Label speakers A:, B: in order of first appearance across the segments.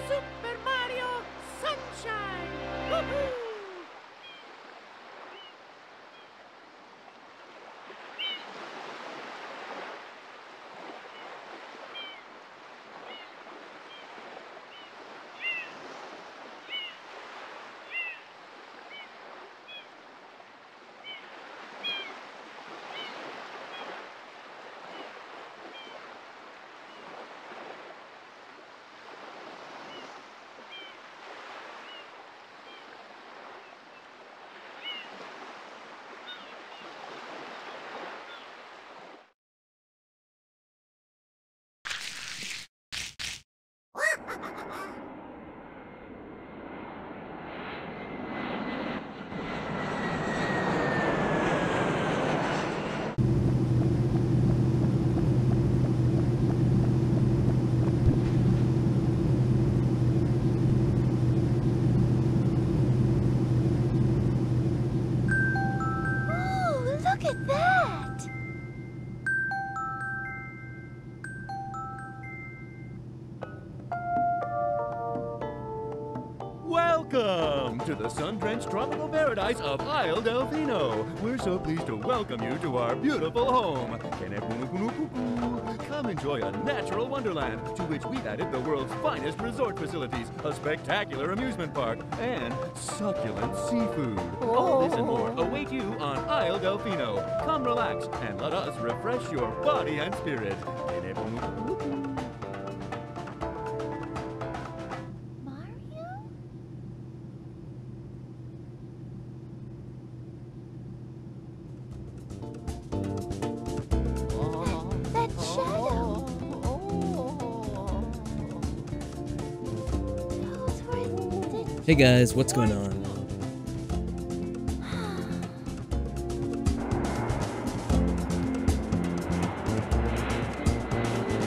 A: Super Mario Sunshine! Woohoo! Look at that!
B: Welcome to the sun-drenched tropical paradise of Isle Delfino. We're so pleased to welcome you to our beautiful home. Come enjoy a natural wonderland to which we've added the world's finest resort facilities, a spectacular amusement park, and succulent seafood. All this and more await you on Isle Delfino. Come relax and let us refresh your body and spirit.
C: Hey guys, what's going on?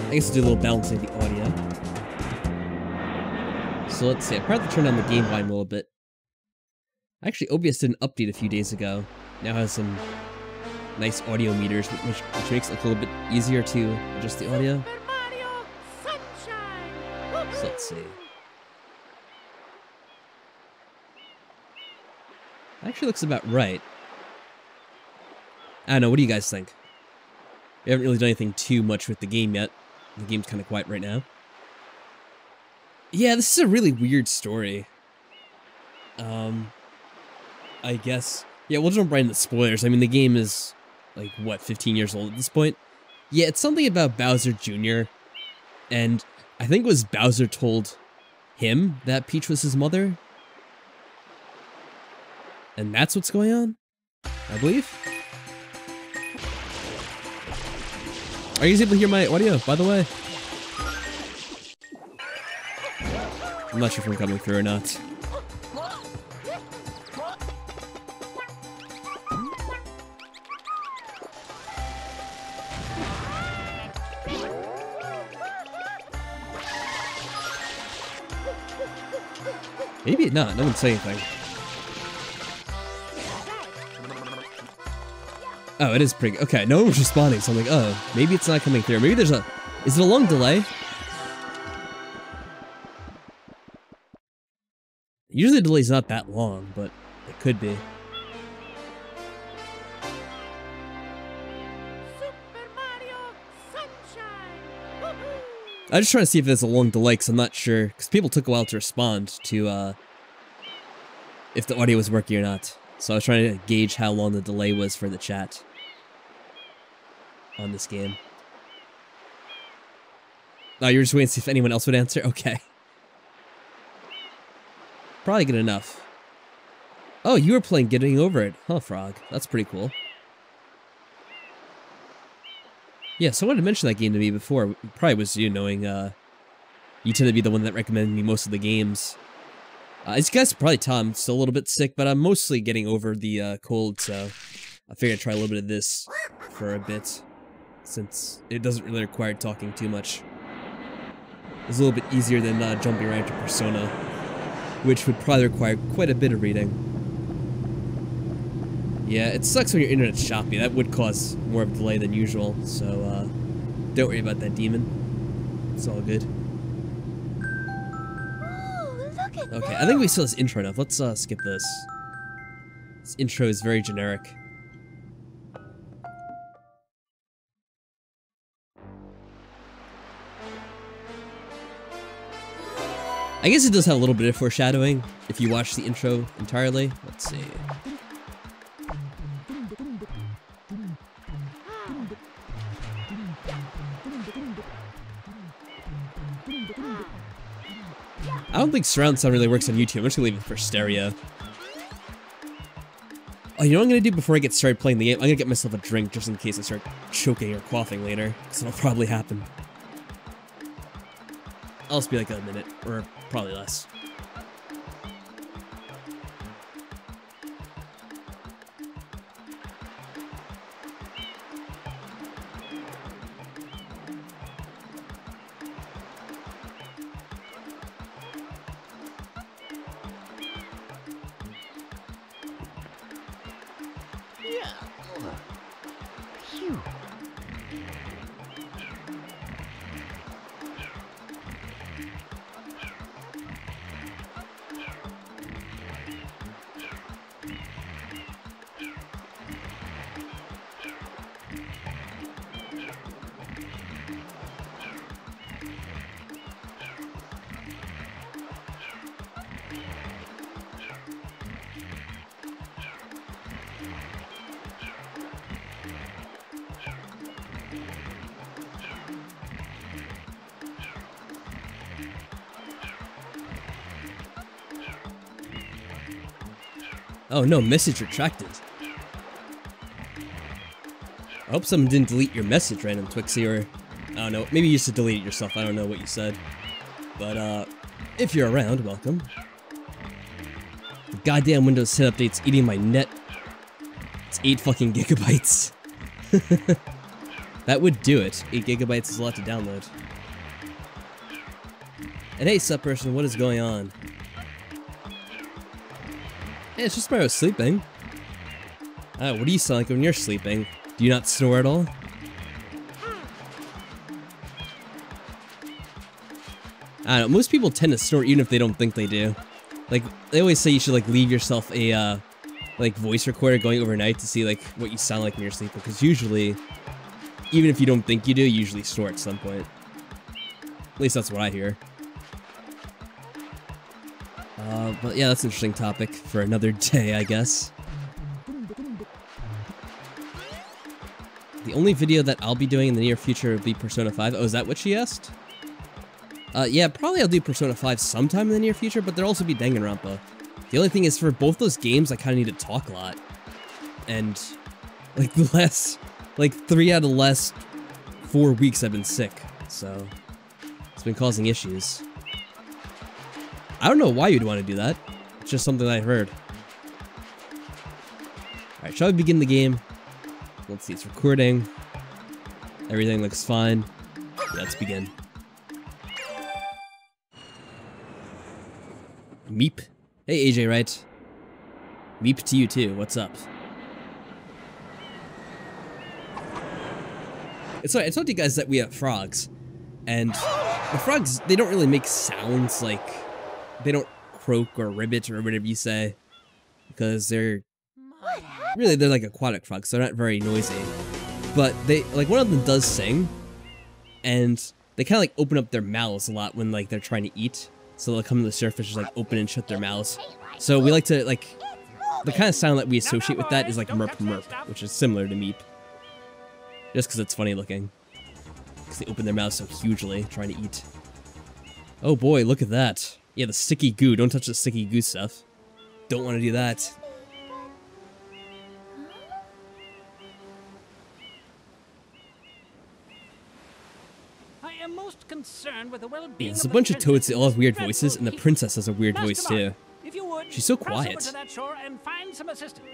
C: I guess we'll do a little balancing of the audio. So let's see, I probably turn down the game volume a little bit. Actually, OBS did an update a few days ago. Now has some nice audio meters, which makes it look a little bit easier to adjust the audio. So let's see. Actually looks about right. I don't know, what do you guys think? We haven't really done anything too much with the game yet. The game's kind of quiet right now. Yeah, this is a really weird story. I guess... Yeah, we'll jump right into spoilers. I mean, the game is, like, what, 15 years old at this point? Yeah, it's something about Bowser Jr. And I think it was Bowser told him that Peach was his mother. And that's what's going on, I believe. Are you guys able to hear my audio, by the way? I'm not sure if I'm coming through or not. Maybe not, no one say anything. Oh, it is pretty good. Okay, no one was responding, so I'm like, oh, maybe it's not coming through. Maybe there's a... Is it a long delay? Usually the delay's not that long, but it could be.
A: Super Mario Sunshine! Woohoo!
C: I'm just trying to see if there's a long delay, because I'm not sure. Because people took a while to respond to, if the audio was working or not. So I was trying to gauge how long the delay was for the chat on this game. Oh, you were just waiting to see if anyone else would answer? Okay. Probably good enough. Oh, you were playing Getting Over It. Huh, Frog. That's pretty cool. Yeah, someone had mentioned that game to me before. It probably was you, knowing, you tend to be the one that recommended me most of the games. As you guys can probably tell, I'm still a little bit sick, but I'm mostly getting over the cold, so I figured I'd try a little bit of this for a bit, since it doesn't really require talking too much. It's a little bit easier than jumping right into Persona, which would probably require quite a bit of reading. Yeah, it sucks when your internet's choppy. That would cause more of a delay than usual, so Don't worry about that demon. It's all good.
A: Ooh, look at
C: Okay,
A: that.
C: I think we still have this intro enough. Let's skip this. This intro is very generic. I guess it does have a little bit of foreshadowing if you watch the intro entirely. Let's see. I don't think surround sound really works on YouTube. I'm just gonna leave it for stereo. Oh, you know what I'm gonna do before I get started playing the game? I'm gonna get myself a drink just in case I start choking or coughing later, because it'll probably happen. I'll just be like a minute, or probably less. Oh no, message retracted. I hope someone didn't delete your message, random Twixie, or I don't know, maybe you used to delete it yourself, I don't know what you said. But if you're around, welcome. The goddamn Windows 10 update's eating my net. It's 8 fucking gigabytes. That would do it. 8 gigabytes is a lot to download. And hey, sup person, what is going on? Hey, it's just when I was sleeping. What do you sound like when you're sleeping? Do you not snore at all? I don't know, most people tend to snore even if they don't think they do. Like, they always say you should, like, leave yourself a, like, voice recorder going overnight to see, like, what you sound like when you're sleeping. Because usually, even if you don't think you do, you usually snore at some point. At least that's what I hear. But yeah, that's an interesting topic for another day, I guess. The only video that I'll be doing in the near future will be Persona 5. Oh, is that what she asked? Yeah, probably I'll do Persona 5 sometime in the near future, but there'll also be Danganronpa. The only thing is, for both those games, I kind of need to talk a lot. And, like, the last, like, 3 out of the last 4 weeks I've been sick, so it's been causing issues. I don't know why you'd want to do that. It's just something I heard. Alright, shall we begin the game? Let's see, it's recording. Everything looks fine. Yeah, let's begin. Meep. Hey, AJ Wright. Meep to you too, what's up? It's alright, I told you guys that we have frogs. And the frogs, they don't really make sounds like... They don't croak or ribbit or whatever you say, because they're really, they're like aquatic frogs, so they're not very noisy. But they, like, one of them does sing, and they kind of like open up their mouths a lot when like they're trying to eat. So they'll come to the surface, just like open and shut their mouths. So we like to like, the kind of sound that we associate with that is like merp merp, which is similar to meep. Just because it's funny looking, because they open their mouths so hugely trying to eat. Oh boy, look at that. Yeah, the sticky goo. Don't touch the sticky goo stuff. Don't want to do that.
D: I am most concerned with the well-being.
C: Yeah, there's a bunch of toads that all have weird voices, and the princess has a weird voice too.
D: If you would,
C: she's so
D: cross
C: quiet.
D: over to that shore and find some assistance.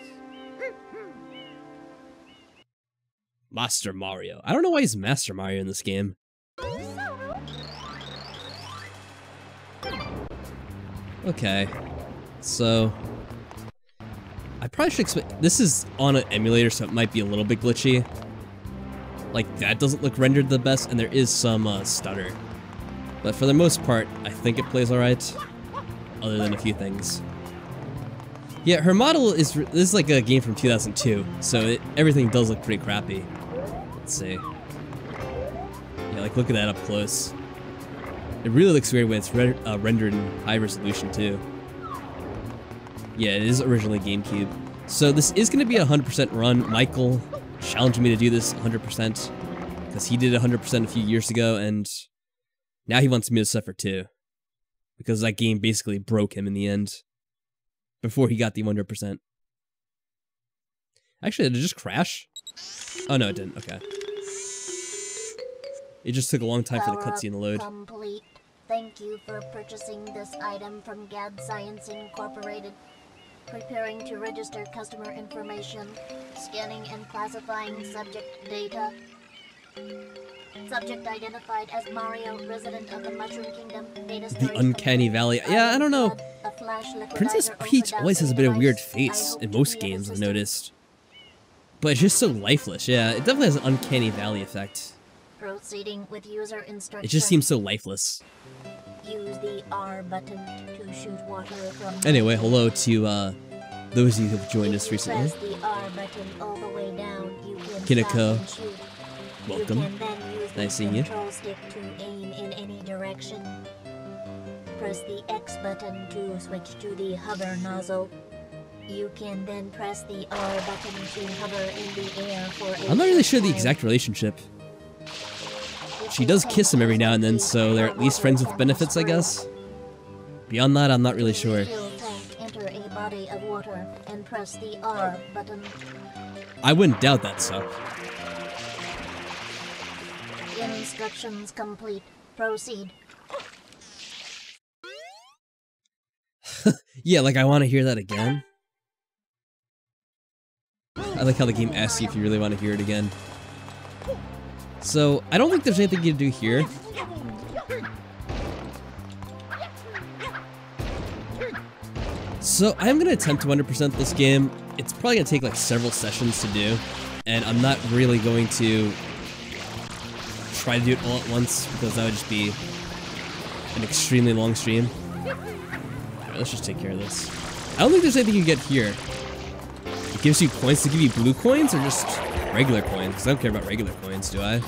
C: Master Mario. I don't know why he's Master Mario in this game. Okay, so I probably should explain. This is on an emulator, so it might be a little bit glitchy. Like, that doesn't look rendered the best, and there is some stutter. But for the most part, I think it plays alright, other than a few things. Yeah, her model is, this is like a game from 2002, so everything does look pretty crappy. Let's see. Yeah, like, look at that up close. It really looks weird when it's rendered in high resolution, too. Yeah, it is originally GameCube. So this is going to be a 100% run. Michael challenged me to do this 100%, because he did 100% a few years ago, and now he wants me to suffer too. Because that game basically broke him in the end. Before he got the 100%. Actually, did it just crash? Oh no, it didn't. Okay. It just took a long time for the cutscene to load.
E: Complete. Thank you for purchasing this item from GAD Science Incorporated. Preparing to register customer information. Scanning and classifying subject data. Subject identified as Mario, resident of the Mushroom Kingdom. Data
C: the Uncanny Valley. Yeah, I don't know. Princess Peach always has a bit of a weird face in most games, I've noticed. But it's just so lifeless, yeah. It definitely has an Uncanny Valley effect.
E: Proceeding with user instruction.
C: It just seems so lifeless.
E: Use the R button to shoot water from...
C: Anyway, hello to those of you who have joined us recently.
E: Press the R button all the way down. You can
C: Kineko, welcome.
E: You can then use
C: Nice seeing you.
E: control stick to aim in any direction. Press the X button to switch to the hover nozzle. You can then press the R button to hover in the air for a
C: I'm not really sure the
E: time.
C: exact relationship. She does kiss him every now and then, so they're at least friends with benefits, I guess. Beyond that, I'm not really sure.
E: Fill tank, enter a body of water and press the R button.
C: I wouldn't doubt that, so.
E: Instructions complete. Proceed.
C: Yeah, like I want to hear that again. I like how the game asks you if you really want to hear it again. So, I don't think there's anything you can do here. So, I'm going to attempt to 100% this game. It's probably going to take like several sessions to do. And I'm not really going to try to do it all at once, because that would just be an extremely long stream. Alright, let's just take care of this. I don't think there's anything you get here. It gives you coins. To give you blue coins or just regular coins? Because I don't care about regular coins, do I?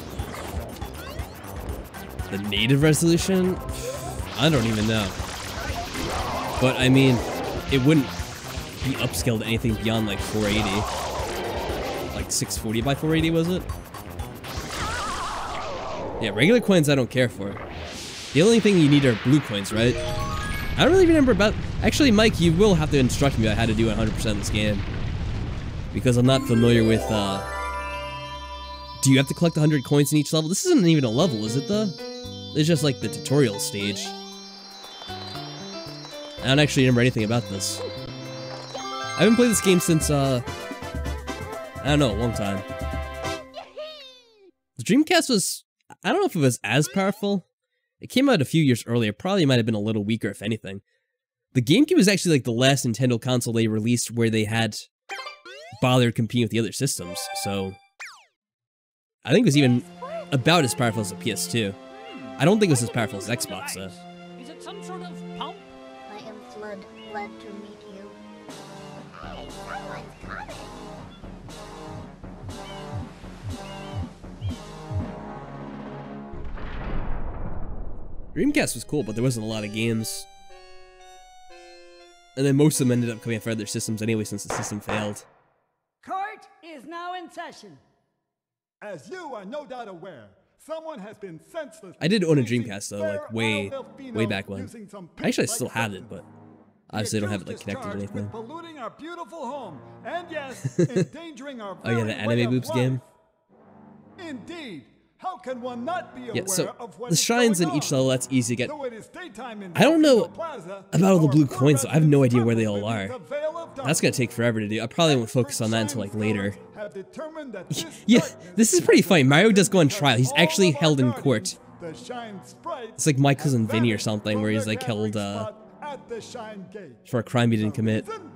C: The native resolution? I don't even know. But I mean, it wouldn't be upscaled to anything beyond like 480. Like 640 by 480, was it? Yeah, regular coins I don't care for. The only thing you need are blue coins, right? I don't really remember about... Actually, Mike, you will have to instruct me on how to do 100% of this game. Because I'm not familiar with, Do you have to collect 100 coins in each level? This isn't even a level, is it, though? It's just like the tutorial stage. I don't actually remember anything about this. I haven't played this game since, I don't know, a long time. The Dreamcast was... I don't know if it was as powerful. It came out a few years earlier. Probably might have been a little weaker, if anything. The GameCube was actually like the last Nintendo console they released where they had bothered competing with the other systems, so... I think it was even about as powerful as the PS2. I don't think it was as powerful as Xbox, though.
D: Is it some sort of pump?
E: I am Flood. Glad to meet you. Hey, someone's coming.
C: Dreamcast was cool, but there wasn't a lot of games. And then most of them ended up coming out for other systems anyway, since the system failed.
F: Court is now in session. As you are no doubt aware, someone has been senseless.
C: I did own a Dreamcast though, like way back when. Actually, I still have it, but obviously I don't have it like connected to anything.
F: Polluting our beautiful home, and yes, endangering our
C: Oh yeah, the Anime Boobs game.
F: Indeed. How can one not be aware
C: Yeah, so
F: of what
C: the
F: is
C: shrines in
F: going
C: each
F: on?
C: level, that's easy to get.
F: Though it is daytime in
C: I don't know
F: Delfino Plaza,
C: about all the
F: our
C: blue
F: poor
C: coins, though. I have no
F: residents
C: idea where they all
F: live
C: are.
F: within the veil of
C: That's gonna take forever to do. I probably won't focus on that until like later.
F: have determined that this
C: Yeah,
F: darkness
C: this is pretty funny. Mario does go on trial. He's
F: all
C: actually
F: of our
C: held in
F: guardians,
C: court.
F: the Shine Sprites,
C: It's like my cousin
F: have
C: Vinny or
F: vanished
C: something,
F: from
C: where he's
F: their
C: like held
F: gathering spot at the Shine Gate.
C: for a crime he didn't
F: The
C: commit.
F: reason?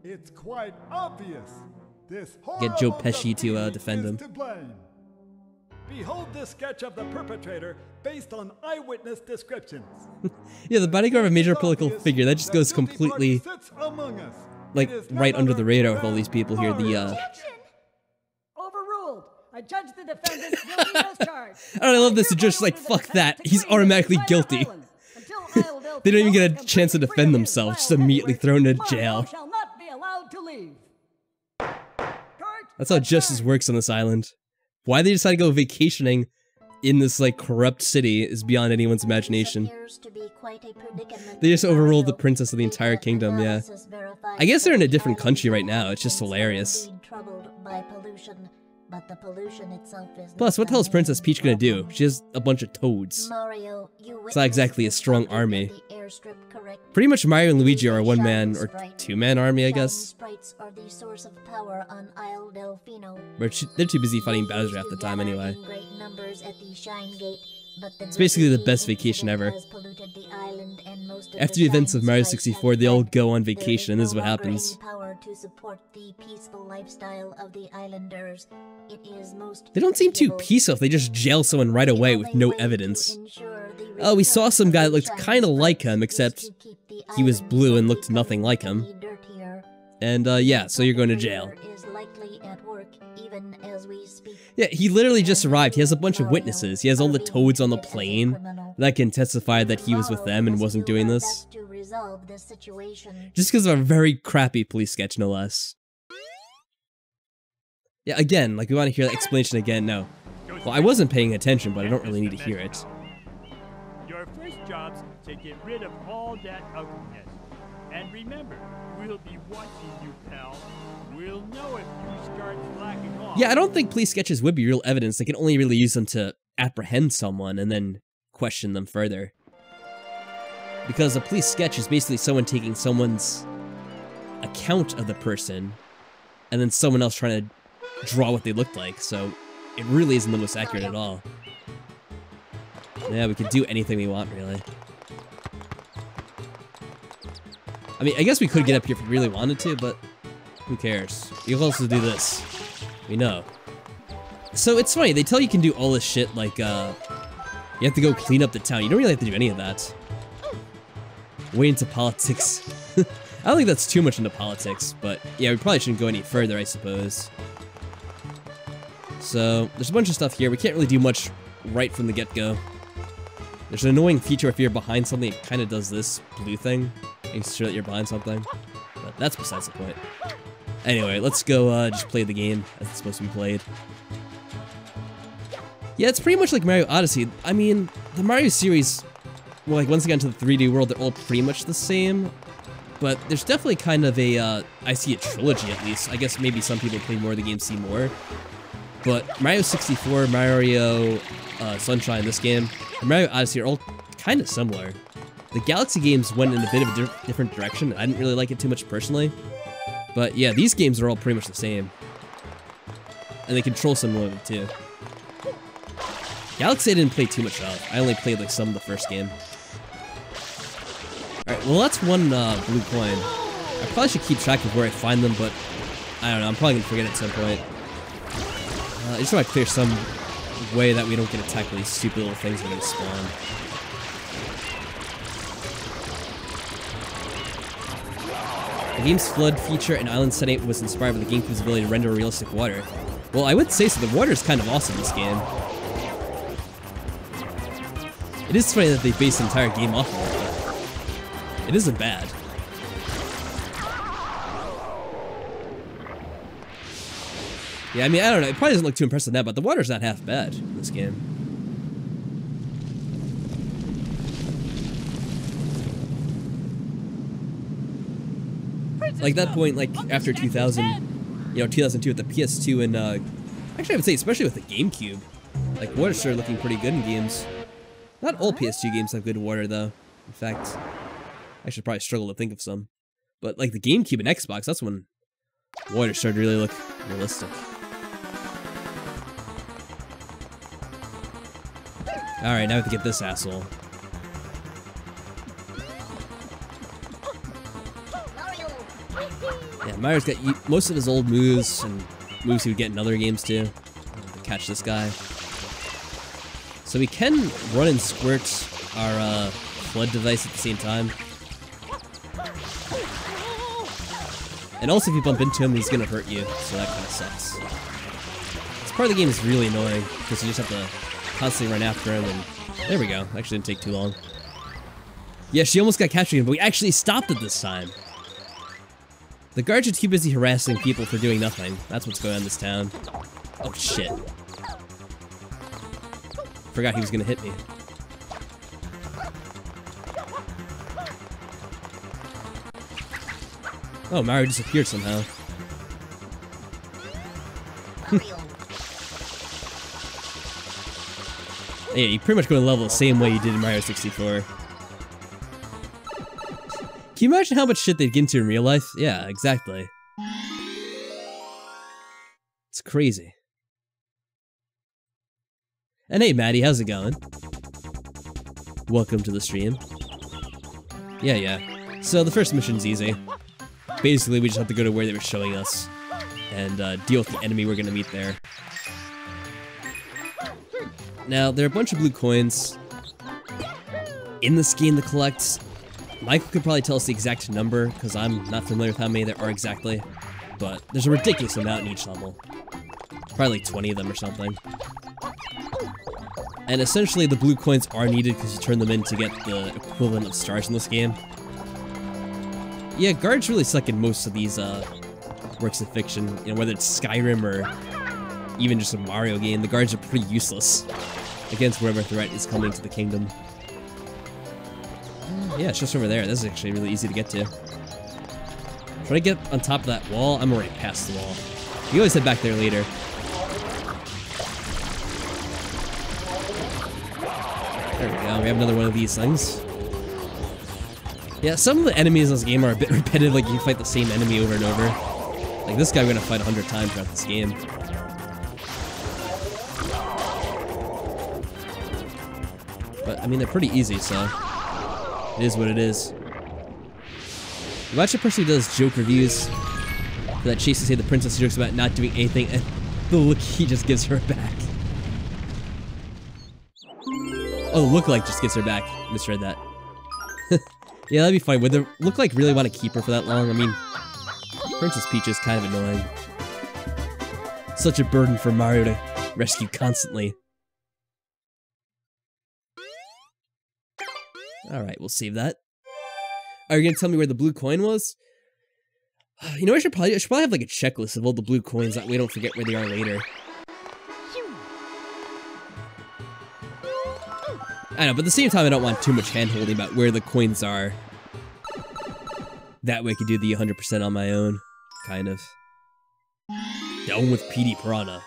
F: It's quite obvious. This
C: Get Joe
F: horrible
C: Pesci to,
F: graffiti
C: defend
F: is
C: him.
F: to blame. Behold this sketch of the perpetrator based on eyewitness descriptions.
C: Yeah, the bodyguard of a major political figure, that just goes completely, like, right under the radar with all these people here. The,
D: Overruled. I judge the defendant guilty as charged.
C: I love this, just like, fuck that, he's automatically guilty. They don't even get a chance to defend themselves, just immediately thrown into jail.
D: Shall not be allowed to leave.
C: That's how justice works on this island. Why they decide to go vacationing in this, like, corrupt city is beyond anyone's imagination. They just overruled the princess of the entire kingdom, yeah. I guess they're in a different country right now, it's just hilarious. Plus, what the hell is Princess Peach gonna do? She has a bunch of toads. It's not exactly a strong army. Pretty much Mario and Luigi are a one-man, or two-man army, I guess. But they're too busy fighting Bowser half the time anyway. It's basically the best vacation ever. After the events of Mario 64, they all go on vacation, and this is what happens. They don't seem too peaceful if they just jail someone right away with no evidence. Oh, we saw some guy that looked kinda like him, except he was blue and looked nothing like him. And, yeah, so you're going to jail. Yeah, he literally just arrived. He has a bunch of witnesses. He has all the toads on the plane that can testify that he was with them and wasn't doing this. Just because of a very crappy police sketch, no less. Yeah, again, like, we want to hear that explanation again. No. Well, I wasn't paying attention, but I don't really need to hear it.
G: Your first job's to get rid of all that ugliness. And remember, we'll be watching you, pal. We'll know if you start slacking off.
C: Yeah, I don't think police sketches would be real evidence. They can only really use them to apprehend someone and then question them further. Because a police sketch is basically someone taking someone's account of the person and then someone else trying to draw what they looked like, so it really isn't the most accurate at all. Yeah, we could do anything we want, really. I mean, I guess we could get up here if we really wanted to, but who cares? You can also do this. We know. So it's funny, they tell you can do all this shit, like, you have to go clean up the town. You don't really have to do any of that. Way into politics. I don't think that's too much into politics, but yeah, we probably shouldn't go any further, I suppose. So, there's a bunch of stuff here. We can't really do much right from the get-go. There's an annoying feature if you're behind something, it kind of does this blue thing. Makes sure that you're behind something. But that's besides the point. Anyway, let's go just play the game as it's supposed to be played. Yeah, it's pretty much like Mario Odyssey. I mean, the Mario series, well, like once again to the 3D world, they're all pretty much the same. But there's definitely kind of a, I see a trilogy at least. I guess maybe some people play more of the game see more. But Mario 64, Mario Sunshine, this game, and Mario Odyssey are all kind of similar. The Galaxy games went in a bit of a different direction. I didn't really like it too much personally. But yeah, these games are all pretty much the same. And they control similarly too. Galaxy I didn't play too much of. I only played like some of the first game. Alright, well that's one blue coin. I probably should keep track of where I find them, but I don't know, I'm probably gonna forget at some point. I just want to clear some way that we don't get attacked by these stupid little things when they spawn. The game's flood feature and island setting was inspired by the GameCube's ability to render realistic water. Well, I would say so. The water is kind of awesome in this game. It is funny that they based the entire game off of it, but it isn't bad. Yeah, I mean, I don't know. It probably doesn't look too impressive now, but the water's not half bad in this game. Like that point, like after 2000, you know, 2002 with the PS2 and actually I would say especially with the GameCube, like water started looking pretty good in games. Not all PS2 games have good water though. In fact, I should probably struggle to think of some. But like the GameCube and Xbox, that's when water started to really look realistic. Alright, now we have to get this asshole. Yeah, Mario's got most of his old moves, and moves he would get in other games too. To catch this guy. So we can run and squirt our flood device at the same time. And also if you bump into him, he's gonna hurt you, so that kind of sucks. This part of the game is really annoying, because you just have to constantly run after him, and there we go. Actually didn't take too long. Yeah, she almost got captured, but we actually stopped it this time. The guards are too busy harassing people for doing nothing. That's what's going on in this town. Oh shit. Forgot he was gonna hit me. Oh, Mario disappeared somehow. Yeah, you pretty much go to level the same way you did in Mario 64. Can you imagine how much shit they'd get into in real life? Yeah, exactly. It's crazy. And hey, Maddie, how's it going? Welcome to the stream. Yeah. So the first mission's easy. Basically, we just have to go to where they were showing us and deal with the enemy we're gonna meet there. Now, there are a bunch of blue coins in this game to collect. Michael could probably tell us the exact number, because I'm not familiar with how many there are exactly. But there's a ridiculous amount in each level. Probably like 20 of them or something. And essentially, the blue coins are needed because you turn them in to get the equivalent of stars in this game. Yeah, guards really suck in most of these works of fiction. You know, whether it's Skyrim or even just a Mario game, the guards are pretty useless against whatever threat is coming to the kingdom. Yeah, it's just over there. This is actually really easy to get to. Try to get on top of that wall. I'm already past the wall. You can always head back there later. There we go. We have another one of these things. Yeah, some of the enemies in this game are a bit repetitive. Like, you fight the same enemy over and over. Like, this guy we're gonna fight 100 times throughout this game. But, I mean, they're pretty easy, so it is what it is. You watch a person who does joke reviews for that Chase to say the princess jokes about not doing anything, and the look he just gives her back. Oh, the look-alike just gives her back. Misread that. Yeah, that'd be fine. Would the look-alike really want to keep her for that long? I mean, Princess Peach is kind of annoying. Such a burden for Mario to rescue constantly. Alright, we'll save that. Are you gonna tell me where the blue coin was? You know, I should probably have like a checklist of all the blue coins, that way we don't forget where they are later. I know, but at the same time I don't want too much hand-holding about where the coins are. That way I could do the 100% on my own, kind of. Down with Petey Piranha.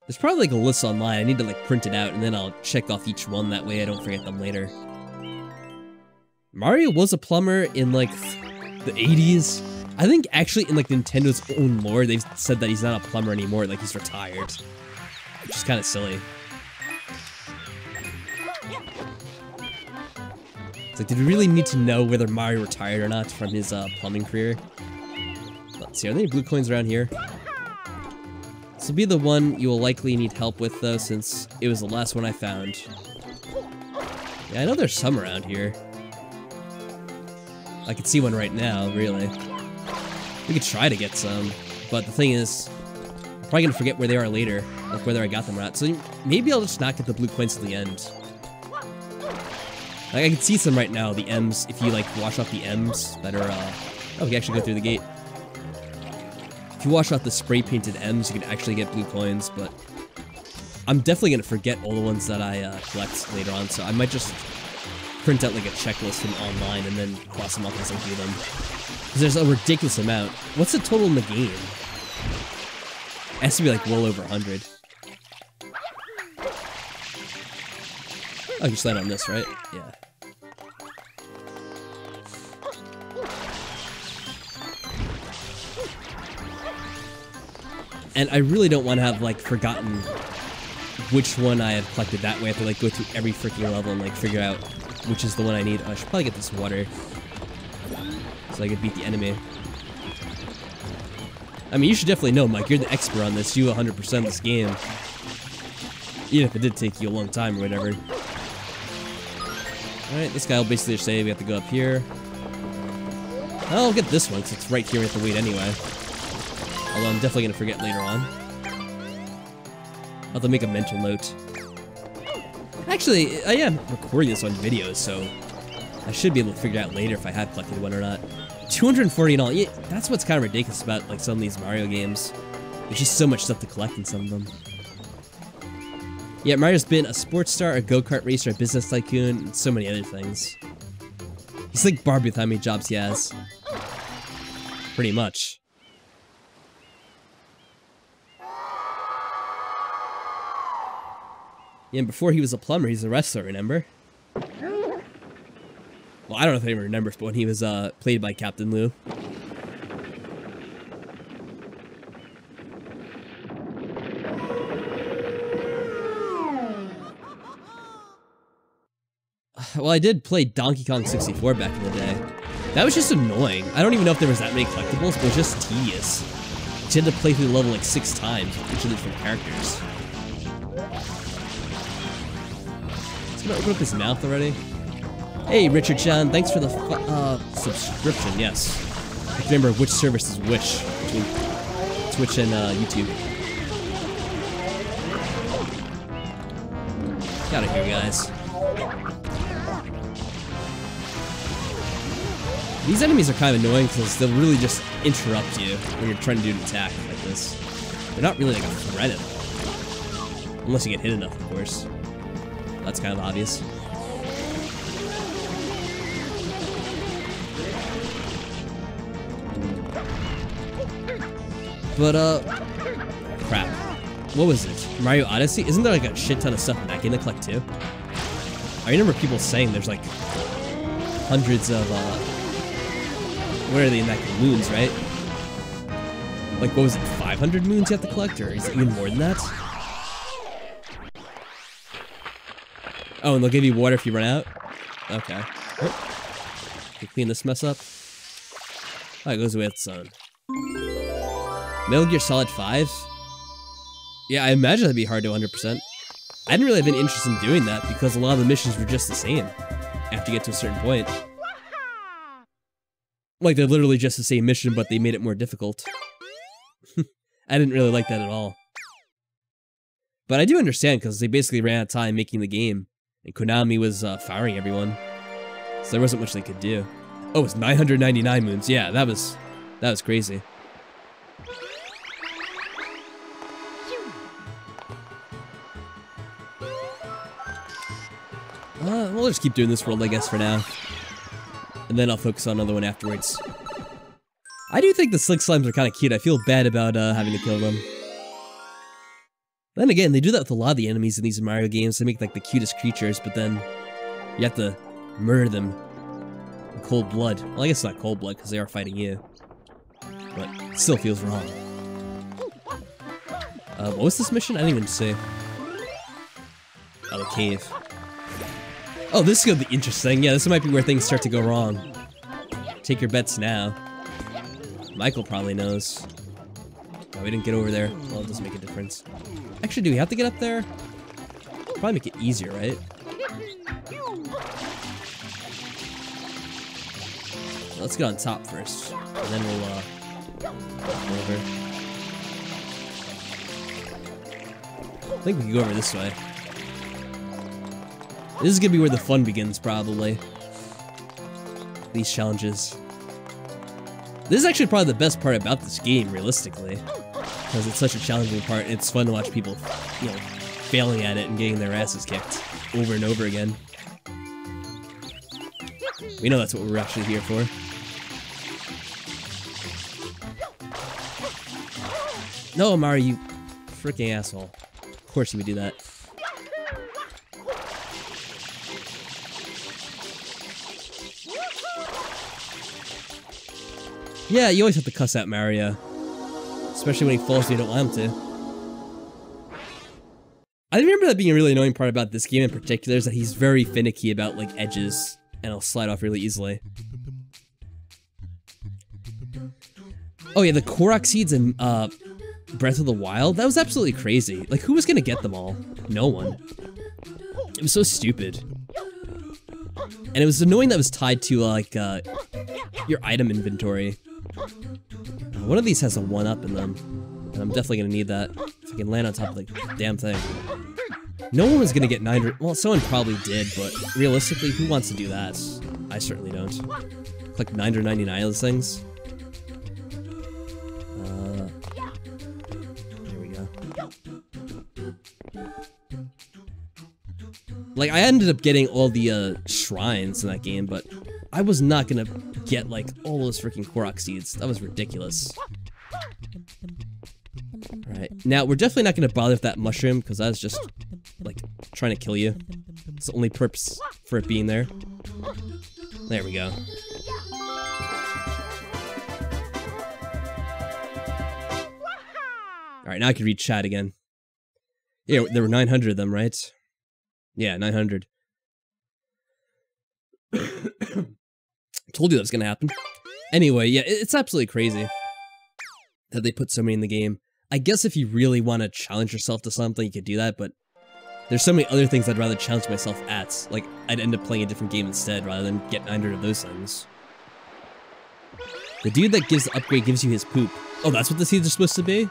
C: There's probably like a list online. I need to like print it out and then I'll check off each one, that way I don't forget them later. Mario was a plumber in like the 80s. I think actually in like Nintendo's own lore, they've said that he's not a plumber anymore, like he's retired. Which is kind of silly. It's like, did we really need to know whether Mario retired or not from his plumbing career? Let's see, are there any blue coins around here? This will be the one you will likely need help with, though, since it was the last one I found. Yeah, I know there's some around here. I could see one right now, really. We could try to get some, but the thing is, I'm probably gonna forget where they are later, like whether I got them or not. So maybe I'll just not get the blue coins to the end. Like, I can see some right now, the M's, if you like wash off the M's that are, oh, we can actually go through the gate. If you wash off the spray painted M's, you can actually get blue coins, but I'm definitely gonna forget all the ones that I collect later on, so I might just print out like a checklist from online and then cross them off as I do them. Because there's a ridiculous amount. What's the total in the game? It has to be like well over 100. Oh, you just land on this, right? Yeah. And I really don't want to have, like, forgotten which one I have collected that way. I have to, like, go through every freaking level and, like, figure out which is the one I need. Oh, I should probably get this water so I can beat the enemy. I mean, you should definitely know, Mike. You're the expert on this. You 100% this game. Even if it did take you a long time or whatever. Alright, this guy will basically just say we have to go up here. I'll get this one, because it's right here. We have to wait anyway. Although I'm definitely going to forget later on. I'll have to make a mental note. Actually, I am recording this on video, so I should be able to figure out later if I have collected one or not. $240. Yeah, that's what's kind of ridiculous about like some of these Mario games. There's just so much stuff to collect in some of them. Yeah, Mario's been a sports star, a go-kart racer, a business tycoon, and so many other things. He's like Barbie with how many jobs he has. Pretty much. Yeah, and before he was a plumber, he's a wrestler, remember? Well, I don't know if anyone remembers, but when he was played by Captain Lou. Well, I did play Donkey Kong 64 back in the day. That was just annoying. I don't even know if there was that many collectibles, but it was just tedious. You had to play through the level like 6 times with each of the different characters. He's gonna open up his mouth already. Hey, Richard Chan, thanks for the subscription, yes. I have to remember which service is which between Twitch and YouTube. Get out of here, guys. These enemies are kind of annoying because they'll really just interrupt you when you're trying to do an attack like this. They're not really like a threat at all. Unless you get hit enough, of course. That's kind of obvious. But, crap. What was it? Mario Odyssey? Isn't there like a shit ton of stuff in that game to collect too? I remember people saying there's like hundreds of, what are they in that game? Moons, right? Like, what was it? 500 moons you have to collect? Or is it even more than that? Oh, and they'll give you water if you run out? Okay. Oh. Can clean this mess up? Oh, it goes away with its own. Metal Gear Solid 5? Yeah, I imagine that'd be hard to 100%. I didn't really have any interest in doing that because a lot of the missions were just the same after you get to a certain point. Like, they're literally just the same mission, but they made it more difficult. I didn't really like that at all. But I do understand because they basically ran out of time making the game, and Konami was firing everyone. So there wasn't much they could do. Oh, it's 999 moons. Yeah, that was crazy. We'll just keep doing this world, I guess, for now. And then I'll focus on another one afterwards. I do think the slick slimes are kind of cute. I feel bad about having to kill them. Then again, they do that with a lot of the enemies in these Mario games. They make like the cutest creatures, but then you have to murder them in cold blood. Well, I guess it's not cold blood because they are fighting you. But it still feels wrong. What was this mission? I didn't even see. Oh, the cave. Oh, this is gonna be interesting. Yeah, this might be where things start to go wrong. Take your bets now. Michael probably knows. Oh, we didn't get over there. Well, it doesn't make a difference. Actually, do we have to get up there? Probably make it easier, right? Let's get on top first. And then we'll, go over. I think we can go over this way. This is gonna be where the fun begins, probably. These challenges. This is actually probably the best part about this game, realistically. Because it's such a challenging part, and it's fun to watch people, you know, failing at it and getting their asses kicked over and over again. We know that's what we're actually here for. No, Mario, you freaking asshole. Of course you would do that. Yeah, you always have to cuss out Mario. Especially when he falls and you don't want him to. I remember that being a really annoying part about this game in particular, is that he's very finicky about, like, edges, and he'll slide off really easily. Oh yeah, the Korok seeds in Breath of the Wild, that was absolutely crazy. Like, who was gonna get them all? No one. It was so stupid. And it was annoying that it was tied to, like, your item inventory. One of these has a 1-up in them. And I'm definitely gonna need that if I can land on top of the damn thing. No one was gonna get 900. Well, someone probably did, but realistically, who wants to do that? I certainly don't. Click 999 of those things. There we go. Like, I ended up getting all the shrines in that game, but I was not gonna get, like, all those freaking Korok seeds. That was ridiculous. Alright, now we're definitely not gonna bother with that mushroom, because that's just, like, trying to kill you. It's the only purpose for it being there. There we go. Alright, now I can read chat again. Yeah, there were 900 of them, right? Yeah, 900. Told you that was gonna happen. Anyway, yeah, it's absolutely crazy that they put so many in the game. I guess if you really want to challenge yourself to something, you could do that, but there's so many other things I'd rather challenge myself at. Like, I'd end up playing a different game instead, rather than get 900 of those things. The dude that gives the upgrade gives you his poop. Oh, that's what the seeds are supposed to be?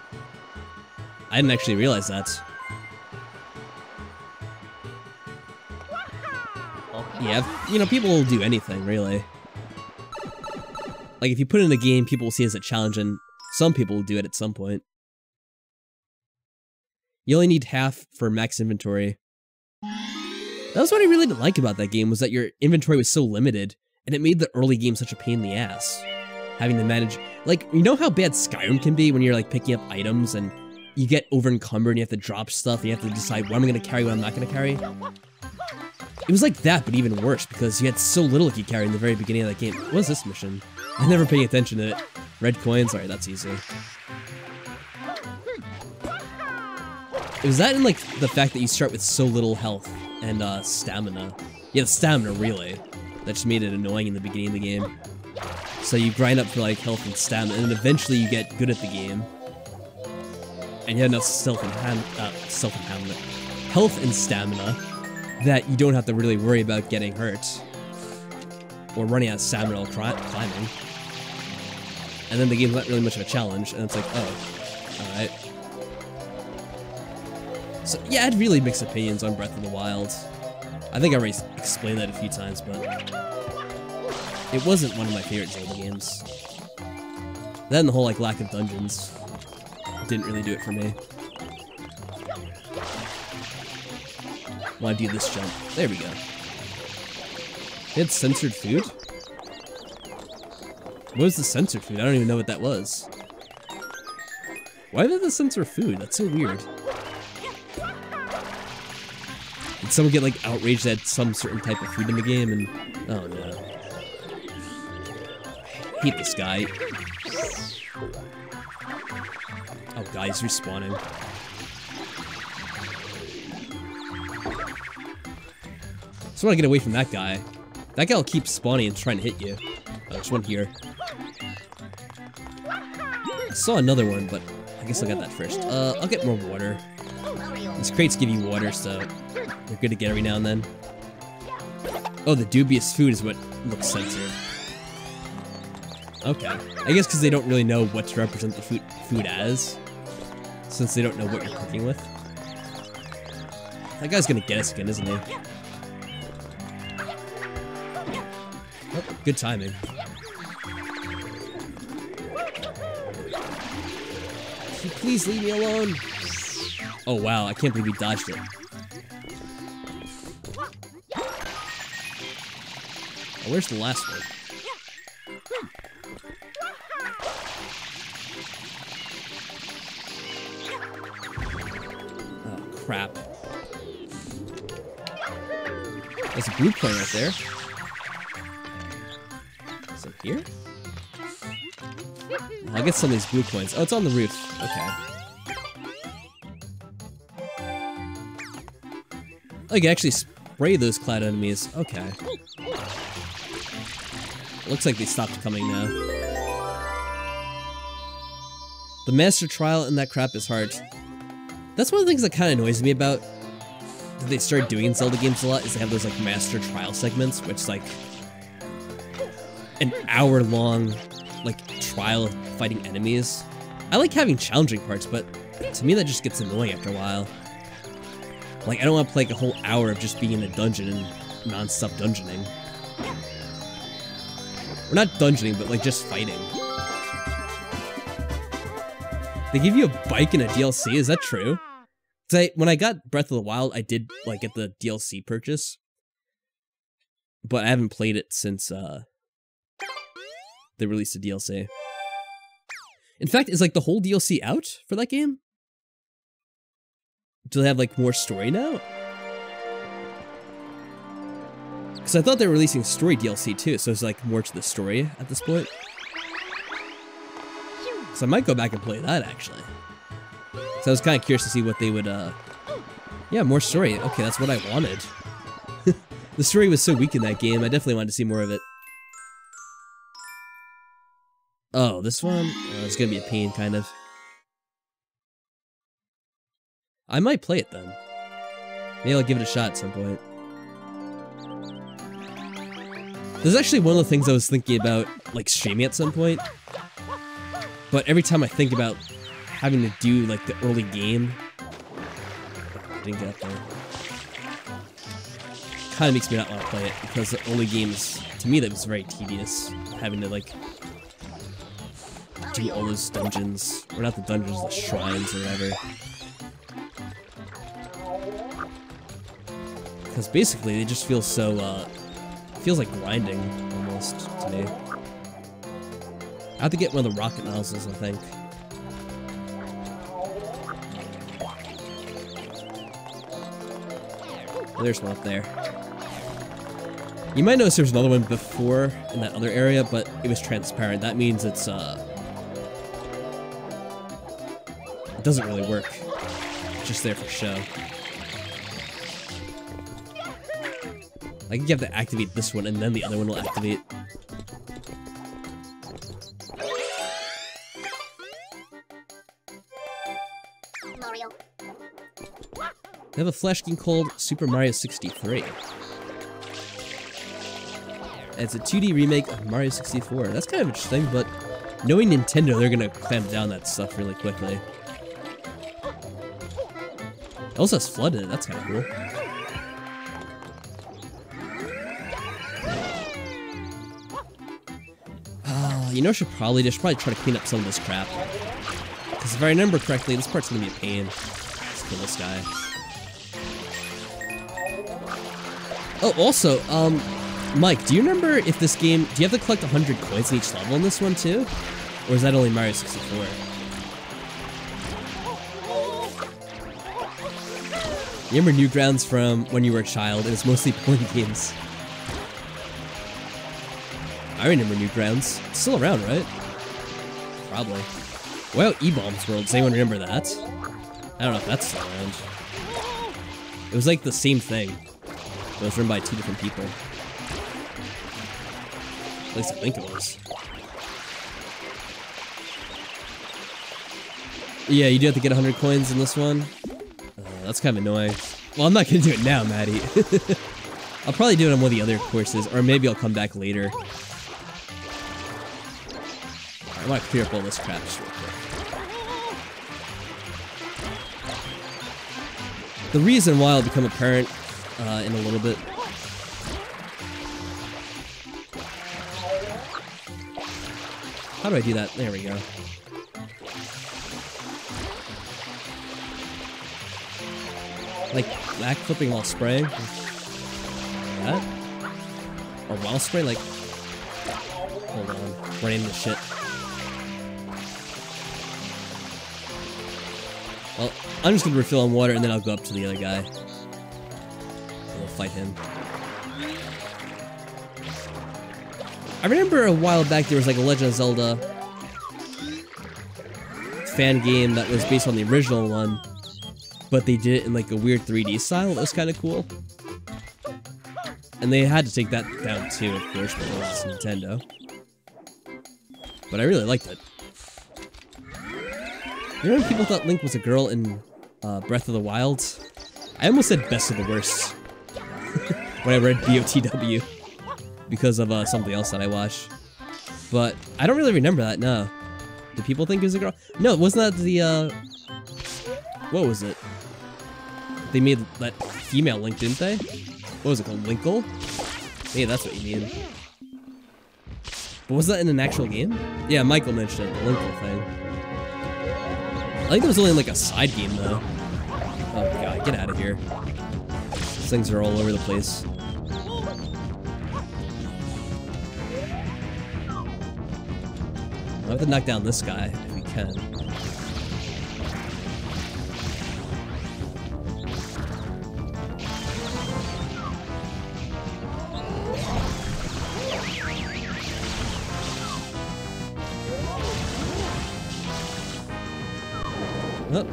C: I didn't actually realize that. Yeah, you know, people will do anything, really. Like, if you put it in a game, people will see it as a challenge, and some people will do it at some point. You only need half for max inventory. That was what I really didn't like about that game, was that your inventory was so limited, and it made the early game such a pain in the ass. Having to manage, like, you know how bad Skyrim can be when you're, like, picking up items, and you get over-encumbered, and you have to drop stuff, and you have to decide what I'm gonna carry, what I'm not gonna carry? It was like that, but even worse, because you had so little you could carry in the very beginning of that game. What is this mission? I'm never paying attention to it. Red coins? Alright, that's easy. It was that and, like, the fact that you start with so little health and, stamina. Yeah, the stamina, really. That just made it annoying in the beginning of the game. So you grind up for, like, health and stamina, and then eventually you get good at the game. And you have enough health and stamina that you don't have to really worry about getting hurt. Or running out of stamina while climbing. And then the game's not really much of a challenge, and it's like, oh, alright. So, yeah, I had really mixed opinions on Breath of the Wild. I think I already explained that a few times, but it wasn't one of my favorite Zelda games. Then the whole, like, lack of dungeons didn't really do it for me. Want to do this jump. There we go. They had censored food? What was the censored food? I don't even know what that was. Why did they censor food? That's so weird. Did someone get, like, outraged at some certain type of food in the game and... Oh, no. I hate this guy. Oh, guys, respawning. Just want to get away from that guy. That guy will keep spawning and trying to hit you. Oh, there's one here. I saw another one, but I guess I'll get that first. I'll get more water. These crates give you water, so they're good to get every now and then. Oh, the dubious food is what looks censored. Okay. I guess because they don't really know what to represent the food as. Since they don't know what you're cooking with. That guy's gonna get us again, isn't he? Oh, good timing. Can you please leave me alone? Oh wow, I can't believe we dodged it. Oh, where's the last one? Oh crap. There's a blue coin right there. Is it here? I'll get some of these blue coins. Oh, it's on the roof. Okay. Oh, you can actually spray those cloud enemies. Okay. It looks like they stopped coming now. The master trial and that crap is hard. That's one of the things that kind of annoys me about that they started doing in Zelda games a lot, is they have those like master trial segments, which is like an hour-long like trial of fighting enemies. I like having challenging parts, but to me that just gets annoying after a while. Like, I don't want to play like a whole hour of just being in a dungeon and non-stop dungeoning. Or not dungeoning, but like just fighting. They give you a bike in a DLC, is that true? When I got Breath of the Wild, I did like get the DLC purchase. But I haven't played it since they released the DLC. In fact, is like the whole DLC out for that game? Do they have like more story now? Because I thought they were releasing story DLC too, so it's like more to the story at this point. So I might go back and play that actually. So I was kind of curious to see what they would, yeah, more story. Okay, that's what I wanted. The story was so weak in that game, I definitely wanted to see more of it. Oh, this one? Oh, it's gonna be a pain, kind of. I might play it then. Maybe I'll give it a shot at some point. This is actually one of the things I was thinking about, like, streaming at some point. But every time I think about having to do, like, the early game... I didn't get up there. Kind of makes me not want to play it, because the early game is, to me, that was very tedious. Having to, like, do all those dungeons. Or not the dungeons, the shrines or whatever. Because basically, they just feel so, feels like grinding, almost, to me. I have to get one of the rocket nozzles, I think. There's one up there. You might notice there's another one before in that other area, but it was transparent. That means it's, it doesn't really work. It's just there for show. I think you have to activate this one, and then the other one will activate.
E: Mario.
C: They have a Flash game called Super Mario 63. And it's a 2D remake of Mario 64. That's kind of interesting, but knowing Nintendo, they're gonna clamp down that stuff really quickly. It also has flood in it, that's kind of cool. You know, I should probably try to clean up some of this crap. Because if I remember correctly, this part's gonna be a pain. Let's kill this guy. Oh, also, Mike, do you remember if this game... Do you have to collect 100 coins in each level in this one, too? Or is that only Mario 64? You remember Newgrounds from when you were a child? It was mostly porn games. I remember Newgrounds. It's still around, right? Probably. Wow, E-Bombs World. Does anyone remember that? I don't know if that's still around. It was like the same thing. But it was run by 2 different people. At least I think it was. Yeah, you do have to get 100 coins in this one. That's kind of annoying. Well, I'm not going to do it now, Maddie. I'll probably do it on one of the other courses, or maybe I'll come back later. I want to clear up all this crap just real quick. The reason why will become apparent in a little bit. How do I do that? There we go. Like backflipping while spraying? Like that? Or while spraying? Like... Hold on. Running into shit. Well, I'm just gonna refill on water and then I'll go up to the other guy. And we'll fight him. I remember a while back there was like a Legend of Zelda fan game that was based on the original one, but they did it in like a weird 3D style. That was kind of cool. And they had to take that down too, of course, but it was Nintendo. But I really liked it. You know when people thought Link was a girl in Breath of the Wild? I almost said best of the worst when I read BOTW because of something else that I watched. But I don't really remember that, no. Did people think it was a girl? No, wasn't that the, what was it? They made that female Link, didn't they? What was it called, Linkle? Hey, that's what you mean. But was that in an actual game? Yeah, Michael mentioned it, the Linkle thing. I think it was only like a side game, though. Oh god, get out of here. These things are all over the place. I'll have to knock down this guy if we can. Oh.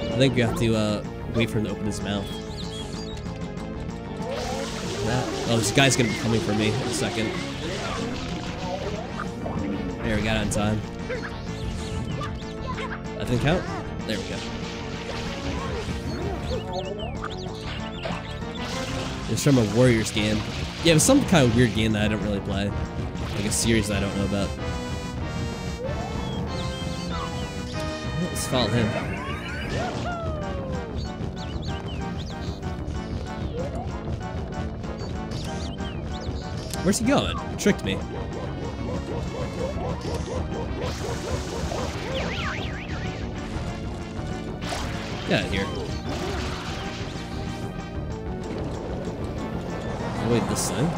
C: I think we have to wait for him to open his mouth. Oh, this guy's gonna be coming for me in a second. There, we got it on time. That didn't count? There we go. It's from a Warriors game. Yeah, it was some kind of weird game that I don't really play. Like a series that I don't know about. Let's follow him. Where's he going? He tricked me. Get out of here. Avoid this thing.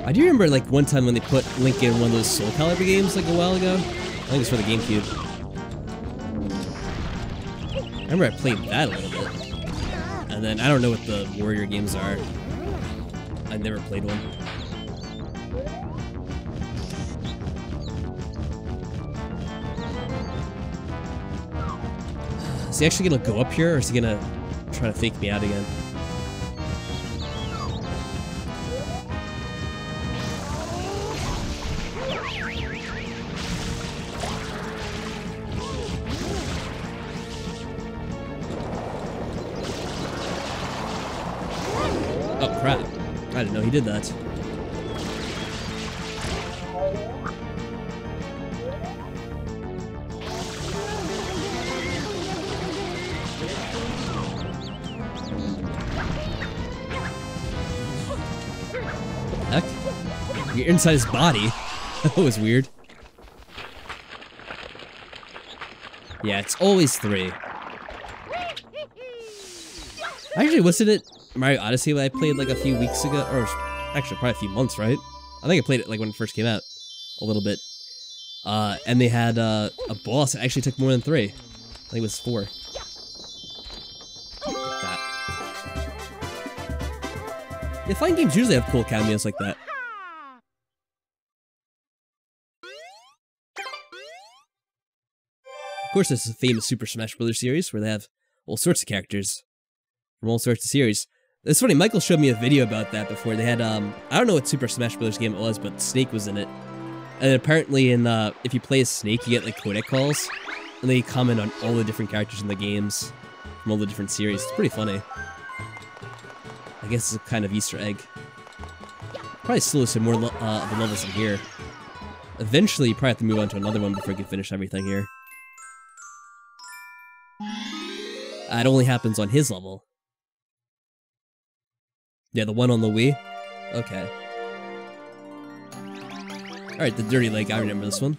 C: I do remember like one time when they put Link in one of those Soul Calibur games like a while ago. I think it's for the GameCube. I remember I played that a little bit. And then I don't know what the Warrior games are. I never played one. Is he actually gonna go up here or is he gonna try to fake me out again? Oh crap. I didn't know he did that. What the heck? You're inside his body. That was weird. Yeah, it's always 3. Actually, wasn't it Mario Odyssey that I played like a few weeks ago? Or actually, probably a few months, right? I think I played it like when it first came out. A little bit. And they had a boss that actually took more than 3. I think it was 4. That. Yeah, fighting games usually have cool cameos like that. Of course, this is a famous Super Smash Bros. Series where they have all sorts of characters from all sorts of series. It's funny, Michael showed me a video about that before. They had, I don't know what Super Smash Bros. Game it was, but Snake was in it. And apparently in, if you play as Snake, you get, like, codec calls. And they comment on all the different characters in the games from all the different series. It's pretty funny. I guess it's a kind of Easter egg. Probably still some more of the levels in here. Eventually, you probably have to move on to another one before you can finish everything here. It only happens on his level. Yeah, the one on the Wii? Okay. Alright, the Dirty Lake, I remember this one.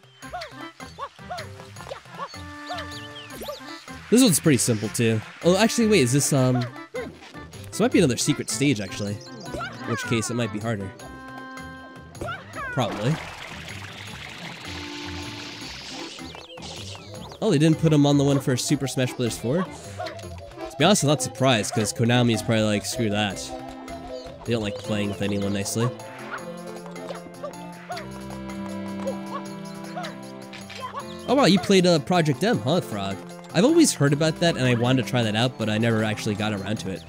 C: This one's pretty simple, too. Oh, actually, wait, is this, this might be another secret stage, actually. In which case, it might be harder. Probably. Oh, they didn't put him on the one for Super Smash Bros. 4? To be honest, I'm not surprised, because Konami is probably like, screw that. They don't like playing with anyone nicely. Oh wow, you played Project M, huh, Frog? I've always heard about that, and I wanted to try that out, but I never actually got around to it.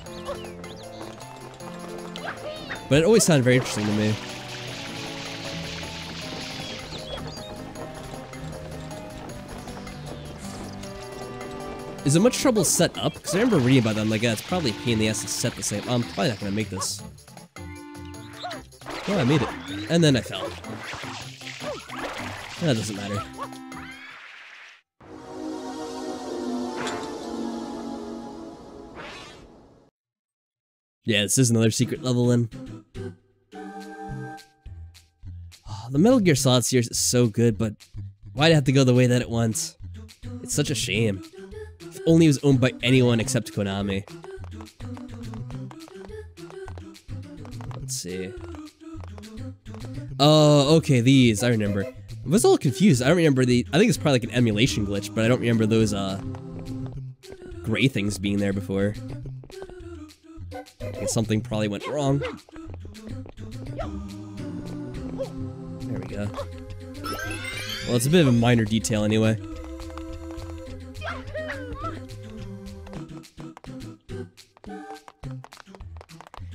C: But it always sounded very interesting to me. Is it much trouble to set up? Because I remember reading about that, I'm like, yeah, it's probably a pain in the ass to set the same. I'm probably not going to make this. Well, I made it. And then I fell. That doesn't matter. Yeah, this is another secret level then. Oh, the Metal Gear Solid series is so good, but why'd it have to go the way that it went? It's such a shame. If only it was owned by anyone except Konami. Let's see. Oh, okay, these, I remember. I was all confused. I don't remember the... I think it's probably like an emulation glitch, but I don't remember those, gray things being there before. I guess something probably went wrong. There we go. Well, it's a bit of a minor detail anyway.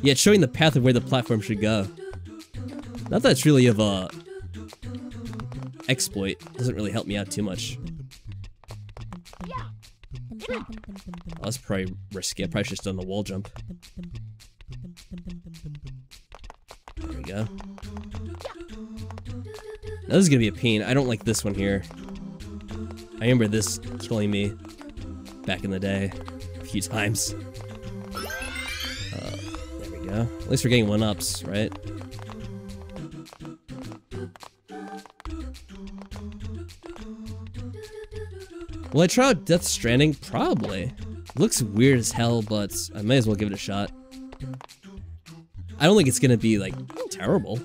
C: Yeah, it's showing the path of where the platform should go. Not that it's really of a exploit. Doesn't really help me out too much. Oh, that's probably risky. I probably should have done the wall jump. There we go. Now this is gonna be a pain. I don't like this one here. I remember this killing me back in the day a few times. There we go. At least we're getting 1-ups, right? Will I try out Death Stranding? Probably. It looks weird as hell, but I might as well give it a shot. I don't think it's gonna be, like, terrible.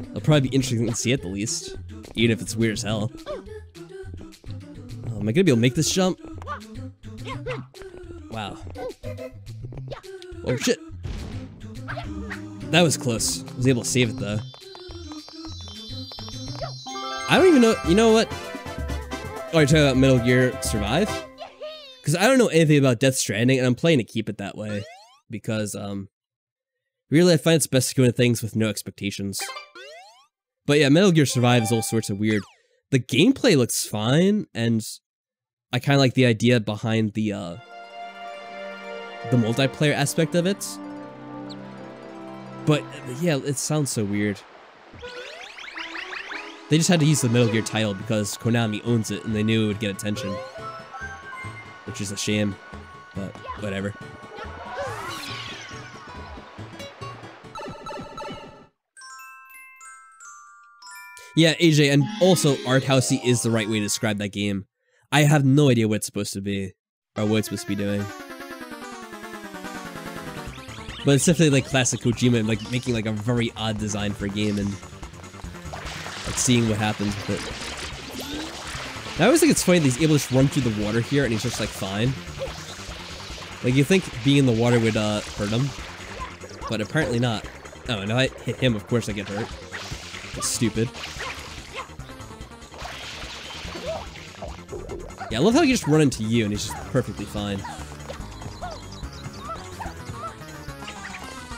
C: It'll probably be interesting to see at the least. Even if it's weird as hell. Oh, am I gonna be able to make this jump? Wow. Oh, shit. That was close. I was able to save it, though. I don't even know... You know what? Oh, you're talking about Metal Gear Survive? Because I don't know anything about Death Stranding, and I'm playing to keep it that way. Because, really I find it's best to go into things with no expectations. But yeah, Metal Gear Survive is all sorts of weird. The gameplay looks fine, and I kind of like the idea behind the multiplayer aspect of it. But, yeah, it sounds so weird. They just had to use the Metal Gear title because Konami owns it and they knew it would get attention. Which is a shame, but whatever. Yeah, AJ, and also art housey is the right way to describe that game. I have no idea what it's supposed to be, or what it's supposed to be doing. But it's definitely like classic Kojima, like making like a very odd design for a game and like seeing what happens with it. I always think it's funny that he's able to just run through the water here and he's just like fine. Like you think being in the water would hurt him, but apparently not. Oh, and if I hit him, of course I get hurt. That's stupid. Yeah, I love how he just run into you and he's just perfectly fine.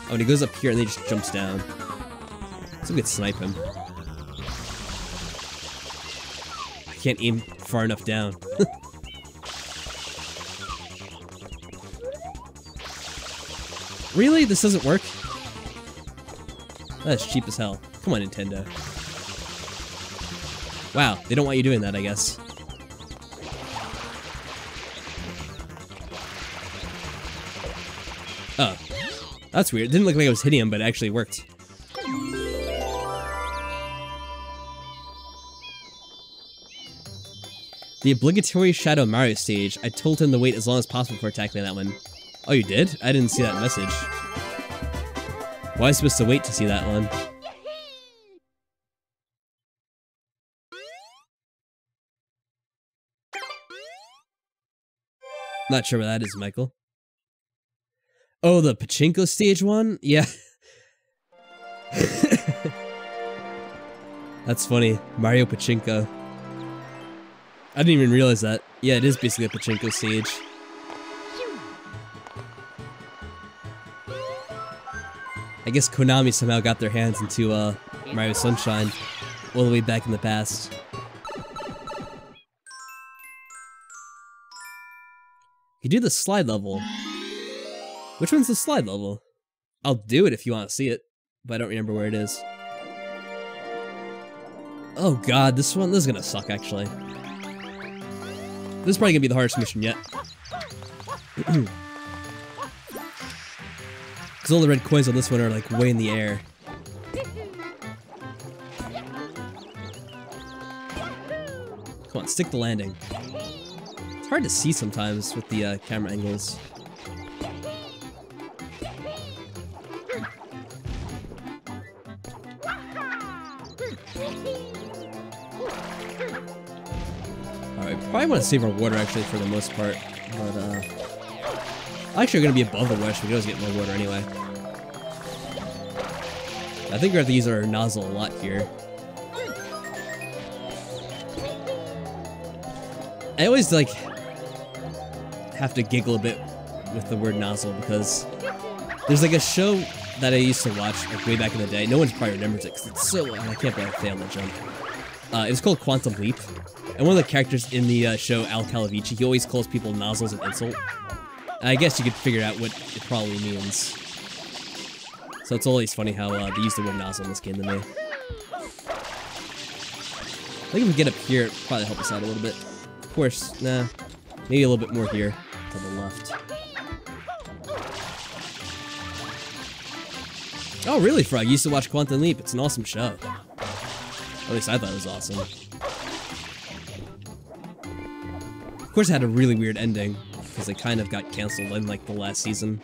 C: Oh, and he goes up here and then he just jumps down. So we could snipe him. I can't aim far enough down. Really? This doesn't work? That's cheap as hell. Come on, Nintendo. Wow, they don't want you doing that, I guess. Oh. That's weird. It didn't look like I was hitting him, but it actually worked. The obligatory Shadow Mario stage. I told him to wait as long as possible before tackling that one. Oh, you did? I didn't see that message. Why was I supposed to wait to see that one? Not sure what that is, Michael. Oh, the Pachinko stage one? Yeah. That's funny. Mario Pachinko. I didn't even realize that. Yeah, it is basically a Pachinko stage. I guess Konami somehow got their hands into Mario Sunshine all the way back in the past. You do the slide level. Which one's the slide level? I'll do it if you want to see it, but I don't remember where it is. Oh god, this is gonna suck actually. This is probably gonna be the hardest mission yet. Because all the red coins on this one are like way in the air. Come on, stick the landing. It's hard to see sometimes with the camera angles. Alright, probably want to save our water actually for the most part, but actually we're gonna be above the water, so we can always get more water anyway. I think we have to use our nozzle a lot here. I always like have to giggle a bit with the word nozzle because there's like a show that I used to watch like way back in the day. No one's probably remembers it because it's so I can't believe I failed the jump. It was called Quantum Leap, and one of the characters in the show, Al Calavici, he always calls people nozzles an insult. And I guess you could figure out what it probably means. So it's always funny how they use the word nozzle in this game to me. I think if we get up here, it'll probably help us out a little bit. Of course, nah. Maybe a little bit more here to the left. Oh, really, Frog? You used to watch Quantum Leap. It's an awesome show. At least I thought it was awesome. Of course, it had a really weird ending, because they kind of got canceled in, like, the last season.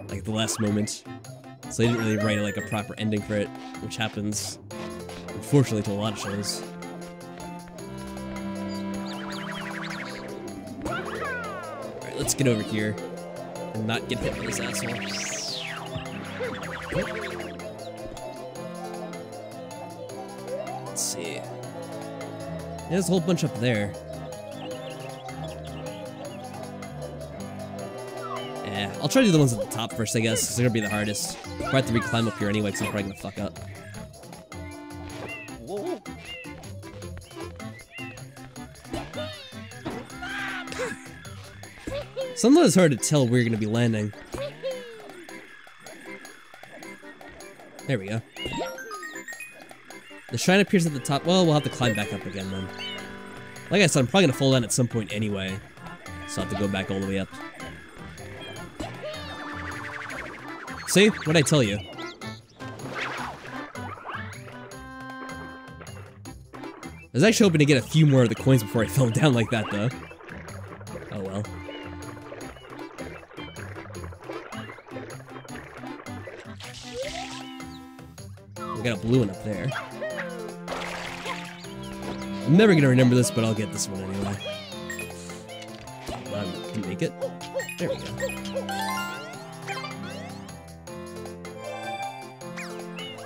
C: Like, the last moment. So they didn't really write, like, a proper ending for it, which happens, unfortunately, to a lot of shows. Alright, let's get over here and not get hit by this asshole. Let's see. There's a whole bunch up there. Yeah, I'll try to do the ones at the top first, I guess, because they're gonna be the hardest. I'll have to reclimb up here anyway, because I'm probably gonna fuck up. Sometimes it's hard to tell where you're gonna be landing. There we go. The shrine appears at the top. Well, we'll have to climb back up again then. Like I said, I'm probably gonna fall down at some point anyway, so I'll have to go back all the way up. See? What'd I tell you? I was actually hoping to get a few more of the coins before I fell down like that, though. Oh well. We got a blue one up there. I'm never gonna remember this, but I'll get this one anyway. Can you make it? There we go.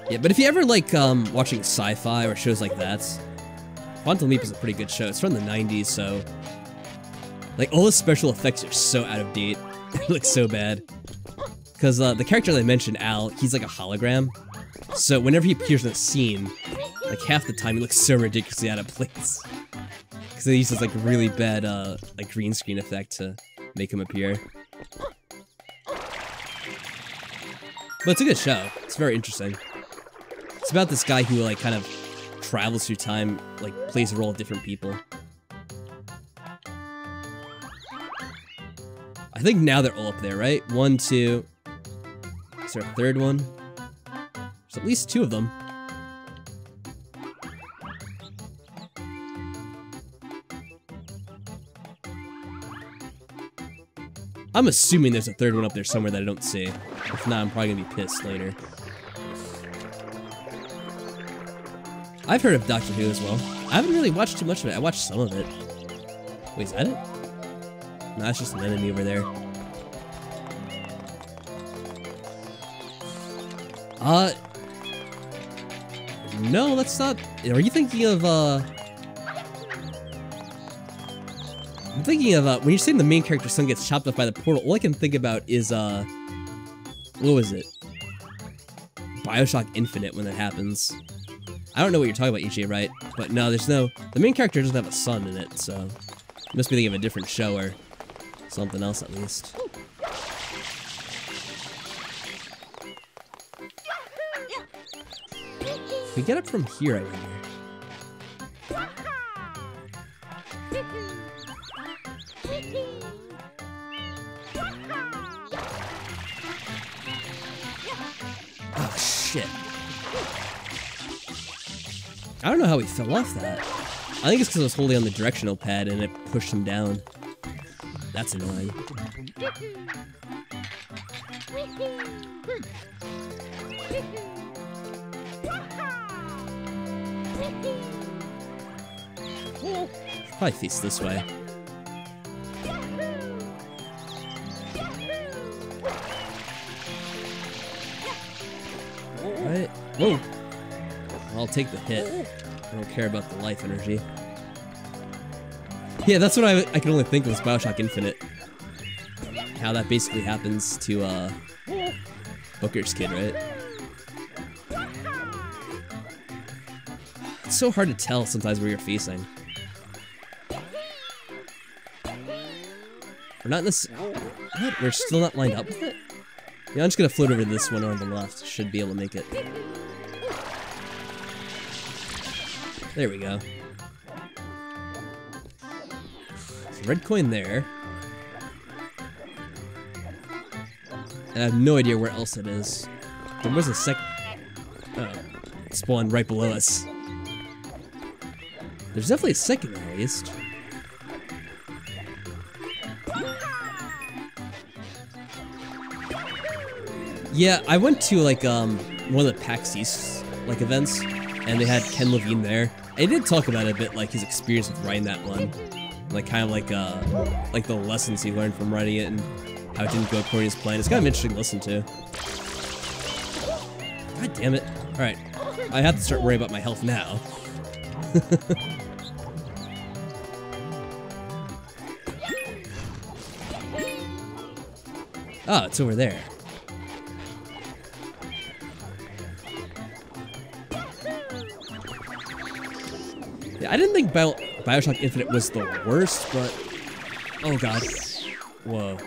C: Yeah, but if you ever like watching sci-fi or shows like that, Quantum Leap is a pretty good show. It's from the 90s, so like all the special effects are so out of date. It looks so bad. Because the character that I mentioned, Al, he's like a hologram. So whenever he appears in a scene, like half the time he looks so ridiculously out of place. Because they use this like really bad like green screen effect to make him appear. But it's a good show. It's very interesting. It's about this guy who like kind of travels through time, like plays the role of different people. I think now they're all up there, right? 1, 2. Is there a third one? There's at least 2 of them. I'm assuming there's a third one up there somewhere that I don't see. If not, I'm probably gonna be pissed later. I've heard of Doctor Who as well. I haven't really watched too much of it. I watched some of it. Wait, is that it? No, that's just an enemy over there. No, that's not... Are you thinking of, I'm thinking of, when you're saying the main character's son gets chopped up by the portal, all I can think about is, what was it? BioShock Infinite when that happens. I don't know what you're talking about, EJ, right? But no, the main character doesn't have a son in it, so... You must be thinking of a different show or something else at least. We get up from here, I wonder. Oh, shit. I don't know how he fell off that. I think it's because I was holding on the directional pad and it pushed him down. That's annoying. Probably face this way. Right. Whoa. I'll take the hit. I don't care about the life energy. Yeah, that's what I can only think of as BioShock Infinite. How that basically happens to Booker's kid, right? It's so hard to tell sometimes where you're facing. We're not in this. What? We're still not lined up with it? Yeah, I'm just gonna float over to this one on the left. Should be able to make it. There we go. So red coin there. And I have no idea where else it is. There was a oh, it spawned right below us. There's definitely a second one at least. Yeah, I went to like one of the PAX East like events, and they had Ken Levine there. And he did talk about it a bit, like his experience with writing that one, like kind of like the lessons he learned from writing it and how it didn't go according to his plan. It's kind of interesting to listen to. God damn it! All right, I have to start worrying about my health now. Oh, it's over there. Yeah, I didn't think BioShock Infinite was the worst, but... Oh god. Whoa.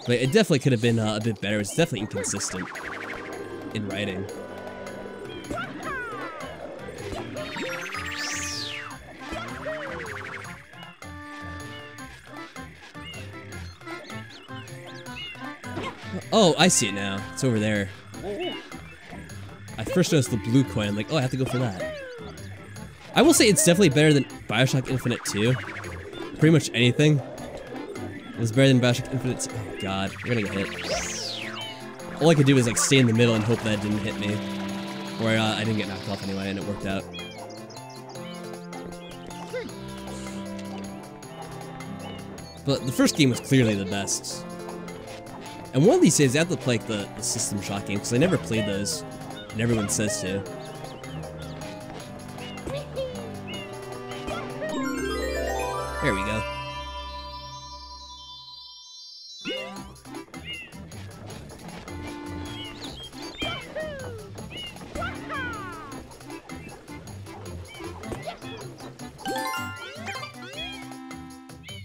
C: But it definitely could have been a bit better. It's definitely inconsistent in writing. Oh, I see it now. It's over there. I first noticed the blue coin. I'm like, oh, I have to go for that. I will say it's definitely better than BioShock Infinite 2. Pretty much anything was better than BioShock Infinite 2. Oh god, we're gonna get hit. All I could do was like stay in the middle and hope that it didn't hit me. Or I didn't get knocked off anyway, and it worked out. But the first game was clearly the best. And one of these days I have to play like, the System Shock game, because I never played those, and everyone says to. There we go.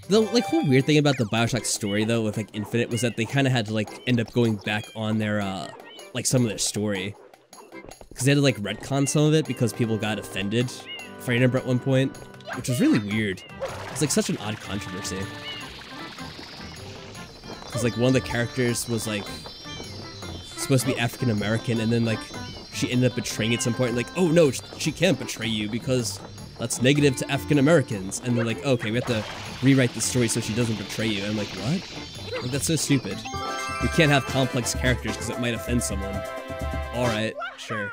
C: The like whole weird thing about the BioShock story though with like Infinite was that they kind of had to like end up going back on their like some of their story, because they had to like retcon some of it because people got offended, if I remember at one point, which was really weird. It's like such an odd controversy. Because like one of the characters was like supposed to be African American, and then like she ended up betraying at some point. Like, oh no, she can't betray you because that's negative to African Americans. And they're like, okay, we have to rewrite the story so she doesn't betray you. And I'm like, what? Like, that's so stupid. We can't have complex characters because it might offend someone. All right, sure.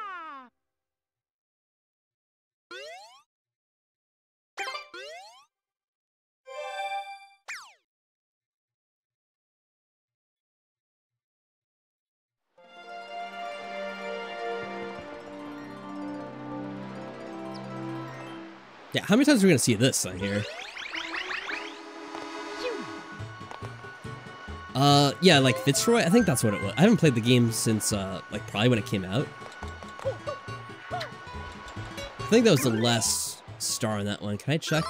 C: Yeah, how many times are we gonna see this on here? Yeah, like Fitzroy, I think that's what it was. I haven't played the game since, like, probably when it came out. I think that was the last star on that one. Can I check?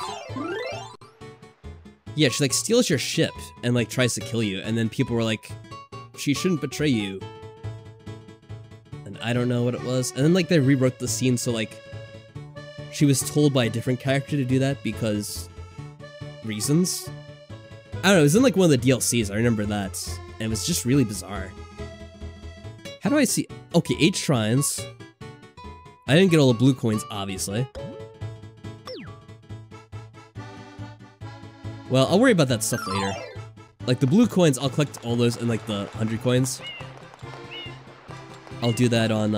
C: Yeah, she, like, steals your ship and, like, tries to kill you, and then people were like, she shouldn't betray you. And I don't know what it was. And then, like, they rewrote the scene so, like, she was told by a different character to do that because reasons. I don't know, it was in like one of the DLCs, I remember that. And it was just really bizarre. How do I see? Okay, 8 shrines. I didn't get all the blue coins, obviously. Well, I'll worry about that stuff later. Like the blue coins, I'll collect all those in like the 100 coins. I'll do that on,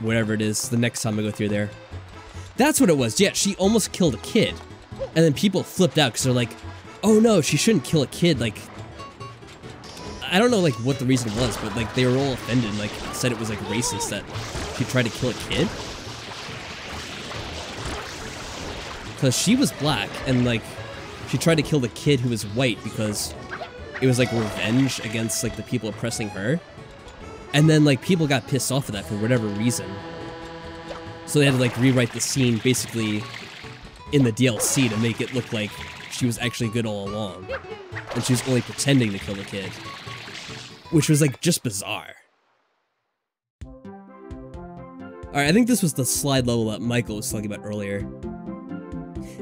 C: whatever it is, the next time I go through there. That's what it was, yeah, she almost killed a kid. And then people flipped out because they're like, oh no, she shouldn't kill a kid, like... I don't know, like, what the reason was, but, like, they were all offended, like, said it was, like, racist that she tried to kill a kid. Because she was black, and, like, she tried to kill the kid who was white because it was, like, revenge against, like, the people oppressing her. And then, like, people got pissed off of that for whatever reason. So they had to, like, rewrite the scene, basically, in the DLC to make it look like she was actually good all along. And she was only pretending to kill the kid. Which was, like, just bizarre. Alright, I think this was the slide level that Michael was talking about earlier.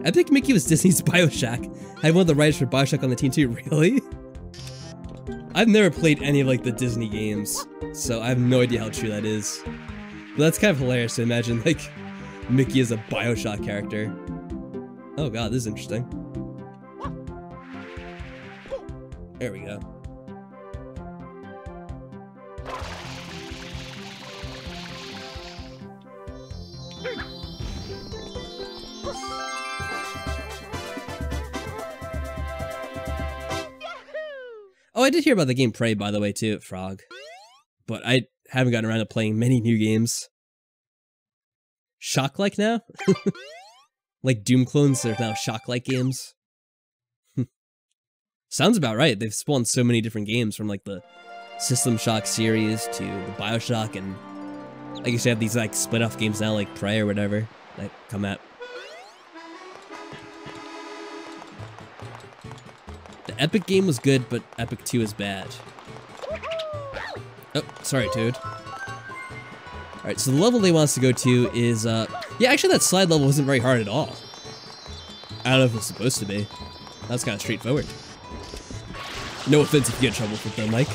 C: Epic Mickey was Disney's Bioshock. I had one of the writers for Bioshock on the team too, really? I've never played any of, like, the Disney games, so I have no idea how true that is. But that's kind of hilarious to imagine, like, Mickey is a Bioshock character. Oh god, this is interesting. There we go. Oh, I did hear about the game Prey, by the way, too, Frog. But I haven't gotten around to playing many new games. Shock-like now? Like Doom clones, there's now Shock-like games. Sounds about right. They've spawned so many different games from like the System Shock series to the Bioshock, and I guess you have these like split-off games now like Prey or whatever that come out. The Epic game was good, but Epic 2 is bad. Oh, sorry, Toad. Alright, so the level they want us to go to is, yeah, actually that slide level wasn't very hard at all. I don't know if it was supposed to be. That's kind of straightforward. No offense if you get in trouble with it though, Mike.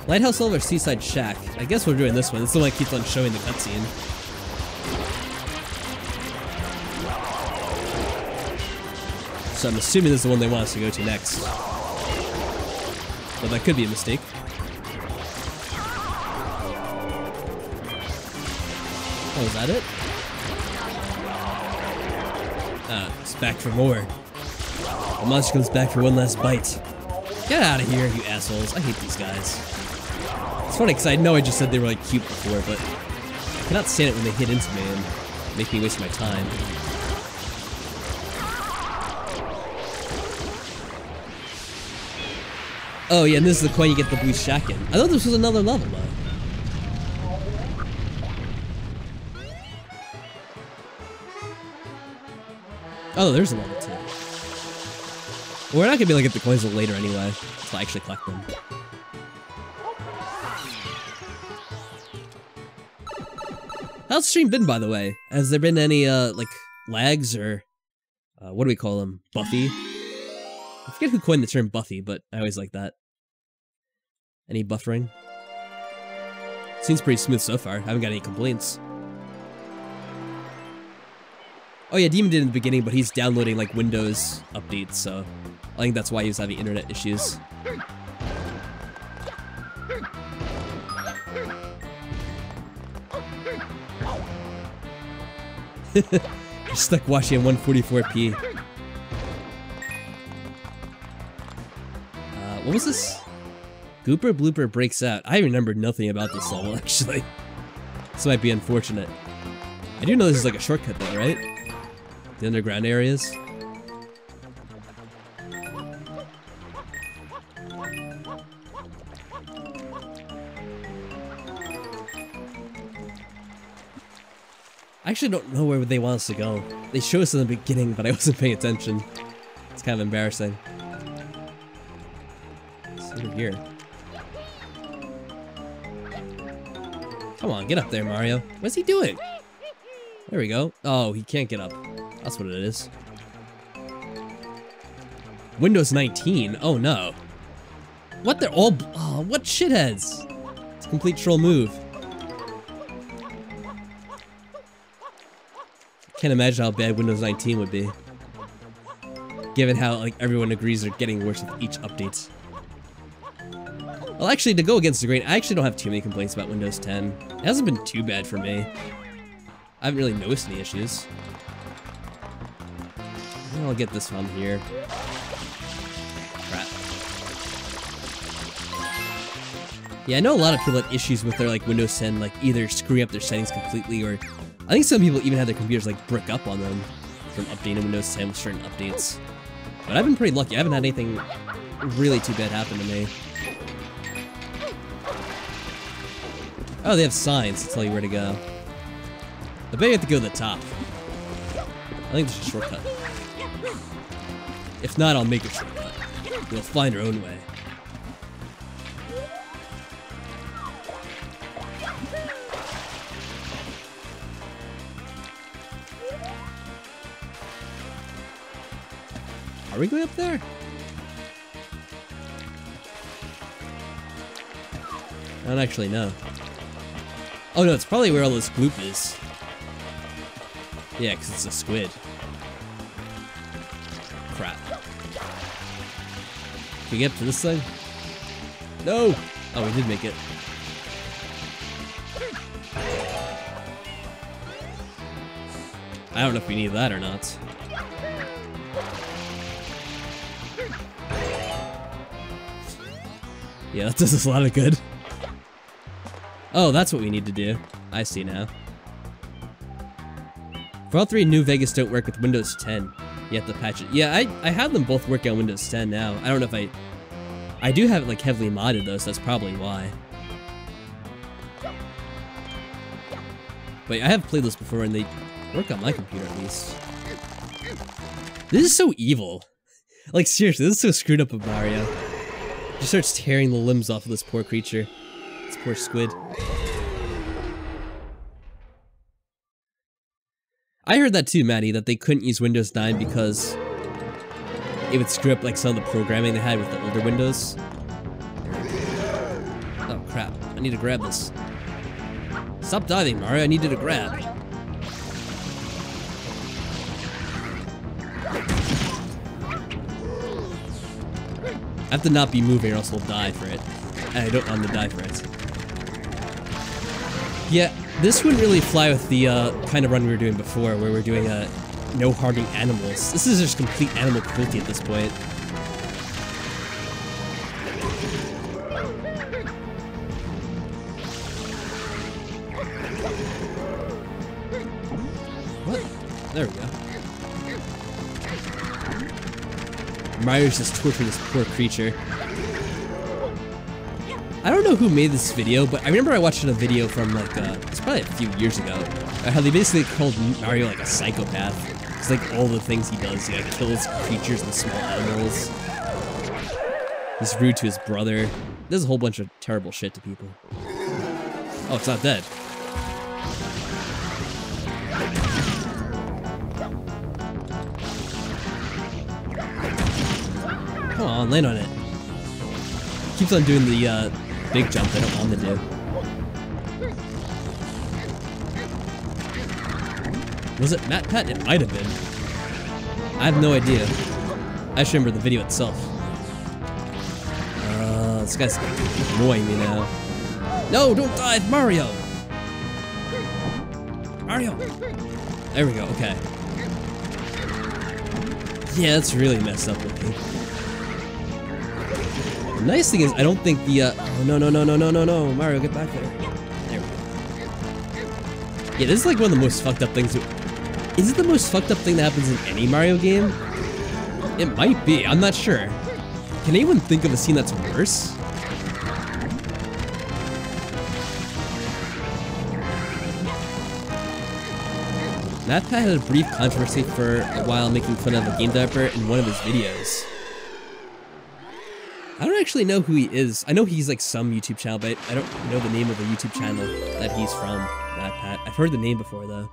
C: Lighthouse level or Seaside Shack? I guess we're doing this one. It's the one that keeps on showing the cutscene. So I'm assuming this is the one they want us to go to next. But that could be a mistake. Oh, is that it? It's back for more. The monster comes back for one last bite. Get out of here, you assholes. I hate these guys. It's funny, because I know I just said they were, like, cute before, but I cannot stand it when they hit into me and make me waste my time. Oh, yeah, and this is the coin you get the blue shack in. I thought this was another level, though. Oh, there's a level 2. Well, we're not gonna be able to get the coins until later anyway, until I actually collect them. How's the stream been, by the way? Has there been any, like, lags or, what do we call them? Buffy? I forget who coined the term Buffy, but I always like that. Any buffering? Seems pretty smooth so far. I haven't got any complaints. Oh yeah, Demon did in the beginning, but he's downloading like Windows updates, so I think that's why he was having internet issues. You're stuck watching at 144p. What was this? Gooper Blooper breaks out. I remember nothing about this level, actually. This might be unfortunate. I do know this is like a shortcut though, right? The underground areas. I actually don't know where they want us to go. They showed us in the beginning, but I wasn't paying attention. It's kind of embarrassing. It's over here. Come on, get up there, Mario. What's he doing? There we go. Oh, he can't get up. That's what it is. Windows 19? Oh no. What? They're all... Oh, what shitheads? It's a complete troll move. Can't imagine how bad Windows 19 would be. Given how, like, everyone agrees they're getting worse with each update. Well, actually, to go against the grain, I actually don't have too many complaints about Windows 10. It hasn't been too bad for me. I haven't really noticed any issues. I'll get this one here. Crap. Yeah, I know a lot of people have issues with their, like, Windows 10, like, either screwing up their settings completely, or I think some people even have their computers, like, brick up on them from updating Windows 10 with certain updates. But I've been pretty lucky. I haven't had anything really too bad happen to me. Oh, they have signs to tell you where to go. I bet you have to go to the top. I think there's a shortcut. If not, I'll make a shortcut. We'll find our own way. Are we going up there? I don't actually know. Oh no, it's probably where all this gloop is. Yeah, because it's a squid. Crap. Can we get up to this thing? No! Oh, we did make it. I don't know if we need that or not. Yeah, that does us a lot of good. Oh, that's what we need to do. I see now. For all three, New Vegas don't work with Windows 10. You have to patch it. Yeah, I have them both working on Windows 10 now. I don't know if I do have it like heavily modded though, so that's probably why. But I have played this before and they work on my computer at least. This is so evil. Like seriously, this is so screwed up with Mario. He starts tearing the limbs off of this poor creature. This poor squid. I heard that too, Maddie, that they couldn't use Windows 9 because it would screw up like some of the programming they had with the older Windows. Oh crap, I need to grab this. Stop diving, Mario, I needed to grab. I have to not be moving or else we'll die for it. And I don't want to die for it. Yeah, this wouldn't really fly with the kind of run we were doing before, where we're doing no harming animals. This is just complete animal cruelty at this point. What? There we go. Mario's just torturing this poor creature. I don't know who made this video, but I remember I watched a video from like, it's probably a few years ago, how they basically called Mario like a psychopath. It's like all the things he does, he like kills creatures and small animals. He's rude to his brother. Does a whole bunch of terrible shit to people. Oh, it's not dead. Come on, land on it. Keeps on doing the big jump I don't want to do. Was it Matt Pat? It might have been. I have no idea. I just remember the video itself. This guy's annoying me now. No, don't dive, Mario! Mario! There we go, okay. Yeah, that's really messed up looking. The nice thing is, I don't think the, oh, no, Mario, get back there. There we go. Yeah, this is like one of the most fucked up things. Is it the most fucked up thing that happens in any Mario game? It might be, I'm not sure. Can anyone think of a scene that's worse? MatPat had a brief controversy for a while making fun of a game developer in one of his videos. I don't actually know who he is. I know he's like some YouTube channel, but I don't know the name of the YouTube channel that he's from, MatPat. I've heard the name before though.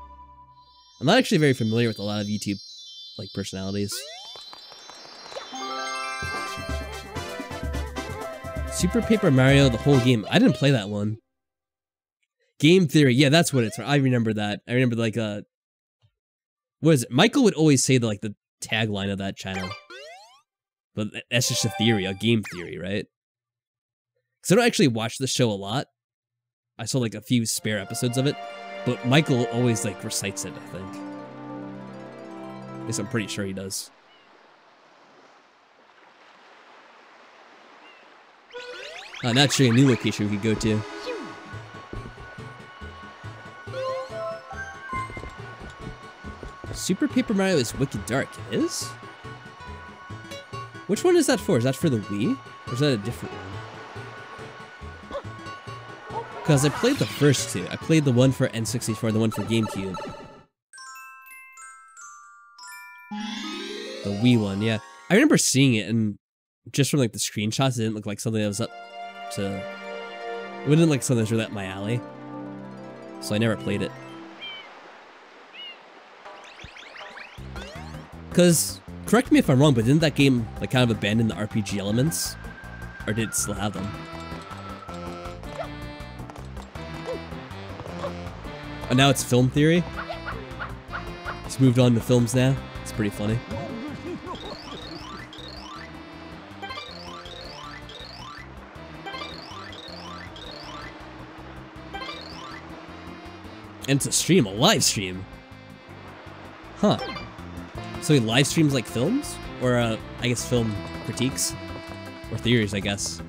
C: I'm not actually very familiar with a lot of YouTube like personalities. Super Paper Mario, the whole game. I didn't play that one. Game Theory, yeah, that's what it's from. I remember that. I remember like what is it? Michael would always say the tagline of that channel. But that's just a theory, a game theory, right? Because I don't actually watch the show a lot. I saw like a few spare episodes of it. But Michael always like recites it, I think. At least I'm pretty sure he does. Not showing a new location we could go to. Super Paper Mario is wicked dark. It is? Which one is that for? Is that for the Wii? Or is that a different one? Because I played the first two. I played the one for N64 and the one for GameCube. The Wii one, yeah. I remember seeing it, and just from like the screenshots, it didn't look like something that was up to... It wouldn't look like something that was really up my alley. So I never played it. Because, correct me if I'm wrong, but didn't that game like kind of abandon the RPG elements? Or did it still have them? Oh, now it's film theory? It's moved on to films now? It's pretty funny. And it's a stream, a live stream. Huh. So he live streams like films? Or, I guess film critiques? Or theories, I guess.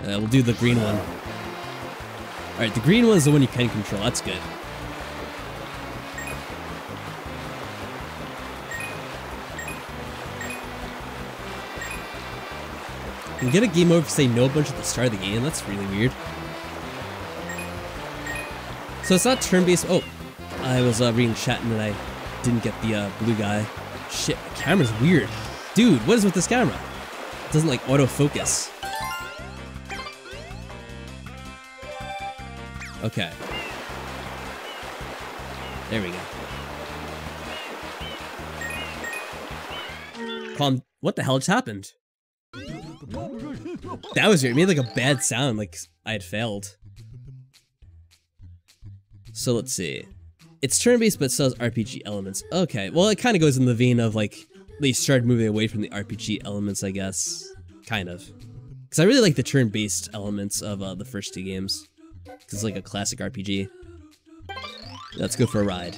C: We'll do the green one. Alright, the green one's the one you can control, that's good. You can get a game over if you say no a bunch at the start of the game, that's really weird. So it's not turn-based. Oh, I was reading chat and then I didn't get the blue guy. Shit, the camera's weird. Dude, what is with this camera? It doesn't like autofocus. Okay. There we go. Calm. What the hell just happened? That was weird. It made like a bad sound, like I had failed. So let's see. It's turn-based, but still has RPG elements. Okay, well, it kind of goes in the vein of, like, they started moving away from the RPG elements, I guess. Kind of. Because I really like the turn-based elements of the first two games. Because it's like a classic RPG. Let's go for a ride.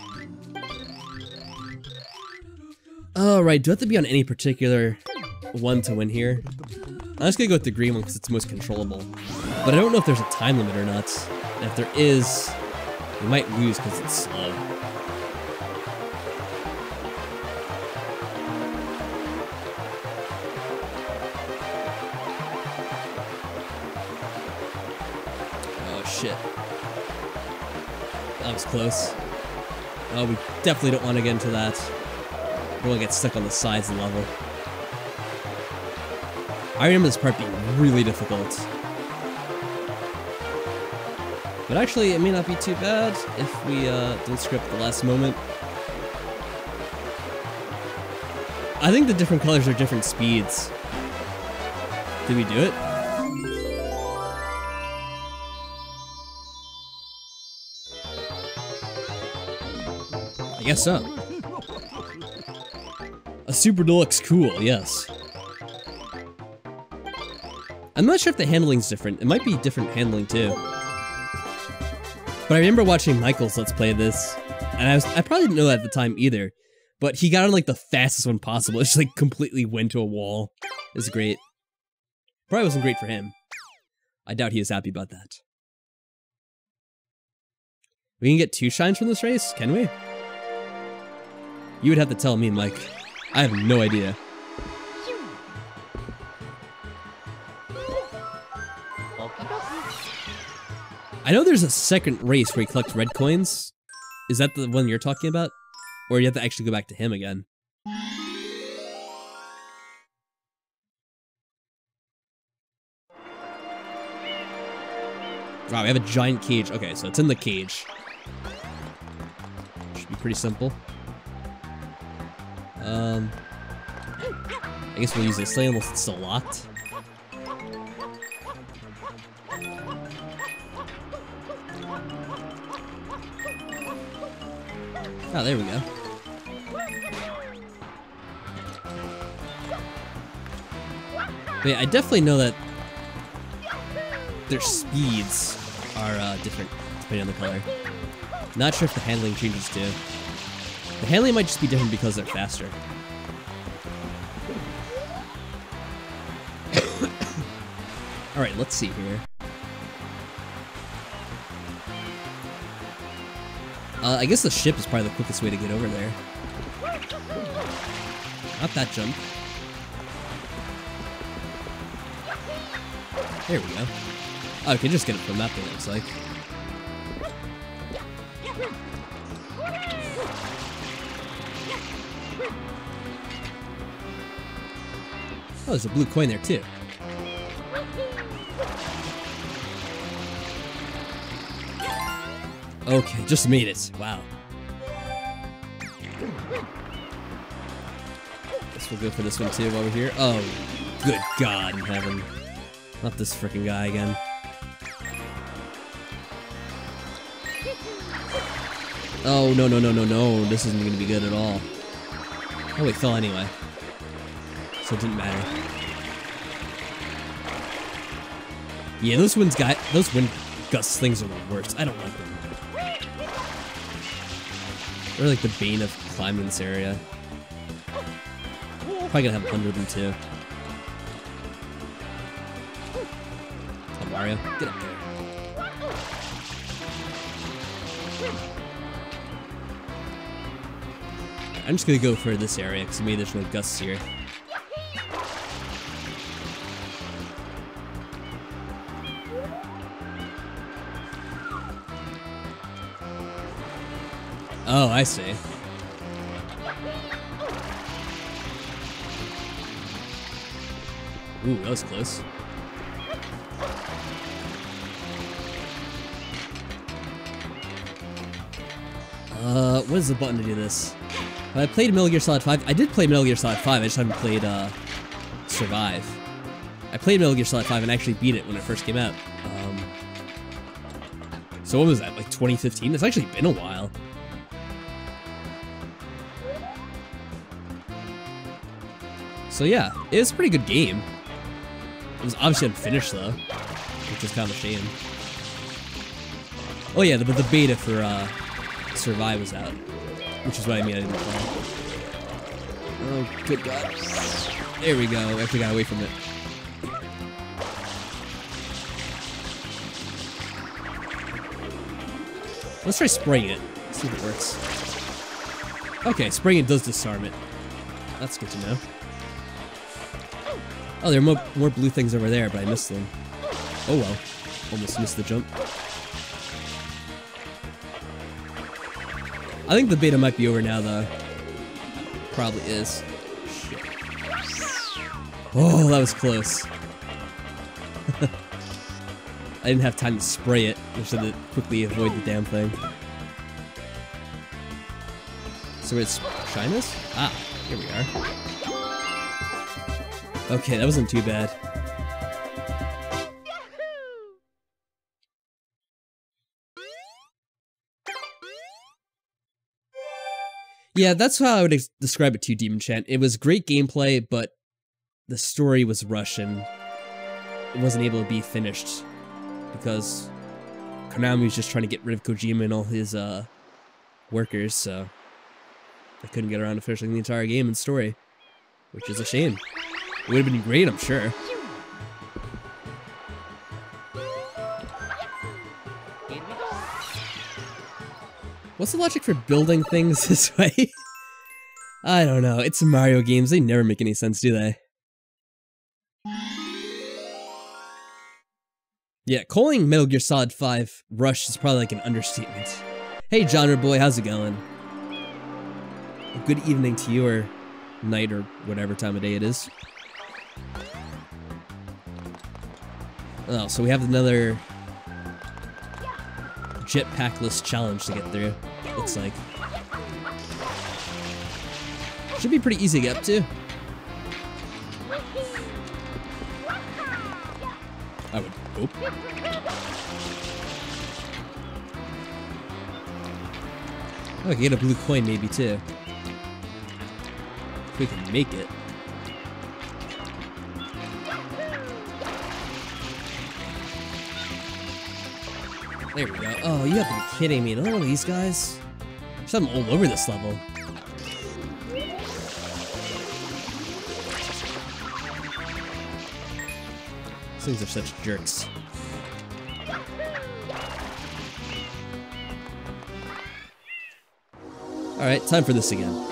C: Alright, do I have to be on any particular one to win here? I'm just gonna go with the green one because it's most controllable. But I don't know if there's a time limit or not. And if there is... We might lose because it's slow. Oh shit. That was close. Oh, we definitely don't want to get into that. We don't want to get stuck on the sides of the level. I remember this part being really difficult. But actually, it may not be too bad if we don't screw up the last moment. I think the different colors are different speeds. Did we do it? I guess so. A Super Deluxe cool, yes. I'm not sure if the handling's different. It might be different handling too. But I remember watching Michael's Let's Play this, and I probably didn't know that at the time either, but he got on like the fastest one possible. It just like completely went to a wall. It was great. Probably wasn't great for him. I doubt he is happy about that. We can get 2 shines from this race, can we? You would have to tell me, Mike. I have no idea. I know there's a second race where you collect red coins. Is that the one you're talking about? Or you have to actually go back to him again? Wow, we have a giant cage. Okay, so it's in the cage. Should be pretty simple. I guess we'll use this thing unless it's still locked. Oh, there we go. But yeah, I definitely know that their speeds are different depending on the color. Not sure if the handling changes too. The handling might just be different because they're faster. Alright, let's see here. I guess the ship is probably the quickest way to get over there. Not that jump. There we go. Oh, I can just get it from that thing, it looks like. Oh, there's a blue coin there, too. Okay, just made it. Wow. Guess we'll go for this one, too, while we're here. Oh, good God in heaven. Not this freaking guy again. Oh, no, no, no, no, no. This isn't going to be good at all. Oh, it fell anyway. So it didn't matter. Yeah, those wind gust things are the worst. I don't like them. They're like the bane of climbing this area. Probably gonna have 100 of them too. Come on, Mario. Get up there. I'm just gonna go for this area because maybe there's no gusts here. Oh, I see. Ooh, that was close. What is the button to do this? I played Metal Gear Solid 5. I did play Metal Gear Solid 5, I just haven't played, Survive. I played Metal Gear Solid 5 and actually beat it when it first came out. So what was that, like 2015? It's actually been a while. So yeah, it was a pretty good game. It was obviously unfinished though, which is kind of a shame. Oh yeah, but the beta for Survive was out, which is what I mean I didn't play. Oh, good God. There we go, I actually got away from it. Let's try spraying it, see if it works. Okay, spraying it does disarm it. That's good to know. Oh, there are more blue things over there, but I missed them. Oh well. Almost missed the jump. I think the beta might be over now, though. Probably is. Shit. Oh, that was close. I didn't have time to spray it. I just had to quickly avoid the damn thing. So it's shyness? Ah, here we are. Okay, that wasn't too bad. Yeah, that's how I would describe it to you, Demon Chan. It was great gameplay, but the story was rushed and it wasn't able to be finished because Konami was just trying to get rid of Kojima and all his workers, so they couldn't get around to finishing the entire game and story, which is a shame. It would have been great, I'm sure. What's the logic for building things this way? I don't know. It's Mario games. They never make any sense, do they? Yeah, calling Metal Gear Solid 5 Rush is probably like an understatement. Hey, Genre Boy, how's it going? A good evening to you, or night, or whatever time of day it is. Oh, so we have another jetpackless challenge to get through, looks like. Should be pretty easy to get up to. I would hope. Oh, I can get a blue coin maybe too. If we can make it. There we go. Oh, you have to be kidding me. Another one of these guys? There's something all over this level. These things are such jerks. Alright, time for this again.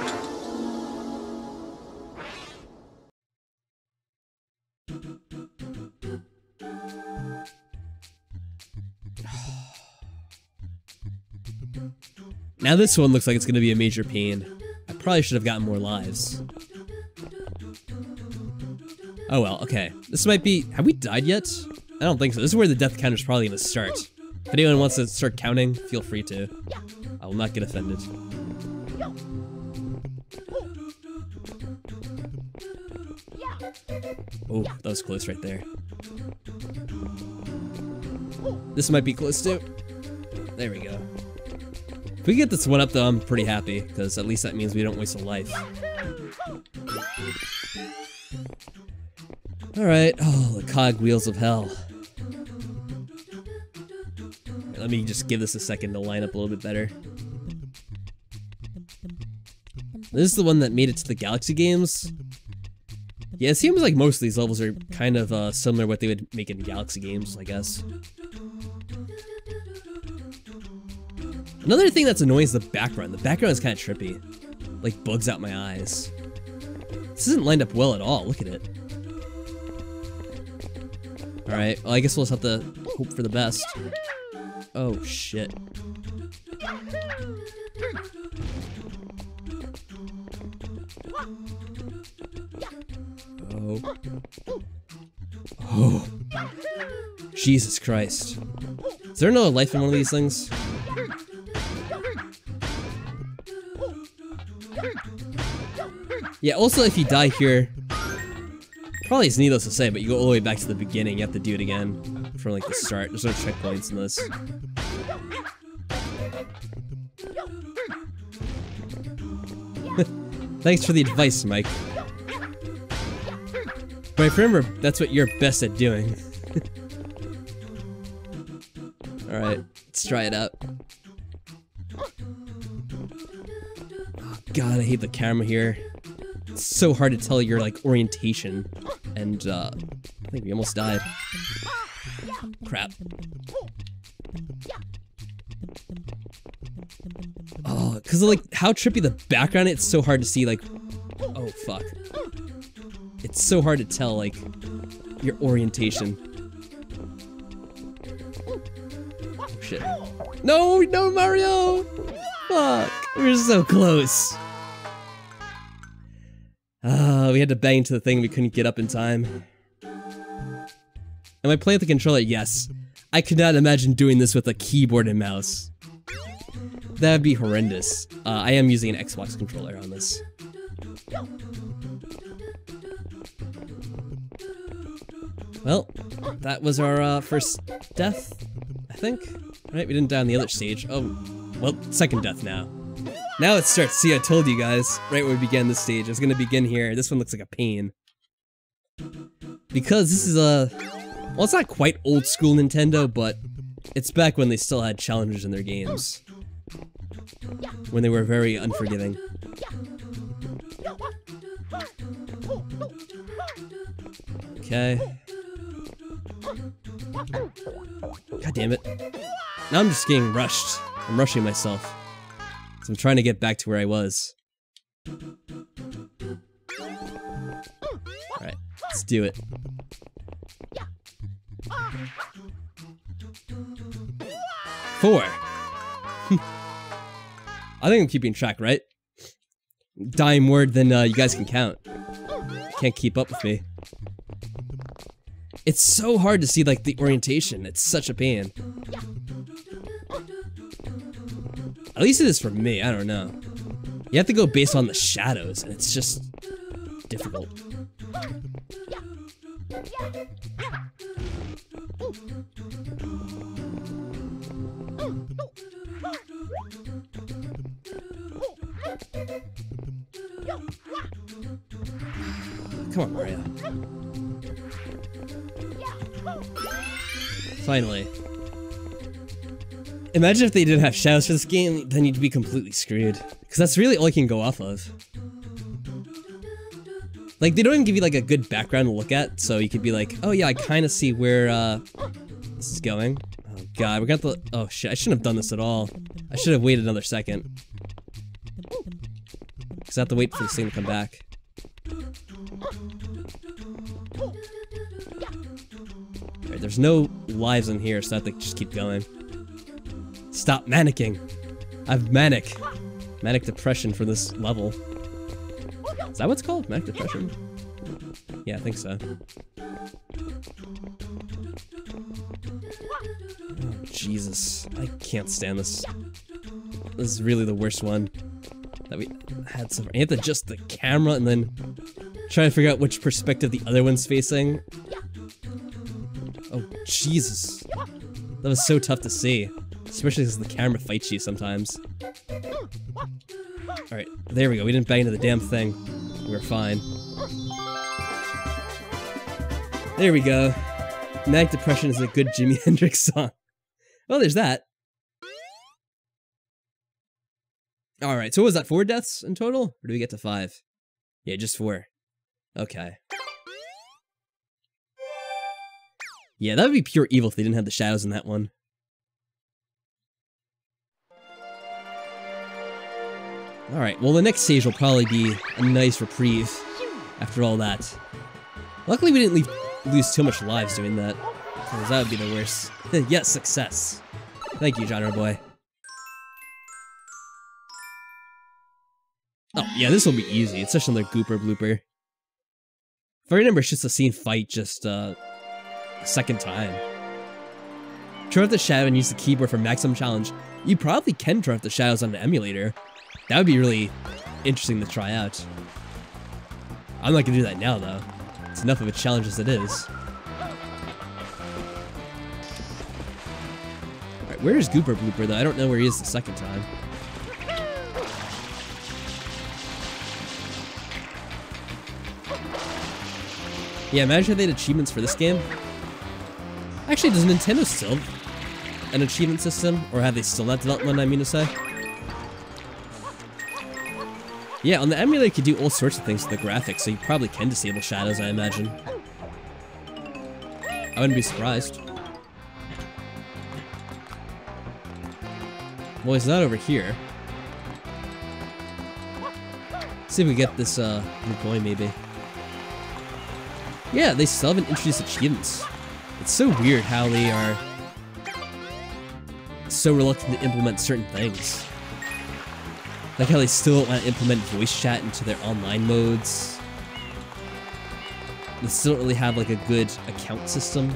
C: Now this one looks like it's gonna be a major pain. I probably should have gotten more lives. Oh well, okay. This might be... Have we died yet? I don't think so. This is where the death counter's probably gonna start. If anyone wants to start counting, feel free to. I will not get offended. Oh, that was close right there. This might be close too. There we go. If we get this one up though, I'm pretty happy, because at least that means we don't waste a life. Alright, oh, the cogwheels of hell. Let me just give this a second to line up a little bit better. This is the one that made it to the Galaxy games. Yeah, it seems like most of these levels are kind of similar to what they would make in Galaxy games, I guess. Another thing that's annoying is the background. The background is kind of trippy. Like, bugs out my eyes. This isn't lined up well at all, look at it. Alright, well I guess we'll just have to hope for the best. Oh, shit. Oh. Oh. Jesus Christ. Is there no life in one of these things? Yeah, also if you die here, probably it's needless to say, but you go all the way back to the beginning, you have to do it again from like the start. There's no checkpoints in this. Thanks for the advice, Mike. But if remember, that's what you're best at doing. Alright, let's try it out. Oh, God, I hate the camera here. It's so hard to tell your, like, orientation. And, I think we almost died. Crap. Oh, because of, like, how trippy the background is, it's so hard to see, like... Oh, fuck. It's so hard to tell, like, your orientation. Oh, shit. No, no, Mario! Fuck, we're so close. We had to bang into the thing, we couldn't get up in time. Am I playing with the controller? Yes. I could not imagine doing this with a keyboard and mouse. That would be horrendous. I am using an Xbox controller on this. Well, that was our first death, I think. Right, we didn't die on the other stage. Oh, well, second death now. Now it starts. See, I told you guys, right when we began this stage. I was gonna begin here. This one looks like a pain. Because this is a... Well, it's not quite old school Nintendo, but it's back when they still had challenges in their games. When they were very unforgiving. Okay. God damn it. Now I'm just getting rushed. I'm rushing myself. So I'm trying to get back to where I was. Alright, let's do it. 4. I think I'm keeping track, right? Dying more than you guys can count. Can't keep up with me. It's so hard to see, like, the orientation. It's such a pain. At least it is for me, I don't know. You have to go based on the shadows, and it's just difficult. Come on, Mario. Finally. Imagine if they didn't have shadows for this game, then you'd be completely screwed. Because that's really all you can go off of. Like, they don't even give you, like, a good background to look at, so you could be like, oh yeah, I kind of see where, this is going. Oh god, we got the- oh shit, I shouldn't have done this at all. I should have waited another second. Because I have to wait for this thing to come back. Alright, there's no lives in here, so I have to just keep going. Stop manicking! I have manic depression for this level. Is that what it's called? Manic depression? Yeah, I think so. Oh, Jesus. I can't stand this. This is really the worst one that we had so far. You have to adjust the camera and then try to figure out which perspective the other one's facing. Oh, Jesus. That was so tough to see. Especially because the camera fights you sometimes. Alright, there we go. We didn't bang into the damn thing. We're fine. There we go. Manic Depression is a good Jimi Hendrix song. Well, there's that. Alright, so what was that? 4 deaths in total? Or do we get to 5? Yeah, just 4. Okay. Yeah, that would be pure evil if they didn't have the shadows in that one. Alright, well the next stage will probably be a nice reprieve after all that. Luckily we didn't lose too much lives doing that, because that would be the worst. Yes, success. Thank you, Genre Boy. Oh, yeah, this will be easy. It's just another Gooper blooper. If I remember, it's just the same fight, just, a second time. Turn off the shadow and use the keyboard for maximum challenge. You probably can turn off the shadows on the emulator. That would be really interesting to try out. I'm not gonna do that now, though. It's enough of a challenge as it is. Alright, where is Gooper Blooper, though? I don't know where he is the second time. Yeah, imagine if they had achievements for this game. Actually, does Nintendo still have an achievement system? Or have they still not developed one, I mean to say? Yeah, on the emulator you could do all sorts of things with the graphics, so you probably can disable shadows, I imagine. I wouldn't be surprised. Well, he's not over here. Let's see if we get this, new boy, maybe. Yeah, they still haven't introduced achievements. It's so weird how they are so reluctant to implement certain things. Like how they still want to implement voice chat into their online modes. They still don't really have like a good account system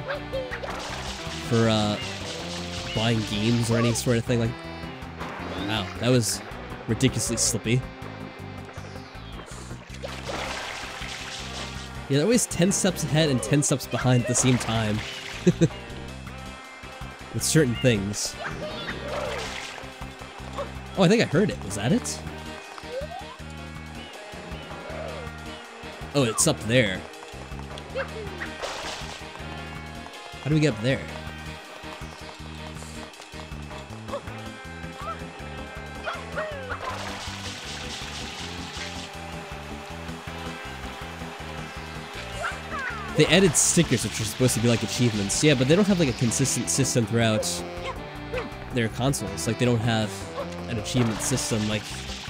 C: for buying games or any sort of thing. Like, wow, that was ridiculously slippy. Yeah, they're always 10 steps ahead and 10 steps behind at the same time. With certain things. Oh, I think I heard it. Was that it? Oh, it's up there. How do we get up there? They added stickers, which are supposed to be like achievements. Yeah, but they don't have like a consistent system throughout their consoles. Like, they don't have an achievement system like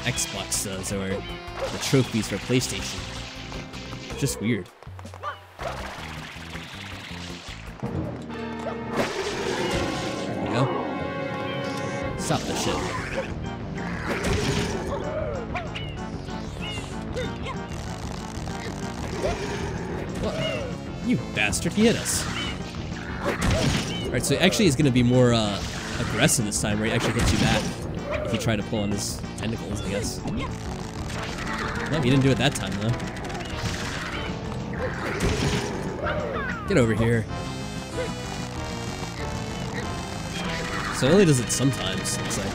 C: Xbox does, or the trophies for PlayStation. Just weird. There we go. Stop this shit. What? You bastard, he hit us. Alright, so actually he's gonna be more aggressive this time, where he actually hits you back if you try to pull on his tentacles, I guess. No, he didn't do it that time, though. Get over here. So it only does it sometimes, looks like.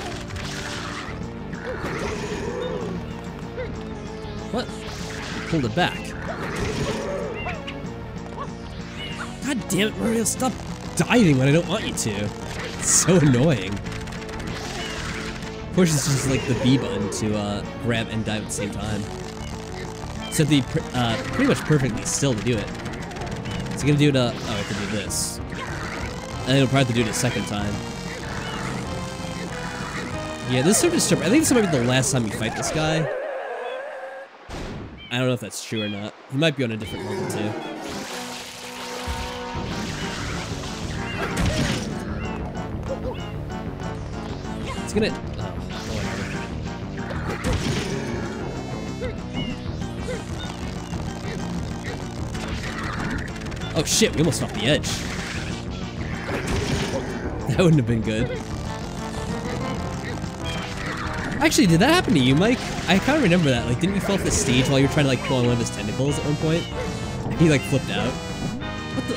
C: What? He pulled it back. God damn it, Mario, stop diving when I don't want you to. It's so annoying. Of course, it's just like the B button to grab and dive at the same time. So the pretty much perfectly still to do it. It's gonna do it, oh, I have to do this. And then it'll probably have to do it a second time. Yeah, this is sort of disturbing. I think this might be the last time you fight this guy. I don't know if that's true or not. He might be on a different level, too. It's gonna... Oh, whatever. Oh shit, we almost off the edge. That wouldn't have been good. Actually, did that happen to you, Mike? I kind of remember that. Like, didn't you fall off the stage while you were trying to, like, pull on one of his tentacles at one point? And he, like, flipped out. What the...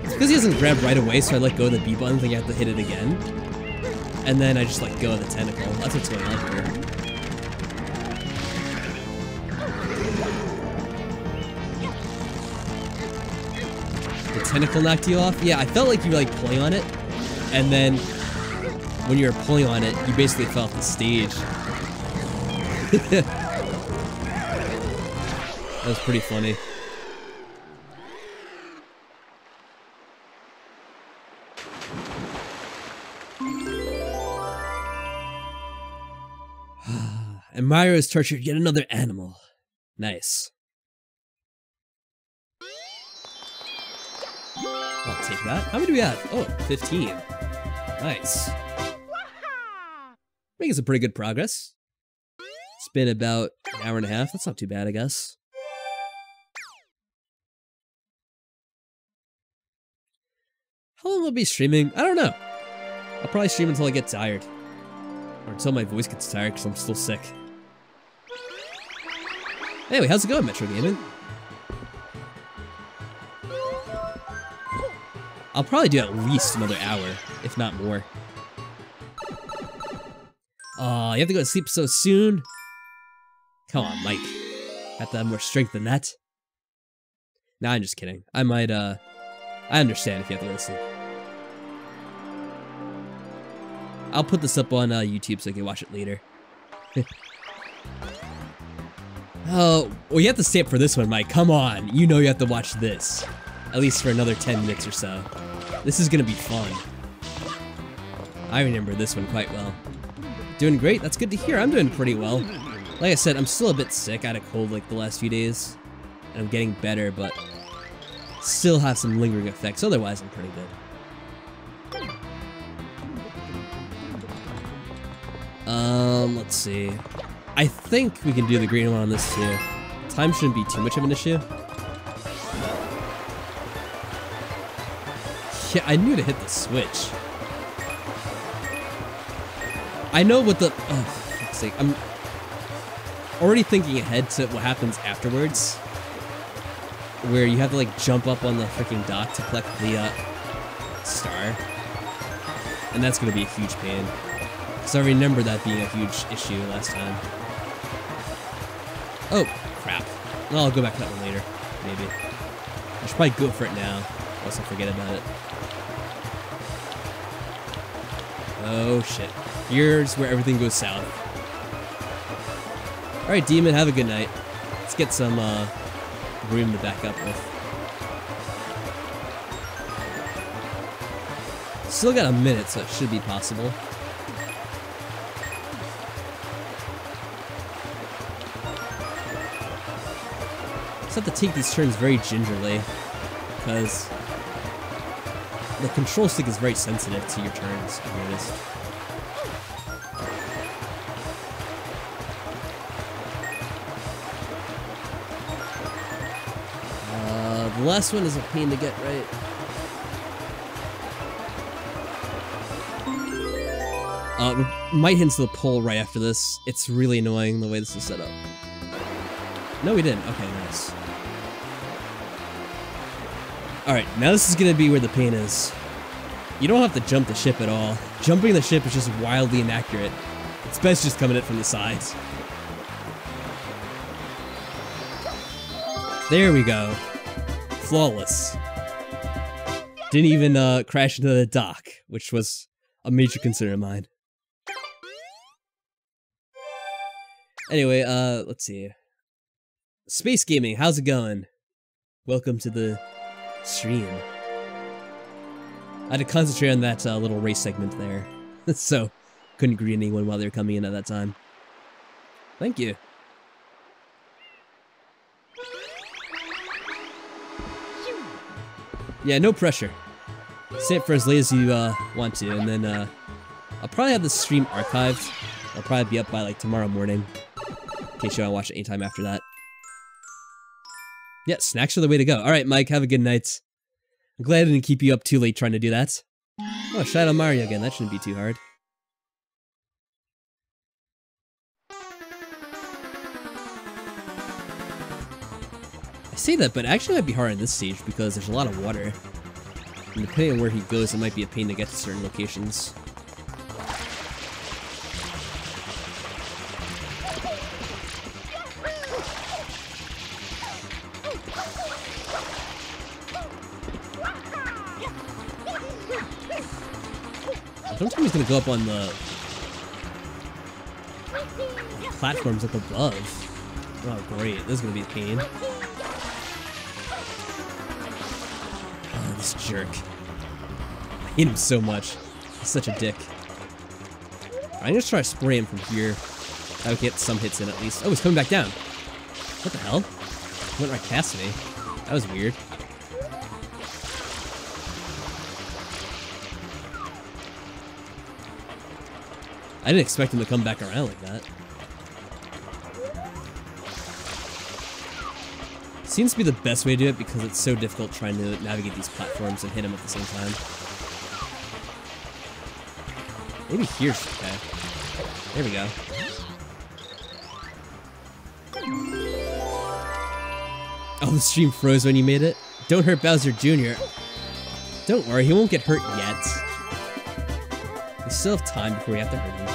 C: It's because he doesn't grab right away, so I let go of the B button, think I have to hit it again. And then I just let go of the tentacle. That's what's going on here. The tentacle knocked you off? Yeah, I felt like you were, like, pulling on it. And then... when you were pulling on it, you basically fell off the stage. That was pretty funny. And Mario has tortured yet another animal. Nice. I'll take that. How many do we have? Oh, 15. Nice. Making some pretty good progress. It's been about an hour and a half. That's not too bad, I guess. How long will I be streaming? I don't know. I'll probably stream until I get tired. Or until my voice gets tired, because I'm still sick. Anyway, how's it going, Metro Gaming? I'll probably do at least another hour, if not more. Oh, you have to go to sleep so soon? Come on, Mike. Have to have more strength than that. Nah, I'm just kidding. I might, I understand if you have to go to sleep. I'll put this up on YouTube so you can watch it later. Oh, well, you have to stay up for this one, Mike. Come on. You know you have to watch this. At least for another 10 minutes or so. This is gonna be fun. I remember this one quite well. Doing great, that's good to hear. I'm doing pretty well. Like I said, I'm still a bit sick. I had a cold like the last few days. And I'm getting better, but still have some lingering effects. Otherwise, I'm pretty good. Let's see. I think we can do the green one on this too. Time shouldn't be too much of an issue. Yeah, I knew to hit the switch. I know what the... Oh, for fuck's sake. I'm already thinking ahead to what happens afterwards. Where you have to, like, jump up on the freaking dock to collect the, star. And that's gonna be a huge pain. Because I remember that being a huge issue last time. Oh, crap. Well, I'll go back to that one later. Maybe. I should probably go for it now. Else I'll forget about it. Oh, shit. Here's where everything goes south. Alright, Demon, have a good night. Let's get some, room to back up with. Still got a minute, so it should be possible. Just have to take these turns very gingerly, because the control stick is very sensitive to your turns, I've noticed. The last one is a pain to get right. We might hit into the pole right after this. It's really annoying the way this is set up. No, we didn't. Okay, nice. Alright, now this is gonna be where the pain is. You don't have to jump the ship at all. Jumping the ship is just wildly inaccurate. It's best just coming in from the sides. There we go. Flawless. Didn't even crash into the dock, which was a major concern of mine. Anyway, let's see. Space Gaming, how's it going? Welcome to the stream. I had to concentrate on that little race segment there, so couldn't greet anyone while they were coming in at that time. Thank you. Yeah, no pressure. Stay it for as late as you want to, and then I'll probably have the stream archived. I'll probably be up by like tomorrow morning, in case you want to watch it anytime after that. Yeah, snacks are the way to go. Alright, Mike, have a good night. I'm glad I didn't keep you up too late trying to do that. Oh, Shadow Mario again, that shouldn't be too hard. I say that, but actually it might be hard on this stage because there's a lot of water. And depending on where he goes, it might be a pain to get to certain locations. I don't think he's gonna go up on the platforms up above. Oh great, this is gonna be a pain. Oh, this jerk. I hate him so much. He's such a dick. I'm gonna try to spray him from here. I would get some hits in at least. Oh, he's coming back down. What the hell? He went right past me. That was weird. I didn't expect him to come back around like that. Seems to be the best way to do it because it's so difficult trying to navigate these platforms and hit him at the same time. Maybe here's okay. There we go. Oh, the stream froze when you made it? Don't hurt Bowser Jr. Don't worry, he won't get hurt yet. We still have time before we have to hurt him.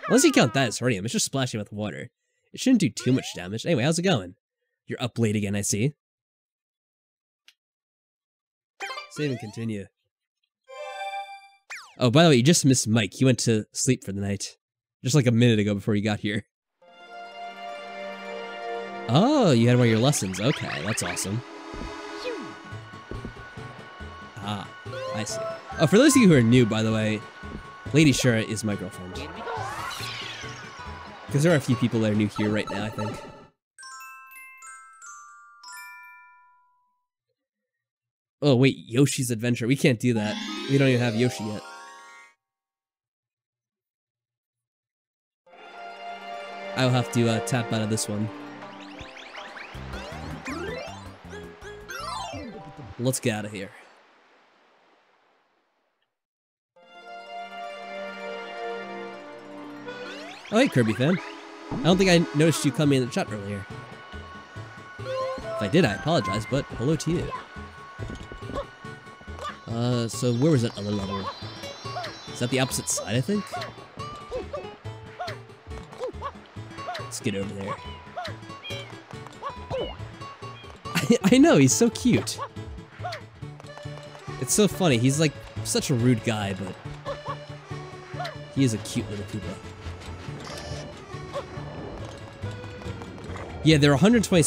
C: Unless you count that as hurting him, it's just splashing him with water. It shouldn't do too much damage. Anyway, how's it going? You're up late again, I see. Save and continue. Oh, by the way, you just missed Mike. He went to sleep for the night. Just like a minute ago before you got here. Oh, you had one of your lessons. Okay, that's awesome. Ah, I see. Oh, for those of you who are new, by the way, Lady Shura is my girlfriend. Because there are a few people that are new here right now, I think. Oh, wait, Yoshi's Adventure. We can't do that. We don't even have Yoshi yet. I'll have to tap out of this one. Let's get out of here. Oh, hey, Kirby fan. I don't think I noticed you coming in the chat earlier. If I did, I apologize, but hello to you. So where was that other level? Is that the opposite side, I think? Let's get over there. I know, he's so cute. It's so funny, he's like such a rude guy, but he is a cute little Koopa. Yeah, there are 120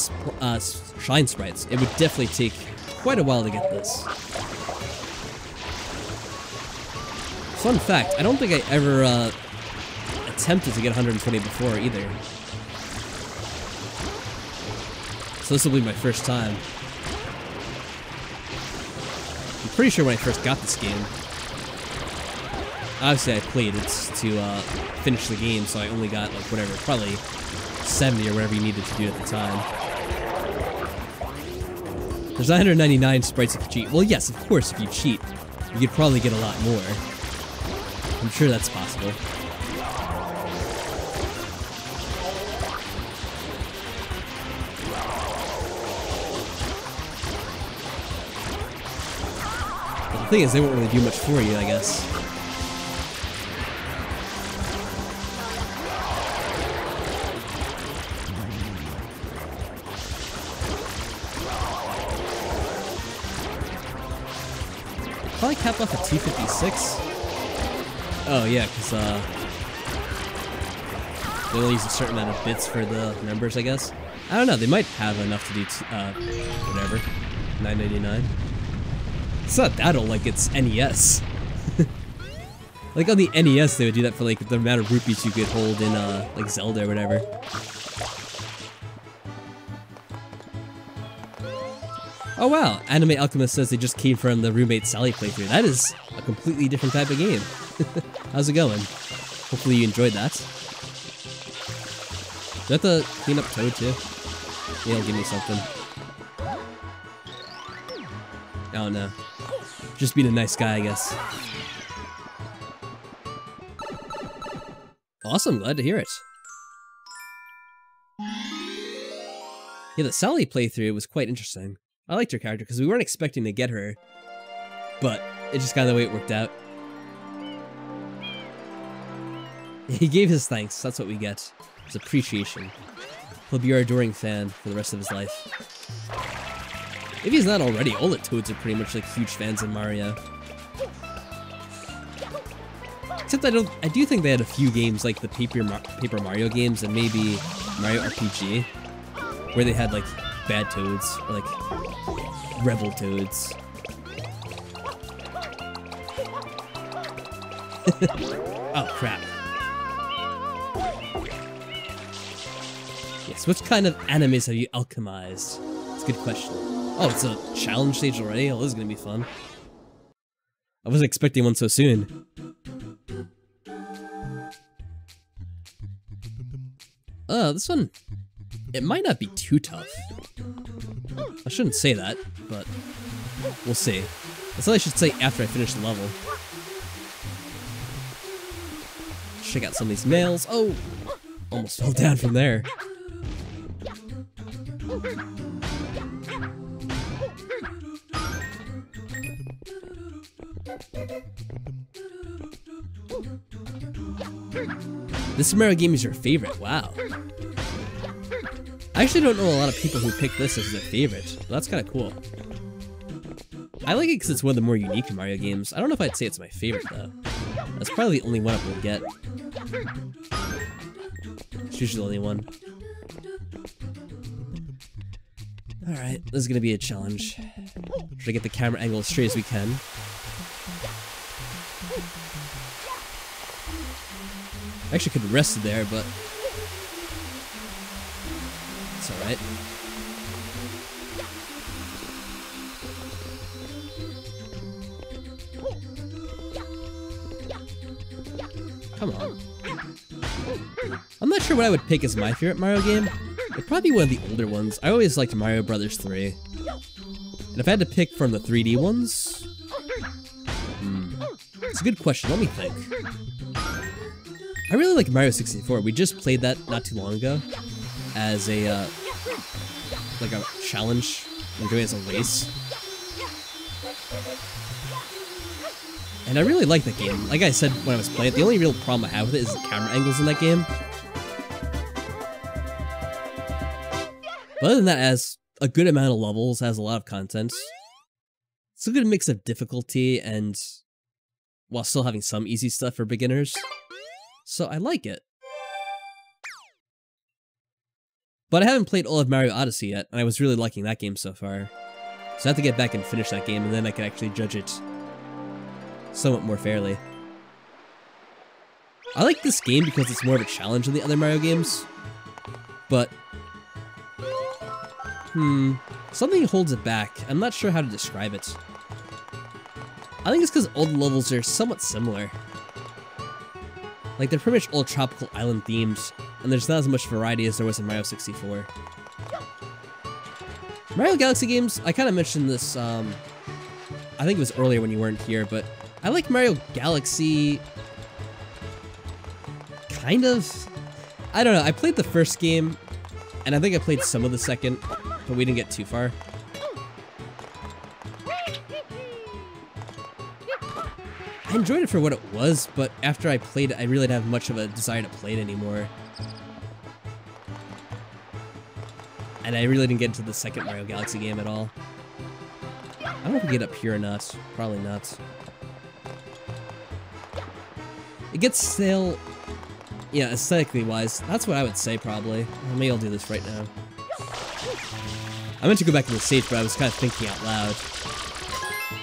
C: shine sprites. It would definitely take quite a while to get this. Fun fact, I don't think I ever attempted to get 120 before either. So this will be my first time. I'm pretty sure when I first got this game, obviously I played it to finish the game, so I only got like whatever, probably 70 or whatever you needed to do at the time. There's 999 sprites if you cheat. Well, yes, of course, if you cheat, you could probably get a lot more. I'm sure that's possible. But the thing is, they won't really do much for you, I guess. Probably cap off at 256. Oh yeah, because they only use a certain amount of bits for the numbers, I guess. I don't know, they might have enough to do whatever. 999. It's not that old, like it's NES. Like on the NES they would do that for like the amount of rupees you could hold in like Zelda or whatever. Oh wow, Anime Alchemist says they just came from the Roommate Sally playthrough. That is a completely different type of game. How's it going? Hopefully you enjoyed that. Do I have to clean up Toad too? Yeah, he'll give me something. Oh no. Just being a nice guy, I guess. Awesome, glad to hear it. Yeah, the Sally playthrough was quite interesting. I liked her character because we weren't expecting to get her, but it's just kind of the way it worked out. He gave his thanks, that's what we get. It's appreciation. He'll be our adoring fan for the rest of his life. If he's not already, all the Toads are pretty much like huge fans of Mario. Except I do think they had a few games like the Paper Mario games and maybe Mario RPG, where they had like bad Toads, or like rebel Toads. Oh crap. Yes, what kind of animes have you alchemized? It's a good question. Oh, it's a challenge stage already? Oh, this is gonna be fun. I wasn't expecting one so soon. This one, it might not be too tough. I shouldn't say that, but we'll see. That's what I should say after I finish the level. Check out some of these males. Oh! Almost fell down from there. This Mario game is your favorite, wow. I actually don't know a lot of people who pick this as their favorite, but that's kind of cool. I like it because it's one of the more unique Mario games. I don't know if I'd say it's my favorite though. That's probably the only one I will get. It's usually the only one. Alright, this is gonna be a challenge. Try to get the camera angle as straight as we can. I actually could have rested there, but it's alright. Come on. I'm not sure what I would pick as my favorite Mario game. It'd probably be one of the older ones. I always liked Mario Brothers 3. And if I had to pick from the 3D ones... it's a good question, let me think. I really like Mario 64. We just played that not too long ago as a, like a challenge. We're doing it as a race. And I really like that game. Like I said when I was playing it, the only real problem I have with it is the camera angles in that game. But other than that, it has a good amount of levels, has a lot of content. It's a good mix of difficulty and while still having some easy stuff for beginners. So I like it. But I haven't played all of Mario Odyssey yet, and I was really liking that game so far. So I have to get back and finish that game, and then I can actually judge it somewhat more fairly. I like this game because it's more of a challenge than the other Mario games, but Something holds it back. I'm not sure how to describe it. I think it's because all the levels are somewhat similar. Like, they're pretty much all tropical island themes, and there's not as much variety as there was in Mario 64. Mario Galaxy games, I kind of mentioned this, I think it was earlier when you weren't here, but I like Mario Galaxy... kind of? I don't know, I played the first game, and I think I played some of the second, but we didn't get too far. I enjoyed it for what it was, but after I played it, I really didn't have much of a desire to play it anymore. And I really didn't get into the second Mario Galaxy game at all. I don't know if we get up here or not. Probably not. It gets stale, yeah, aesthetically wise. That's what I would say, probably. Well, maybe I'll do this right now. I meant to go back to the stage, but I was kind of thinking out loud.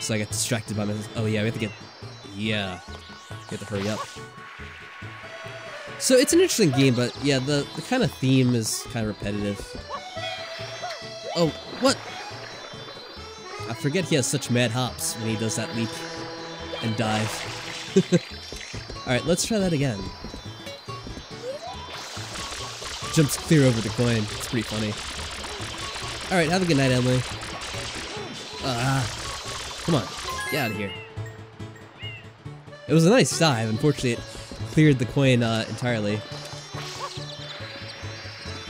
C: So I got distracted by my... Oh yeah, we have to get... Yeah. We have to hurry up. So it's an interesting game, but yeah, the kind of theme is kind of repetitive. Oh, what? I forget he has such mad hops when he does that leap and dive. Alright, let's try that again. Jumps clear over the coin. It's pretty funny. Alright, have a good night, Emily. Come on, get out of here. It was a nice dive. Unfortunately, it cleared the coin entirely.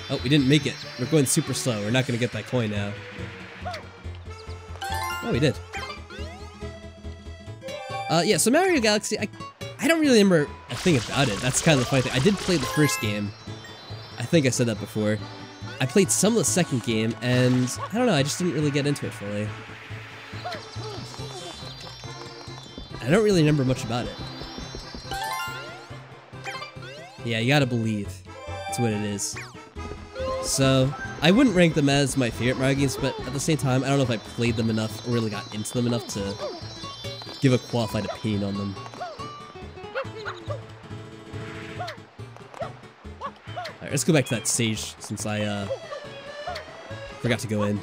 C: Oh, we didn't make it. We're going super slow. We're not going to get that coin now. Oh, we did. Yeah, so Mario Galaxy, I don't really remember a thing about it. That's kind of the funny thing. I did play the first game. I think I said that before. I played some of the second game, and I don't know, I just didn't really get into it fully. I don't really remember much about it. Yeah, you gotta believe. That's what it is. So, I wouldn't rank them as my favorite Mario games, but at the same time, I don't know if I played them enough or really got into them enough to give a qualified opinion on them. Alright, let's go back to that stage since I forgot to go in.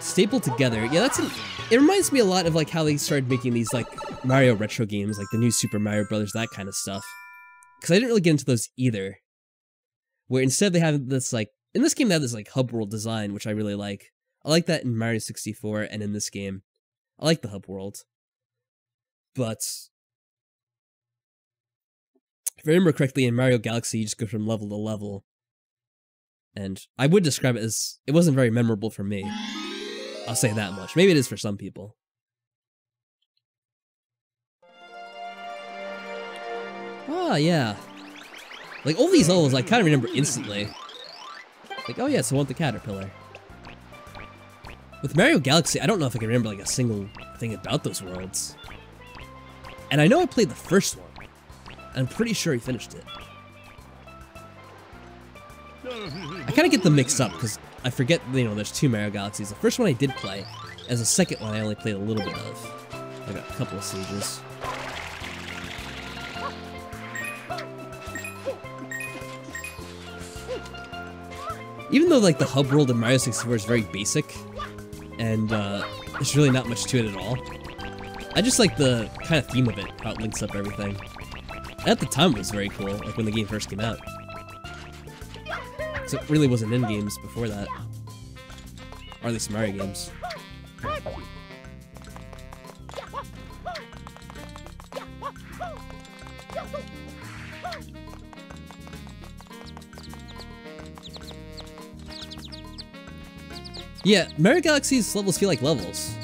C: Stapled together. Yeah, it reminds me a lot of like how they started making these like Mario retro games, like the new Super Mario Brothers, that kind of stuff. Because I didn't really get into those either. Where instead they have this like, in this game they have this like hub world design, which I really like. I like that in Mario 64 and in this game. I like the hub world. But if I remember correctly, in Mario Galaxy you just go from level to level. And I would describe it as, it wasn't very memorable for me. I'll say that much. Maybe it is for some people. Ah, yeah. Like, all these levels I kind of remember instantly. Like, oh yes, I want the caterpillar. With Mario Galaxy, I don't know if I can remember like a single thing about those worlds. And I know I played the first one. I'm pretty sure he finished it. I kind of get them mixed up because I forget, you know, there's two Mario Galaxies. The first one I did play, as the second one I only played a little bit of. I got a couple of stages. Even though like the hub world in Mario 64 is very basic, and there's really not much to it at all, I just like the kind of theme of it, how it links up everything. At the time it was very cool, like when the game first came out. So it really wasn't in games before that. Or at least Mario games. Yeah, Mario Galaxy's levels feel like levels.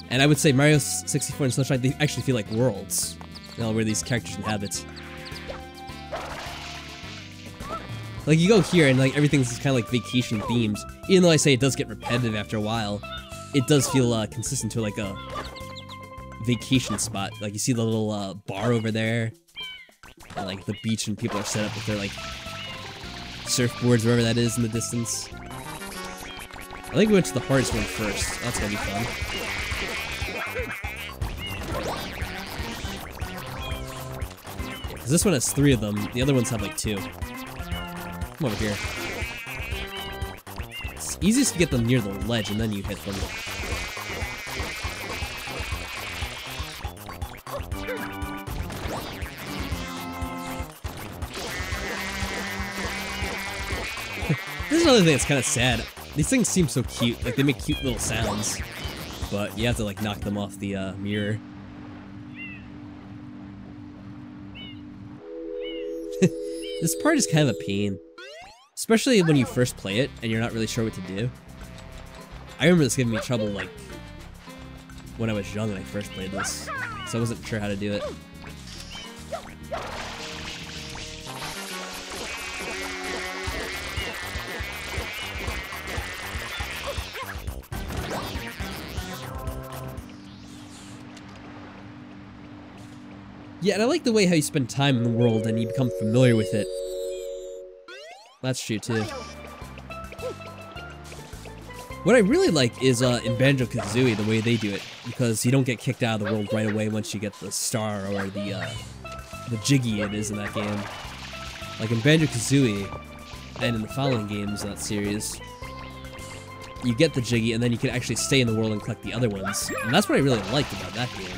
C: And I would say Mario 64 and Sunshine, they actually feel like worlds. You know, where these characters inhabit. Like, you go here and, like, everything's kind of like vacation themes. Even though I say it does get repetitive after a while, it does feel consistent to, like, a vacation spot. Like, you see the little bar over there, and, like, the beach, and people are set up with their, like, surfboards, wherever that is in the distance. I think we went to the hardest one first. That's gonna be fun. Because this one has 3 of them, the other ones have like 2. Come over here. It's easiest to get them near the ledge and then you hit them. This is another thing that's kind of sad. These things seem so cute, like they make cute little sounds, but you have to like knock them off the mirror. This part is kind of a pain, especially when you first play it and you're not really sure what to do. I remember this giving me trouble like when I was young when I first played this, so I wasn't sure how to do it. Yeah, and I like the way how you spend time in the world and you become familiar with it. That's true too. What I really like is in Banjo-Kazooie, the way they do it, because you don't get kicked out of the world right away once you get the star or the jiggy it is in that game. Like in Banjo-Kazooie, and in the following games in that series, you get the jiggy and then you can actually stay in the world and collect the other ones. And that's what I really liked about that game.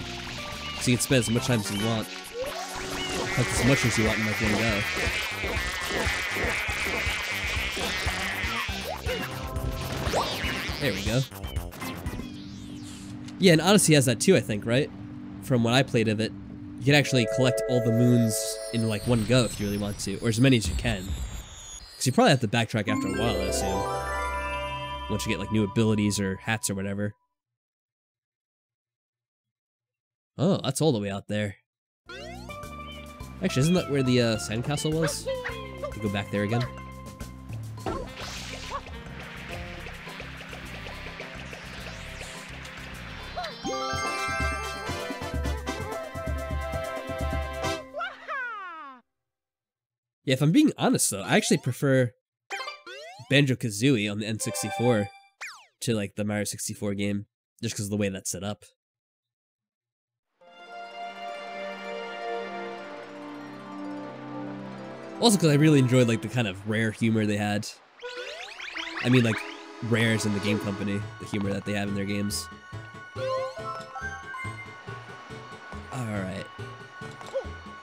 C: So you can spend as much time as you want, collect as much as you want in like one go. There we go. Yeah, and Odyssey has that too, I think, right? From when I played of it, you can actually collect all the moons in like one go if you really want to, or as many as you can. Because you probably have to backtrack after a while, I assume. Once you get like new abilities or hats or whatever. Oh, that's all the way out there. Actually, isn't that where the sandcastle was? We go back there again. Yeah, if I'm being honest though, I actually prefer Banjo-Kazooie on the N64 to like the Mario 64 game, just because of the way that's set up. Also because I really enjoyed like the kind of rare humor they had. I mean like Rare's in the game company, the humor that they have in their games. Alright.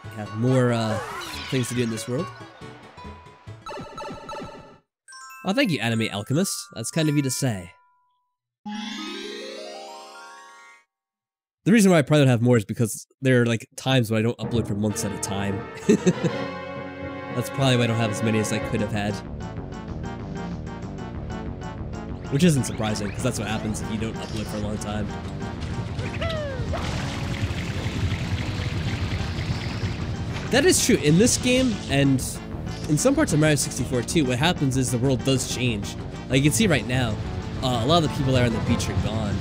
C: We have more things to do in this world. Oh, thank you, Anime Alchemist. That's kind of you to say. The reason why I probably don't have more is because there are like times when I don't upload for months at a time. That's probably why I don't have as many as I could have had. Which isn't surprising, because that's what happens if you don't upload for a long time. That is true. In this game, and in some parts of Mario 64 too, what happens is the world does change. Like you can see right now, a lot of the people that are on the beach are gone.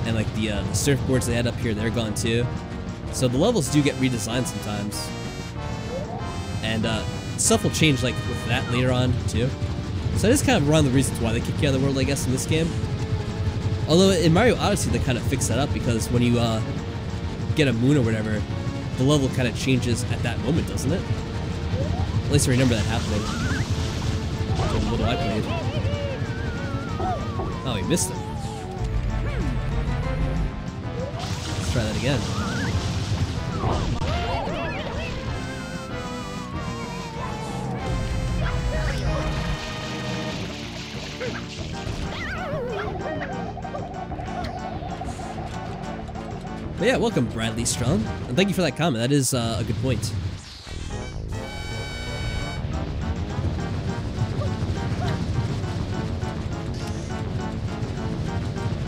C: And like the surfboards they had up here, they're gone too. So the levels do get redesigned sometimes. And stuff will change like with that later on too. So that is kind of one of the reasons why they kick you out of the world, I guess, in this game. Although in Mario Odyssey they kind of fix that up, because when you get a moon or whatever, the level kind of changes at that moment, doesn't it? At least I remember that happening. So little I played. Oh, he missed it. Let's try that again. But yeah, welcome Bradley Strong, and thank you for that comment. That is a good point.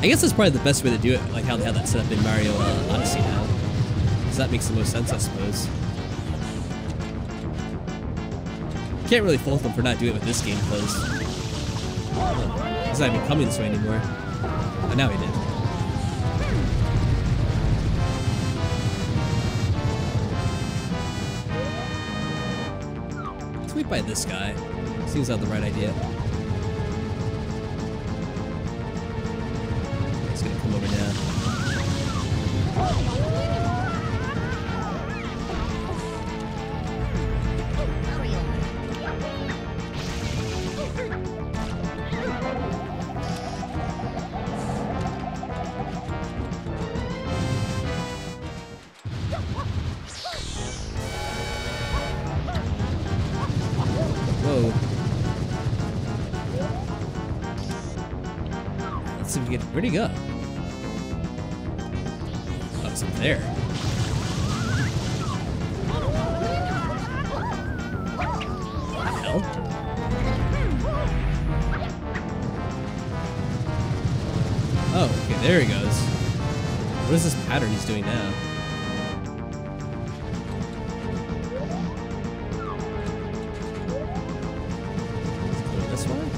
C: I guess that's probably the best way to do it, like how they have that set up in Mario Odyssey now. Because that makes the most sense, I suppose. Can't really fault them for not doing it with this game, because he's not even coming this way anymore. Oh, now he did. Let's wait by this guy. Seems like the right idea. He's gonna come over now. Where'd he go? Oh, it's up there. What the hell? Oh, okay, there he goes. What is this pattern he's doing now? This one?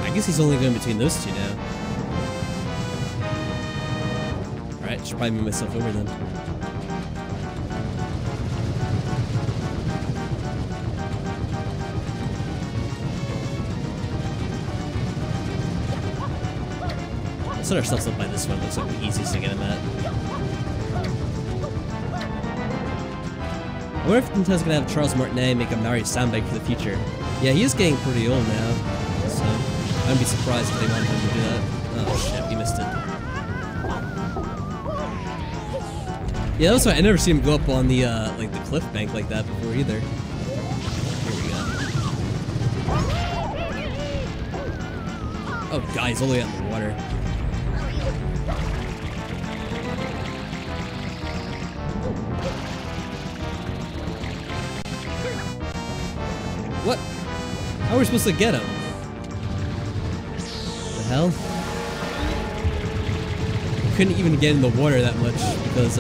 C: I guess he's only going between those two now. Alright, should probably move myself over then. Let's set ourselves up by this one. Looks like the easiest to get him at. I wonder if Nintendo's gonna have Charles Martinet make a Mario soundbite for the future. Yeah, he is getting pretty old now, so I wouldn't be surprised if they wanted him to do that. Oh shit, we missed it. Yeah, that's why I never seen him go up on the like the cliff bank like that before either. Here we go. Oh god, he's all the way out in the water. What? How are we supposed to get him? The hell? We couldn't even get in the water that much because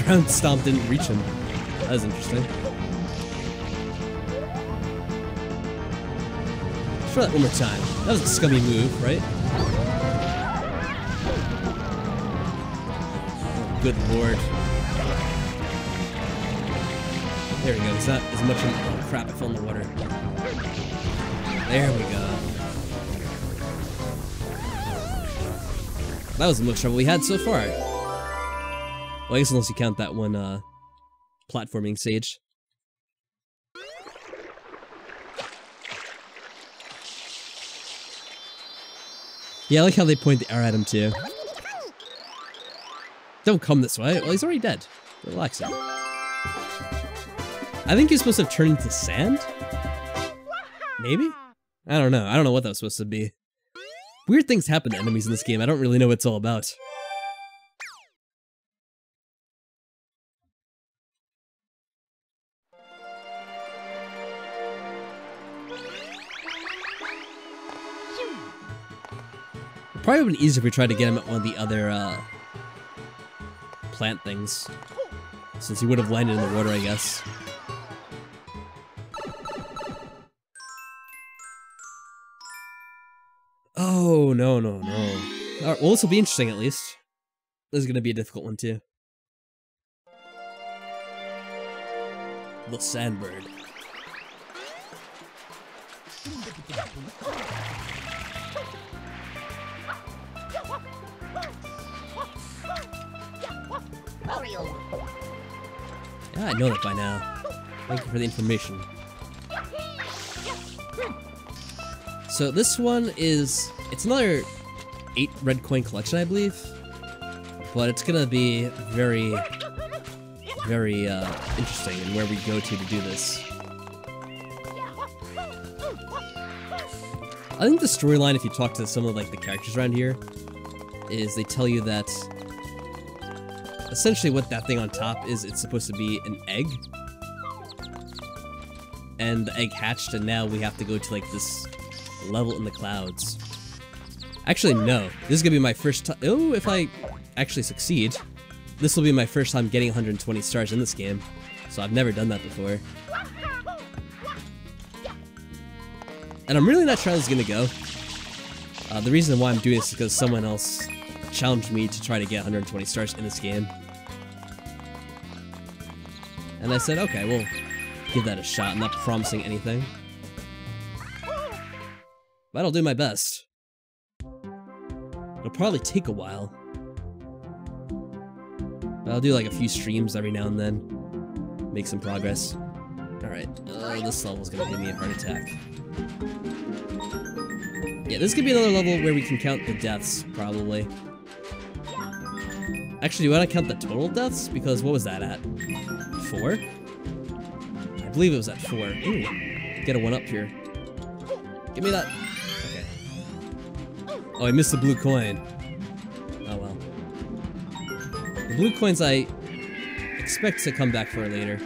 C: ground stomp didn't reach him. That was interesting. Let's try that one more time. That was a scummy move, right? Oh, good lord. There we go. It's not as much of oh crap, I fell in the water. There we go. That was the most trouble we had so far. Well, I guess unless you count that one platforming stage. Yeah, I like how they point the arrow at him too. Don't come this way. Well, he's already dead. Relax him. I think he's supposed to have turned into sand? Maybe? I don't know. I don't know what that was supposed to be. Weird things happen to enemies in this game. I don't really know what it's all about. It probably would have been easier if we tried to get him at one of the other plant things. Since he would have landed in the water, I guess. Oh, no, no, no. Alright, well, this will be interesting at least. This is going to be a difficult one, too. The Sandbird. Yeah, I know that by now. Thank you for the information. So this one is, it's another 8 red coin collection, I believe. But it's gonna be very, very interesting in where we go to do this. I think the storyline, if you talk to some of like the characters around here, is they tell you that essentially what that thing on top is, it's supposed to be an egg. And the egg hatched, and now we have to go to like this level in the clouds. Actually, no. This is gonna be my first time. Oh, if I actually succeed, this will be my first time getting 120 stars in this game. So I've never done that before. And I'm really not sure how this is gonna go. The reason why I'm doing this is because someone else challenged me to try to get 120 stars in this game. And I said, okay, we'll give that a shot. I'm not promising anything. But I'll do my best. It'll probably take a while. But I'll do like a few streams every now and then. Make some progress. Alright, this level's gonna give me a heart attack. Yeah, this could be another level where we can count the deaths, probably. Actually, do you want to count the total deaths? Because what was that at? 4? I believe it was at 4. Ooh, get a 1-up here. Give me that. Okay. Oh, I missed the blue coin. Oh well. The blue coins I expect to come back for later.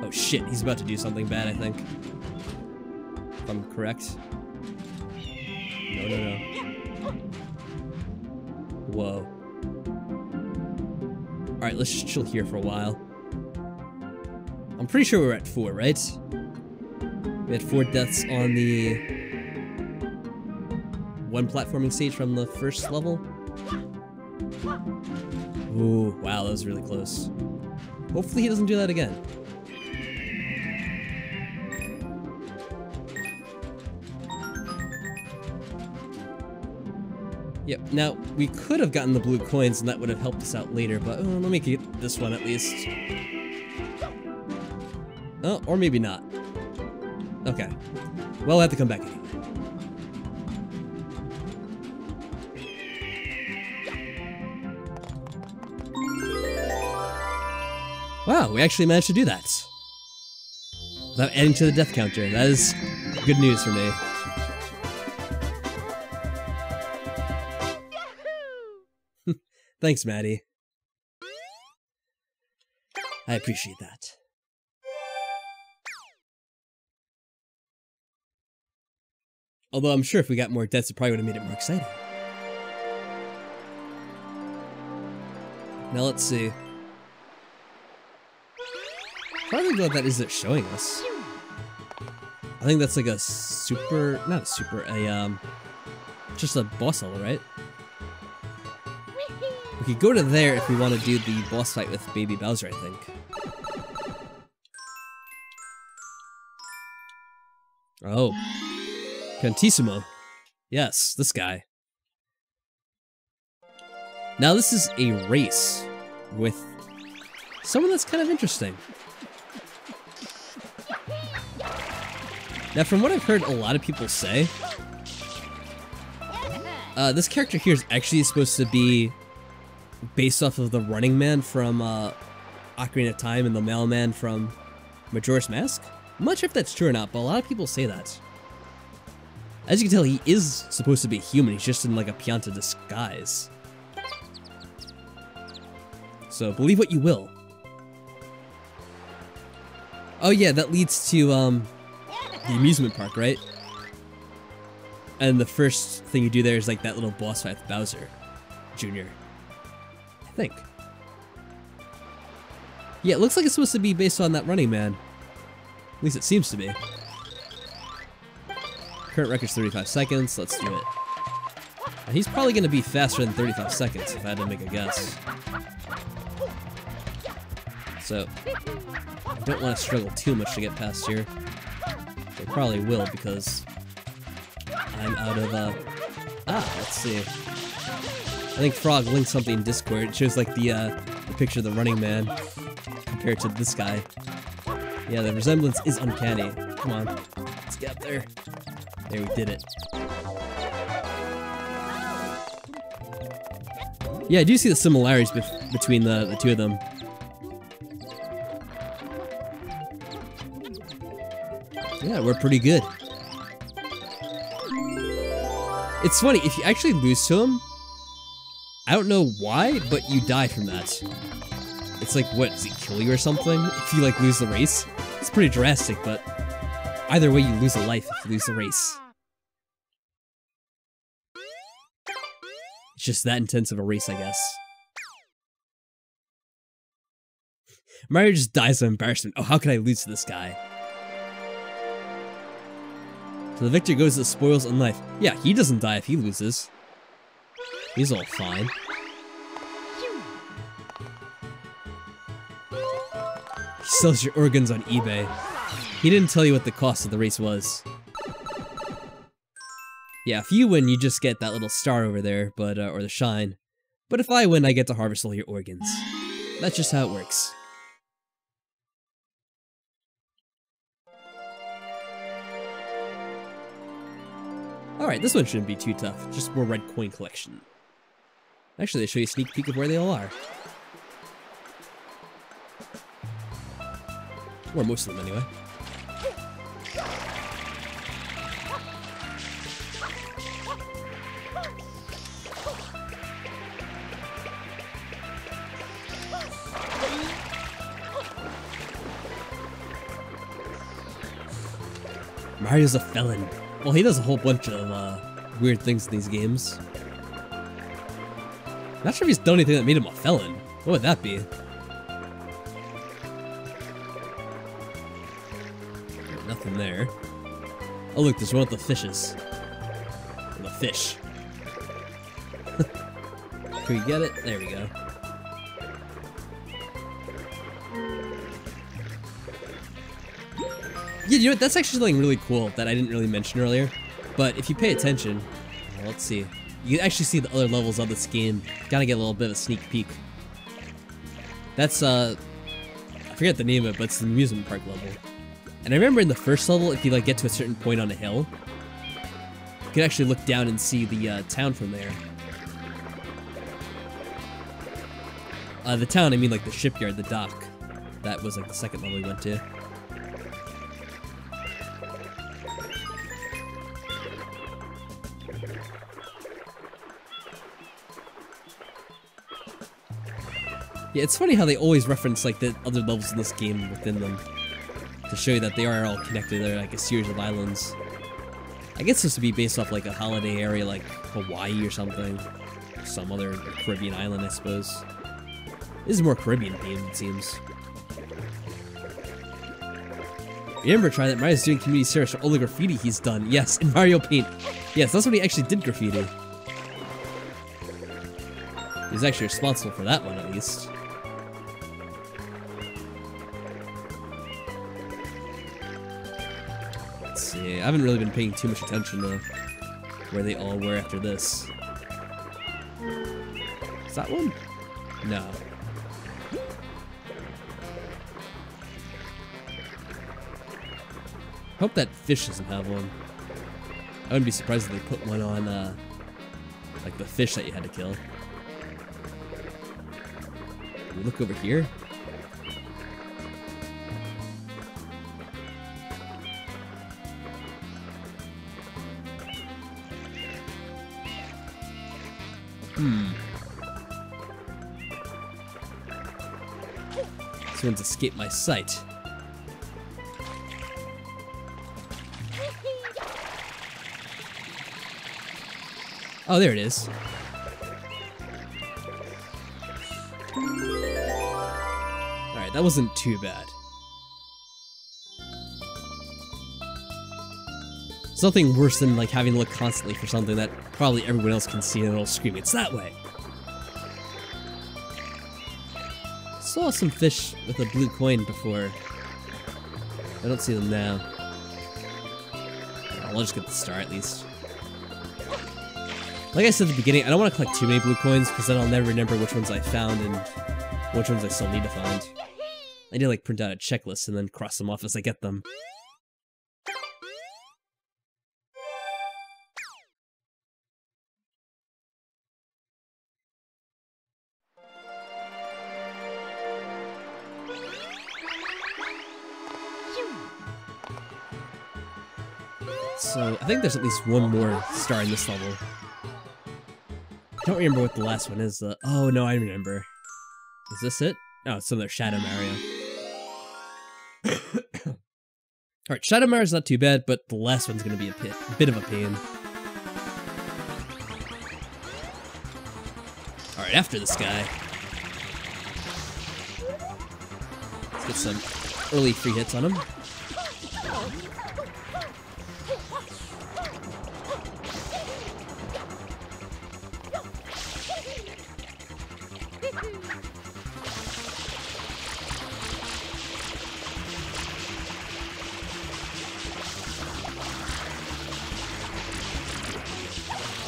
C: Oh shit, he's about to do something bad, I think. If I'm correct. No, no, no. Whoa. Alright, let's just chill here for a while. I'm pretty sure we're at 4, right? We had 4 deaths on the one platforming stage from the first level. Ooh, wow, that was really close. Hopefully he doesn't do that again. Yep, now, we could have gotten the blue coins and that would have helped us out later, but let me get this one at least. Oh, or maybe not. Okay. Well, I'll have to come back anyway. Wow, we actually managed to do that. Without adding to the death counter. That is good news for me. Thanks, Maddie. I appreciate that. Although I'm sure if we got more deaths, it probably would have made it more exciting. Now let's see. Probably what that is they're showing us. I think that's like a super, not a super, just a boss level, right? We could go to there if we want to do the boss fight with Baby Bowser, I think. Oh. Cantissimo. Yes, this guy. Now this is a race with someone that's kind of interesting. Now from what I've heard a lot of people say, this character here is actually supposed to be based off of the Running Man from Ocarina of Time and the Mailman from Majora's Mask. I'm not sure if that's true or not, but a lot of people say that. As you can tell, he is supposed to be human, he's just in like a Pianta disguise. So, believe what you will. Oh yeah, that leads to, the amusement park, right? And the first thing you do there is like that little boss fight with Bowser Jr. I think. Yeah, it looks like it's supposed to be based on that Running Man. At least it seems to be. Current record's 35 seconds, let's do it. Now, he's probably going to be faster than 35 seconds if I had to make a guess. So, I don't want to struggle too much to get past here. They probably will because I'm out of, let's see. I think Frog linked something in Discord. It shows like the picture of the Running Man compared to this guy. Yeah, the resemblance is uncanny. Come on, let's get up there. There, we did it. Yeah, I do see the similarities between the two of them. Yeah, we're pretty good. It's funny, if you actually lose to him, I don't know why, but you die from that. It's like, what, does he kill you or something? If you, like, lose the race? It's pretty drastic, but either way, you lose a life if you lose the race. It's just that intense of a race, I guess. Mario just dies of embarrassment. Oh, how could I lose to this guy? So the victor goes to the spoils and life. Yeah, he doesn't die if he loses. He's all fine. He sells your organs on eBay. He didn't tell you what the cost of the race was. Yeah, if you win, you just get that little star over there, but or the shine. But if I win, I get to harvest all your organs. That's just how it works. Alright, this one shouldn't be too tough. Just more red coin collection. Actually, they show you a sneak peek of where they all are. Or most of them, anyway. Mario's a felon. Well, he does a whole bunch of weird things in these games. Not sure if he's done anything that made him a felon. What would that be? Nothing there. Oh look, there's one with the fishes. Or the fish. Can we get it? There we go. Yeah, you know what? That's actually something really cool that I didn't really mention earlier. But if you pay attention, well, let's see. You can actually see the other levels of this game. Gotta get a little bit of a sneak peek. That's, I forget the name of it, but it's the amusement park level. And I remember in the first level, if you like get to a certain point on a hill, you can actually look down and see the town from there. The town, I mean like the shipyard, the dock. That was like the second level we went to. Yeah, it's funny how they always reference like the other levels in this game within them to show you that they are all connected. They're like a series of islands. I guess this would be based off like a holiday area like Hawaii or something. Some other Caribbean island, I suppose. This is more Caribbean themed, it seems. Remember, try that Mario's doing community service for all the graffiti he's done. Yes, in Mario Paint. Yes, that's when he actually did graffiti. He's actually responsible for that one, at least. Let's see, I haven't really been paying too much attention to where they all were after this. Is that one? No. Hope that fish doesn't have one. I wouldn't be surprised if they put one on, like the fish that you had to kill. Can we look over here? This one's escaped my sight. Oh, there it is. Alright, that wasn't too bad. It's nothing worse than like having to look constantly for something that probably everyone else can see and they'll scream, "It's that way!" Saw some fish with a blue coin before. I don't see them now. I'll just get the star at least. Like I said at the beginning, I don't want to collect too many blue coins because then I'll never remember which ones I found and which ones I still need to find. I need to like print out a checklist and then cross them off as I get them. So, I think there's at least one more star in this level. I don't remember what the last one is. Oh, no, I remember. Is this it? Oh, it's another Shadow Mario. Alright, Shadow Mario's not too bad, but the last one's gonna be a bit of a pain. Alright, after this guy. Let's get some early free hits on him.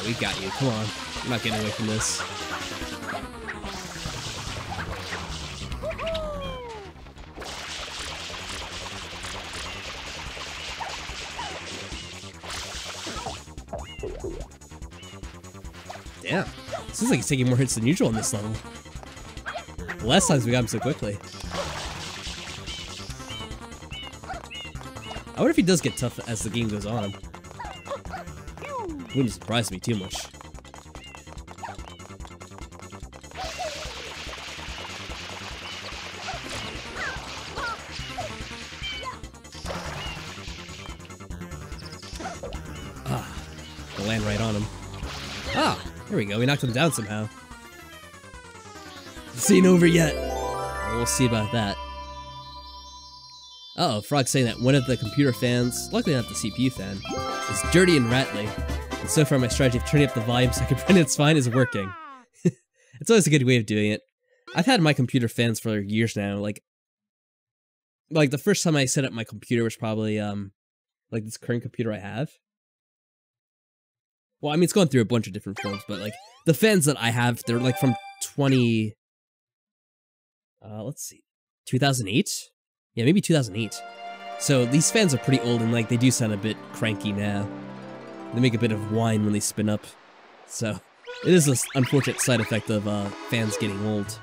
C: We got you, come on. I'm not getting away from this. Damn. Seems like he's taking more hits than usual on this level. The last times we got him so quickly. I wonder if he does get tough as the game goes on. Wouldn't surprise me too much. I'll land right on him. Ah, there we go. We knocked him down somehow. This ain't over yet. We'll see about that. Uh oh, Frog's saying that one of the computer fans, luckily not the CPU fan, is dirty and rattly. And so far my strategy of turning up the volume so I can print it's fine is working. It's always a good way of doing it. I've had my computer fans for years now. Like the first time I set up my computer was probably like this current computer I have. Well, I mean, it's gone through a bunch of different forms, but like the fans that I have, they're like from 2008? Yeah, maybe 2008. So these fans are pretty old and like they do sound a bit cranky now. They make a bit of whine when they spin up. So it is an unfortunate side effect of fans getting old.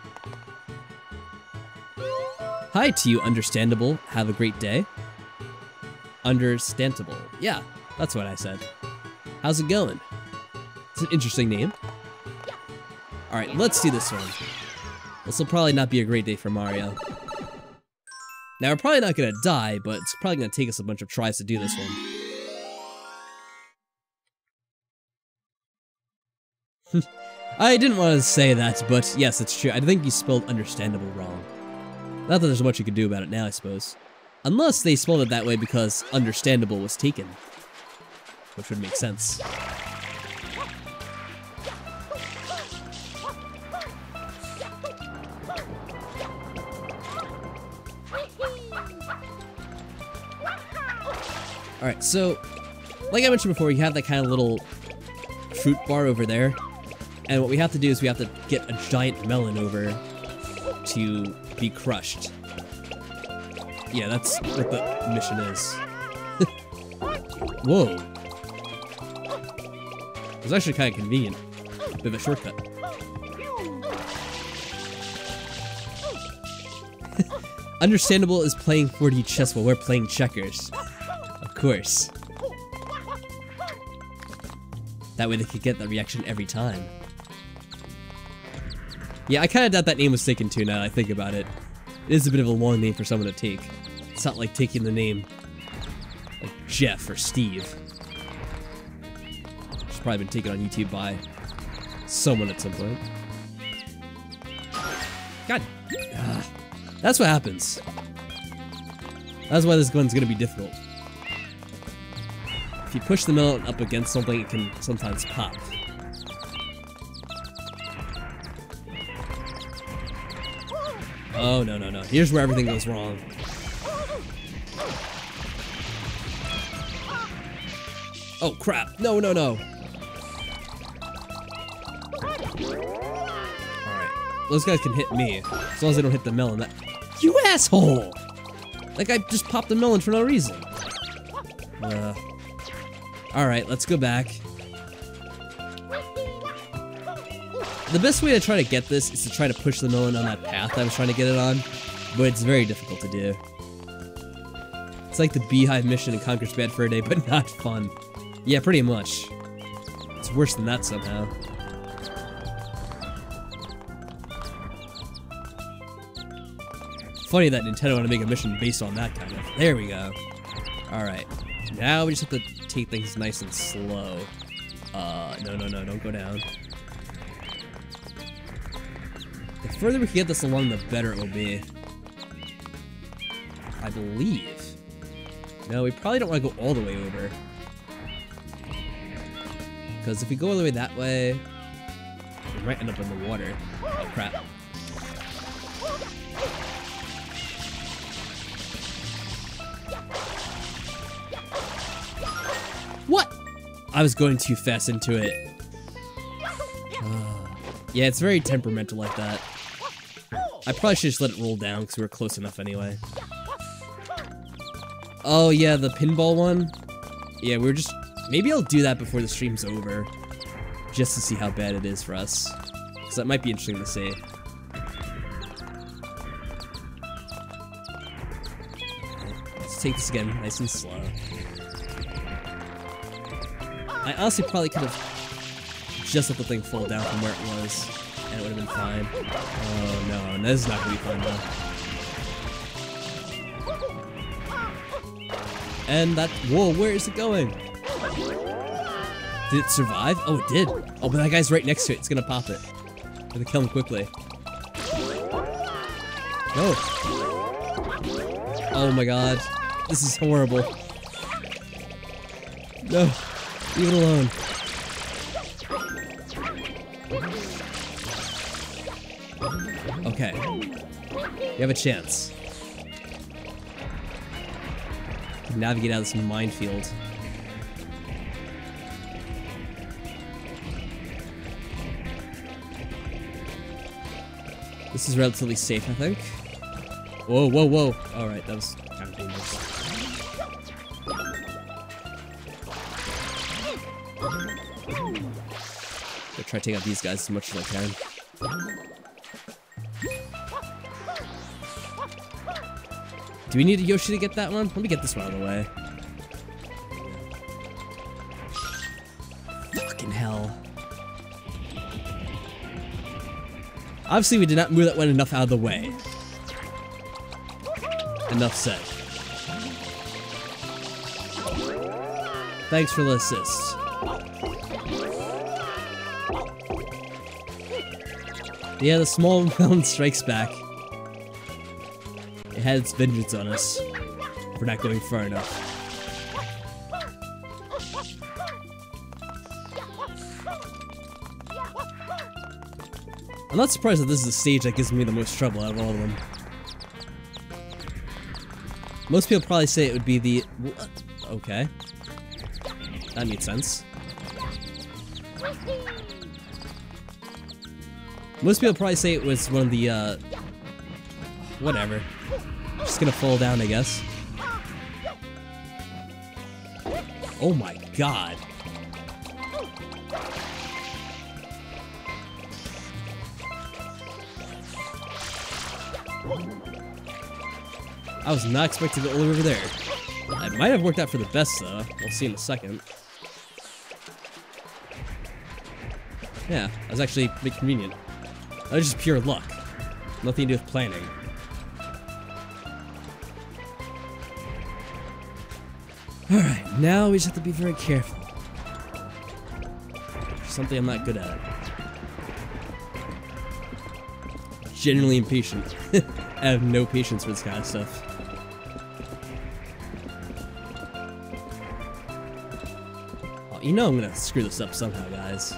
C: Hi to you, Understandable. Have a great day. Understandable. Yeah, that's what I said. How's it going? It's an interesting name. Alright, let's do this one. This will probably not be a great day for Mario. Now, we're probably not gonna die, but it's probably gonna take us a bunch of tries to do this one. I didn't want to say that, but yes, it's true. I think you spelled Understandable wrong. Not that there's much you can do about it now, I suppose. Unless they spelled it that way because Understandable was taken. Which would make sense. Alright, so, like I mentioned before, you have that kind of little fruit bar over there. And what we have to do is we have to get a giant melon over to be crushed. Yeah, that's what the mission is. Whoa. It was actually kind of convenient. A bit of a shortcut. Understandable is playing 4D chess while we're playing checkers. Of course. That way they could get that reaction every time. Yeah, I kind of doubt that name was taken too now that I think about it. It is a bit of a long name for someone to take. It's not like taking the name like Jeff or Steve. It's probably been taken on YouTube by someone at some point. God. That's what happens. That's why this one's gonna be difficult. If you push the melon up against something, it can sometimes pop. Oh, no, no, no. Here's where everything goes wrong. Oh, crap. No, no, no. Alright. Those guys can hit me. As long as they don't hit the melon. You asshole! That guy just popped the melon for no reason. Alright, let's go back. The best way to try to get this is to try to push the melon on that path I was trying to get it on, but it's very difficult to do. It's like the beehive mission in Conker's Bad Fur Day, but not fun. Yeah, pretty much. It's worse than that somehow. Funny that Nintendo want to make a mission based on that kind of. There we go. Alright. Now we just have to take things nice and slow. No, no, no, don't go down. The further we can get this along, the better it will be. I believe. No, we probably don't want to go all the way over. Because if we go all the way that way, we might end up in the water. Oh, crap. What? I was going too fast into it. Yeah, it's very temperamental like that. I probably should just let it roll down because we were close enough anyway. Oh yeah, the pinball one? Yeah, we were just... Maybe I'll do that before the stream's over. just to see how bad it is for us. Because that might be interesting to see. Let's take this again, nice and slow. I honestly probably could have just let the thing fall down from where it was, and it would have been fine. Oh no, this is not going to be fun though. And that, whoa, where is it going? Did it survive? Oh, it did. Oh, but that guy's right next to it. It's gonna pop it. I'm gonna kill him quickly. No. Oh my god. This is horrible. No. Leave it alone. Okay. You have a chance. You can navigate out of this minefield. This is relatively safe, I think. Whoa, whoa, whoa. Alright, that was kind of dangerous. I'll try to take out these guys as much as I can. Do we need a Yoshi to get that one? Let me get this one out of the way. Fucking hell. Obviously, we did not move that one enough out of the way. Enough said. Thanks for the assist. Yeah, the small melon strikes back. It had its vengeance on us for not going far enough. I'm not surprised that this is the stage that gives me the most trouble out of all of them. Most people probably say it would be the... Okay. That makes sense. Most people probably say it was one of the, whatever. Just gonna fall down, I guess. Oh my god. I was not expecting to go over there. It might have worked out for the best, though. We'll see in a second. Yeah, that was actually pretty convenient. That was just pure luck. Nothing to do with planning. Alright, now we just have to be very careful. Something I'm not good at. Generally impatient. I have no patience for this kind of stuff. Oh, you know I'm gonna screw this up somehow, guys.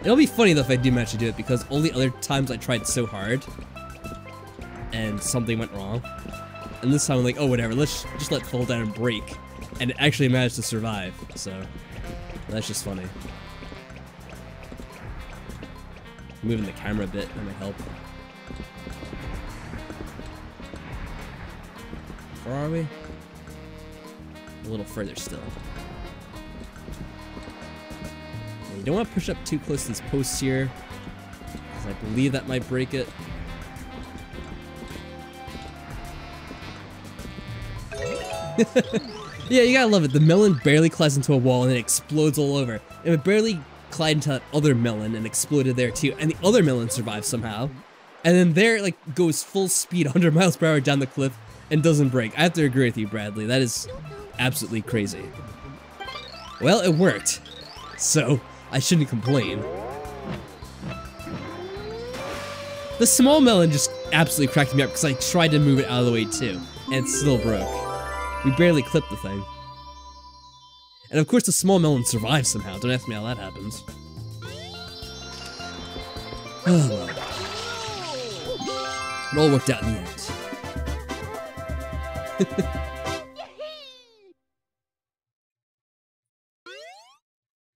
C: It'll be funny though if I do manage to do it, because all the other times I tried so hard and something went wrong. And this time I'm like, oh whatever, let's just let it fall down and break. And it actually managed to survive, so that's just funny. Moving the camera a bit, that might help. Where are we? A little further still. You don't want to push up too close to these posts here, because I believe that might break it. Yeah, you gotta love it. The melon barely collides into a wall and it explodes all over. And it barely collided into that other melon and exploded there too. And the other melon survives somehow. And then there, like, goes full speed, 100 miles per hour down the cliff and doesn't break. I have to agree with you, Bradley. That is absolutely crazy. Well, it worked. So, I shouldn't complain. The small melon just absolutely cracked me up because I tried to move it out of the way too. And it still broke. We barely clipped the thing. And of course the small melon survives somehow. Don't ask me how that happens. Oh well. It all worked out in the end.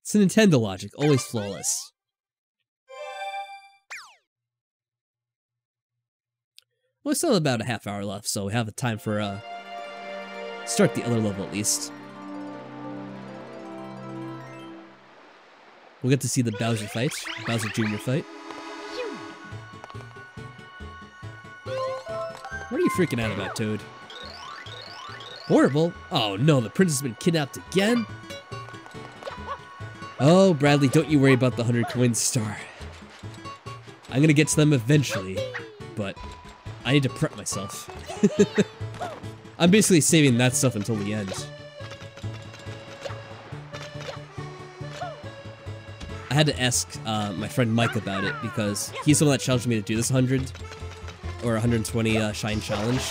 C: It's a Nintendo logic, always flawless. Well, it's still about a half hour left, so we have the time for start the other level at least. We'll get to see the Bowser fight, Bowser Jr. fight. What are you freaking out about, Toad? Horrible? Oh no, the princess has been kidnapped again? Oh, Bradley, don't you worry about the 100 coin star. I'm gonna get to them eventually, but I need to prep myself. I'm basically saving that stuff until the end. I had to ask my friend Mike about it because he's the one that challenged me to do this 100 or 120 shine challenge.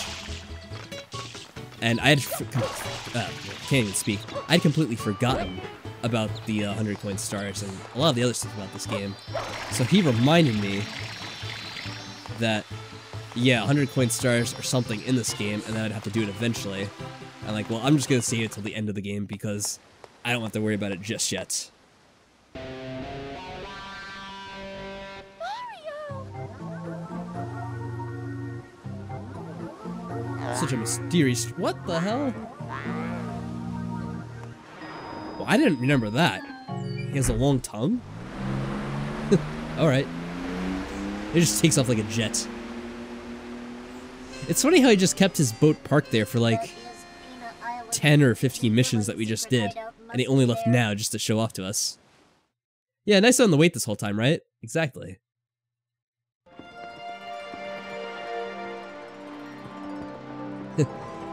C: And I had can't even speak. I'd completely forgotten about the 100 coin stars and a lot of the other stuff about this game. So he reminded me that, yeah, 100 coin stars or something in this game, and then I'd have to do it eventually. I'm like, well, I'm just gonna save it till the end of the game because I don't have to worry about it just yet. Such a mysterious... What the hell? Well, I didn't remember that. He has a long tongue? Alright. It just takes off like a jet. It's funny how he just kept his boat parked there for like 10 or 15 missions that we just did, and he only left now just to show off to us. Yeah, nice on the wait this whole time, right? Exactly.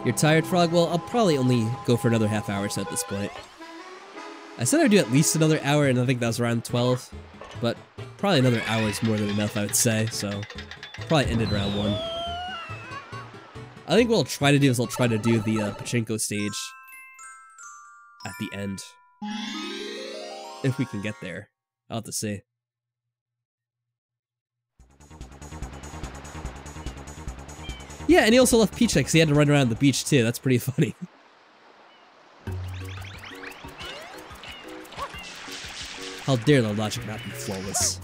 C: You're tired, Frog? Well, I'll probably only go for another half hour at this point. I said I'd do at least another hour, and I think that was around 12. But probably another hour is more than enough, I would say, so probably ended around 1. I think what I'll try to do is I'll try to do the Pachinko stage at the end. If we can get there. I'll have to see. Yeah, and he also left Peach because he had to run around the beach too. That's pretty funny. How dare the logic not be flawless?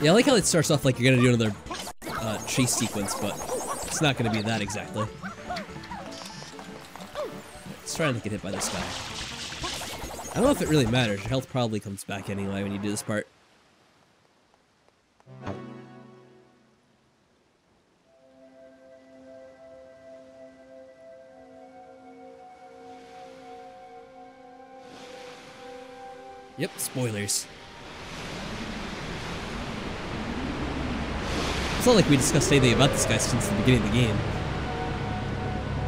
C: Yeah, I like how it starts off like you're gonna do another chase sequence, but it's not gonna be that exactly. Let's try not to get hit by this guy. I don't know if it really matters. Your health probably comes back anyway when you do this part. Yep, spoilers. It's not like we discussed anything about this guy since the beginning of the game.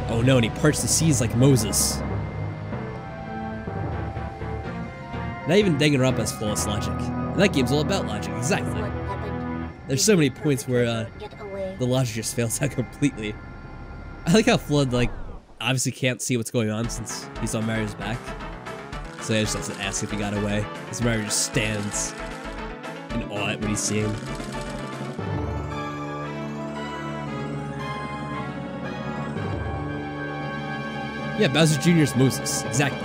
C: Oh no, and he parts the seas like Moses. Not even Danganronpa has flawless logic. And that game's all about logic, exactly. There's so many points where the logic just fails out completely. I like how Flood, like, obviously can't see what's going on since he's on Mario's back. So he just has to ask if he got away. Because Mario just stands in awe at what he's seeing. Yeah, Bowser Jr.'s Moses, exactly.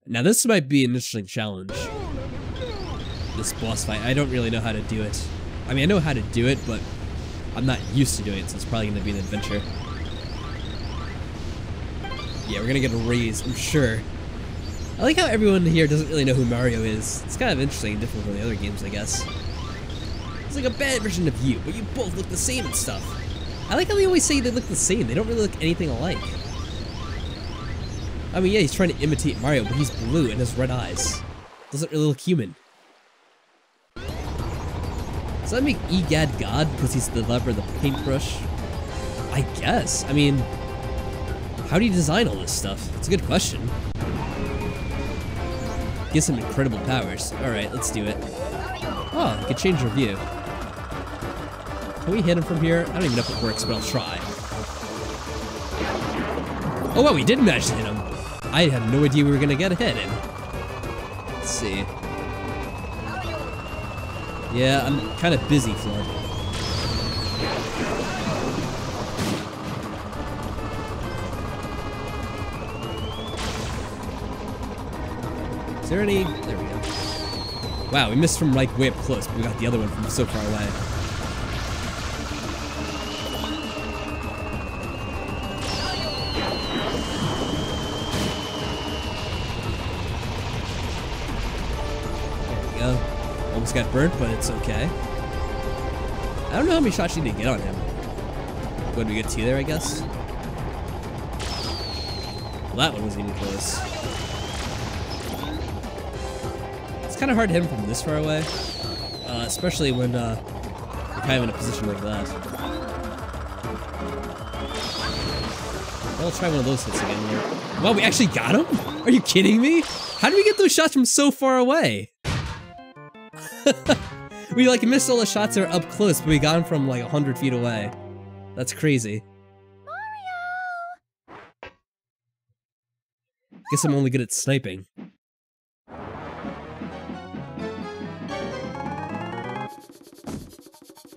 C: Now this might be an interesting challenge. This boss fight, I don't really know how to do it. I mean, I know how to do it, but I'm not used to doing it, so it's probably going to be an adventure. Yeah, we're going to get a raise, I'm sure. I like how everyone here doesn't really know who Mario is. It's kind of interesting and different from the other games, I guess. It's like a bad version of you, but you both look the same and stuff. I like how they always say they look the same. They don't really look anything alike. I mean, yeah, he's trying to imitate Mario, but he's blue and has red eyes. Doesn't really look human. Does that make Egad God because he's the developer of the paintbrush? I guess. I mean, how do you design all this stuff? It's a good question. Gives him incredible powers. Alright, let's do it. Oh, I can change our view. Can we hit him from here? I don't even know if it works, but I'll try. Oh wow, we did manage to hit him. I had no idea we were gonna get a hit in. Let's see. Yeah, I'm kind of busy, Flood. Is there any? There we go. Wow, we missed from like way up close, but we got the other one from so far away. There we go. Almost got burnt, but it's okay. I don't know how many shots you need to get on him. What, we get 2 there, I guess? Well, that one wasn't even close. It's kind of hard to hit him from this far away, especially when you're kind of in a position like that. I'll try one of those hits again here. Wow, we actually got him? Are you kidding me? How did we get those shots from so far away? We like missed all the shots that are up close, but we got them from like 100 feet away. That's crazy.
A: Mario!
C: Guess I'm only good at sniping.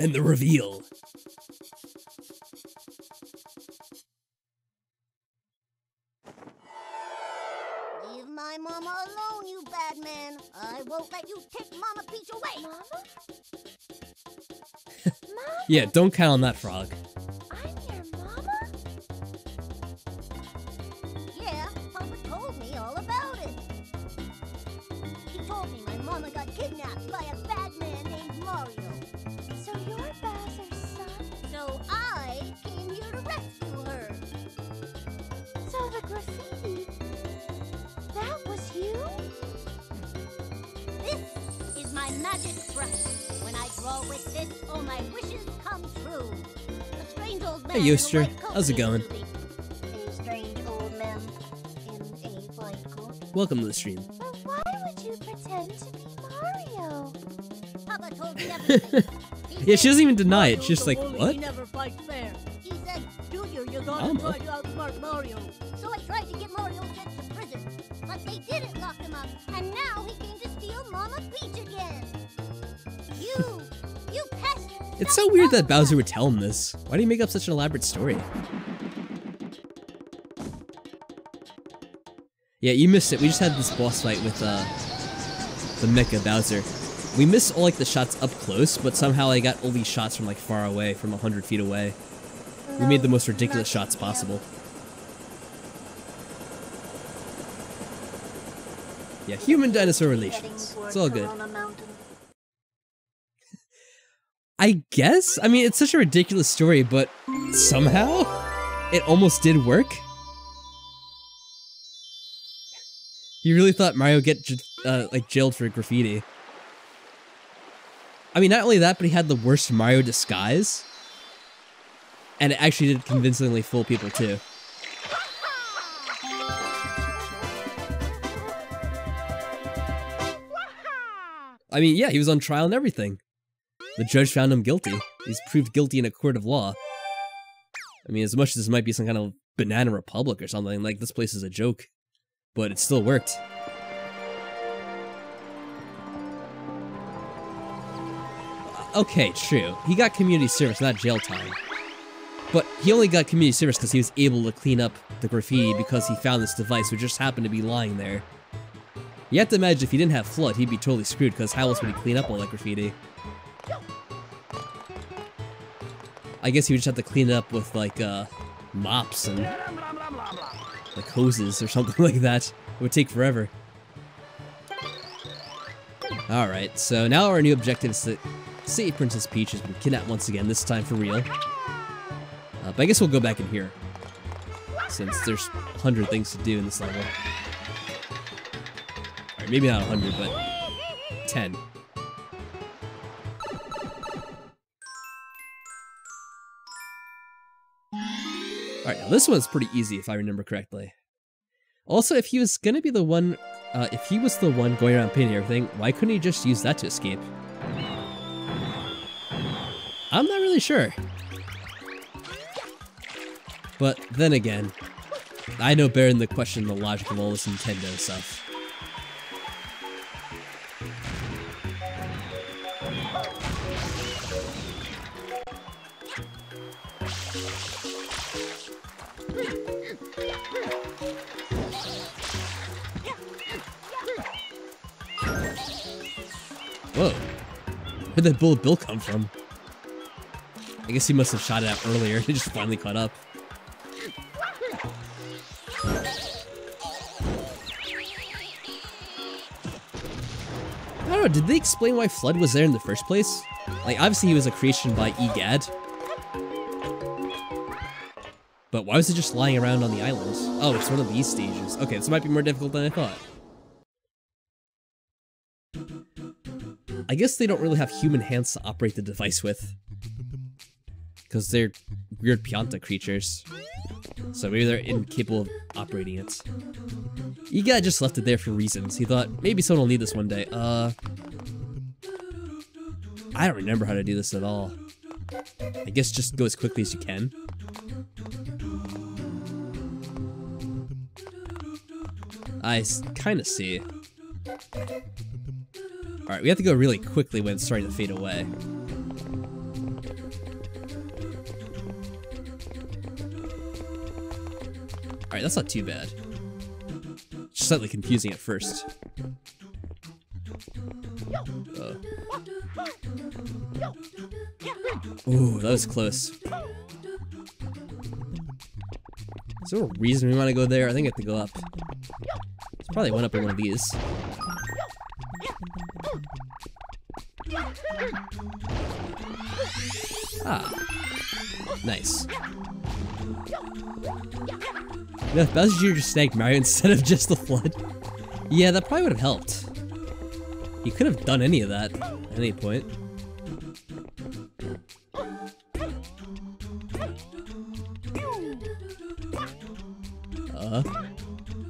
C: And the reveal.
E: Leave my mama alone, you bad man. I won't let you take Mama Peach away.
A: Mama?
C: Yeah, don't count on that, Frog.
A: I'm your mama?
E: Yeah, Papa told me all about it. He told me my mama got kidnapped by a bad man named Mario.
A: So you're Bowser's son?
E: So I came here to rescue her.
A: So the graffiti, that was you?
E: This is my magic brush. When I draw with this, all my wishes come true. A strange old man
C: Hey, Yoster.
E: in a white coat
C: How's it going?
E: came to me. A strange old man in a white coat.
C: Welcome to the stream.
A: But why would you pretend to be Mario?
E: Papa told me everything. He
C: Yeah, she
E: said,
C: doesn't even deny it.
D: Mario's
C: She's just
D: the
C: like,
D: bully,
C: what?
D: He never fights fair.
E: he said,
D: Junior, you
C: I
D: gotta
C: don't
D: try
C: know.
D: to outsmart Mario.
E: so I tried to get Mario sent to prison. But they didn't lock him up. And now he came to steal Mama Peach again. You pest.
C: It's so weird that Bowser would tell him this. Why do you make up such an elaborate story? Yeah, you missed it. We just had this boss fight with the Mecha Bowser. We missed all like the shots up close, but somehow I got all these shots from like far away, from 100 feet away. We made the most ridiculous shots possible. Yeah, human-dinosaur relations. It's all good. I guess? I mean, it's such a ridiculous story, but somehow it almost did work. You really thought Mario would get like jailed for graffiti. I mean, not only that, but he had the worst Mario disguise. And it actually did convincingly fool people too. I mean, yeah, he was on trial and everything. The judge found him guilty. He's proved guilty in a court of law. I mean, as much as this might be some kind of banana republic or something, like, this place is a joke. But it still worked. Okay, true. He got community service, not jail time. But he only got community service because he was able to clean up the graffiti because he found this device which just happened to be lying there. You have to imagine if he didn't have FLUDD, he'd be totally screwed because how else would he clean up all that graffiti? I guess he would just have to clean it up with, like, mops and, like, hoses or something like that. It would take forever. Alright, so now our new objective is to save Princess Peach, has been kidnapped once again, this time for real. But I guess we'll go back in here, since there's 100 things to do in this level. Alright, maybe not 100, but 10. Alright, now this one's pretty easy if I remember correctly. Also, if he was gonna be the one, if he was the one going around painting everything, why couldn't he just use that to escape? I'm not really sure. But then again, I know better than to question the logic of all this Nintendo stuff. Whoa. Where'd that bullet bill come from? I guess he must have shot it out earlier. He just finally caught up. I don't know, did they explain why Flood was there in the first place? Like, obviously he was a creation by Egad. But why was it just lying around on the island? Oh, it's one of these stages. Okay, this might be more difficult than I thought. I guess they don't really have human hands to operate the device with. Because they're weird Pianta creatures. So maybe they're incapable of operating it. Egad just left it there for reasons. He thought, maybe someone will need this one day. I don't remember how to do this at all. I guess just go as quickly as you can. I kind of see. Alright, we have to go really quickly when it's starting to fade away. Alright, that's not too bad. Just slightly confusing at first. Oh. Ooh, that was close. Is there a reason we want to go there? I think I have to go up. There's probably one up in one of these. Ah. Nice. No, if Bowser Jr. just snagged Mario instead of just the Flood. Yeah, that probably would have helped. He could have done any of that at any point.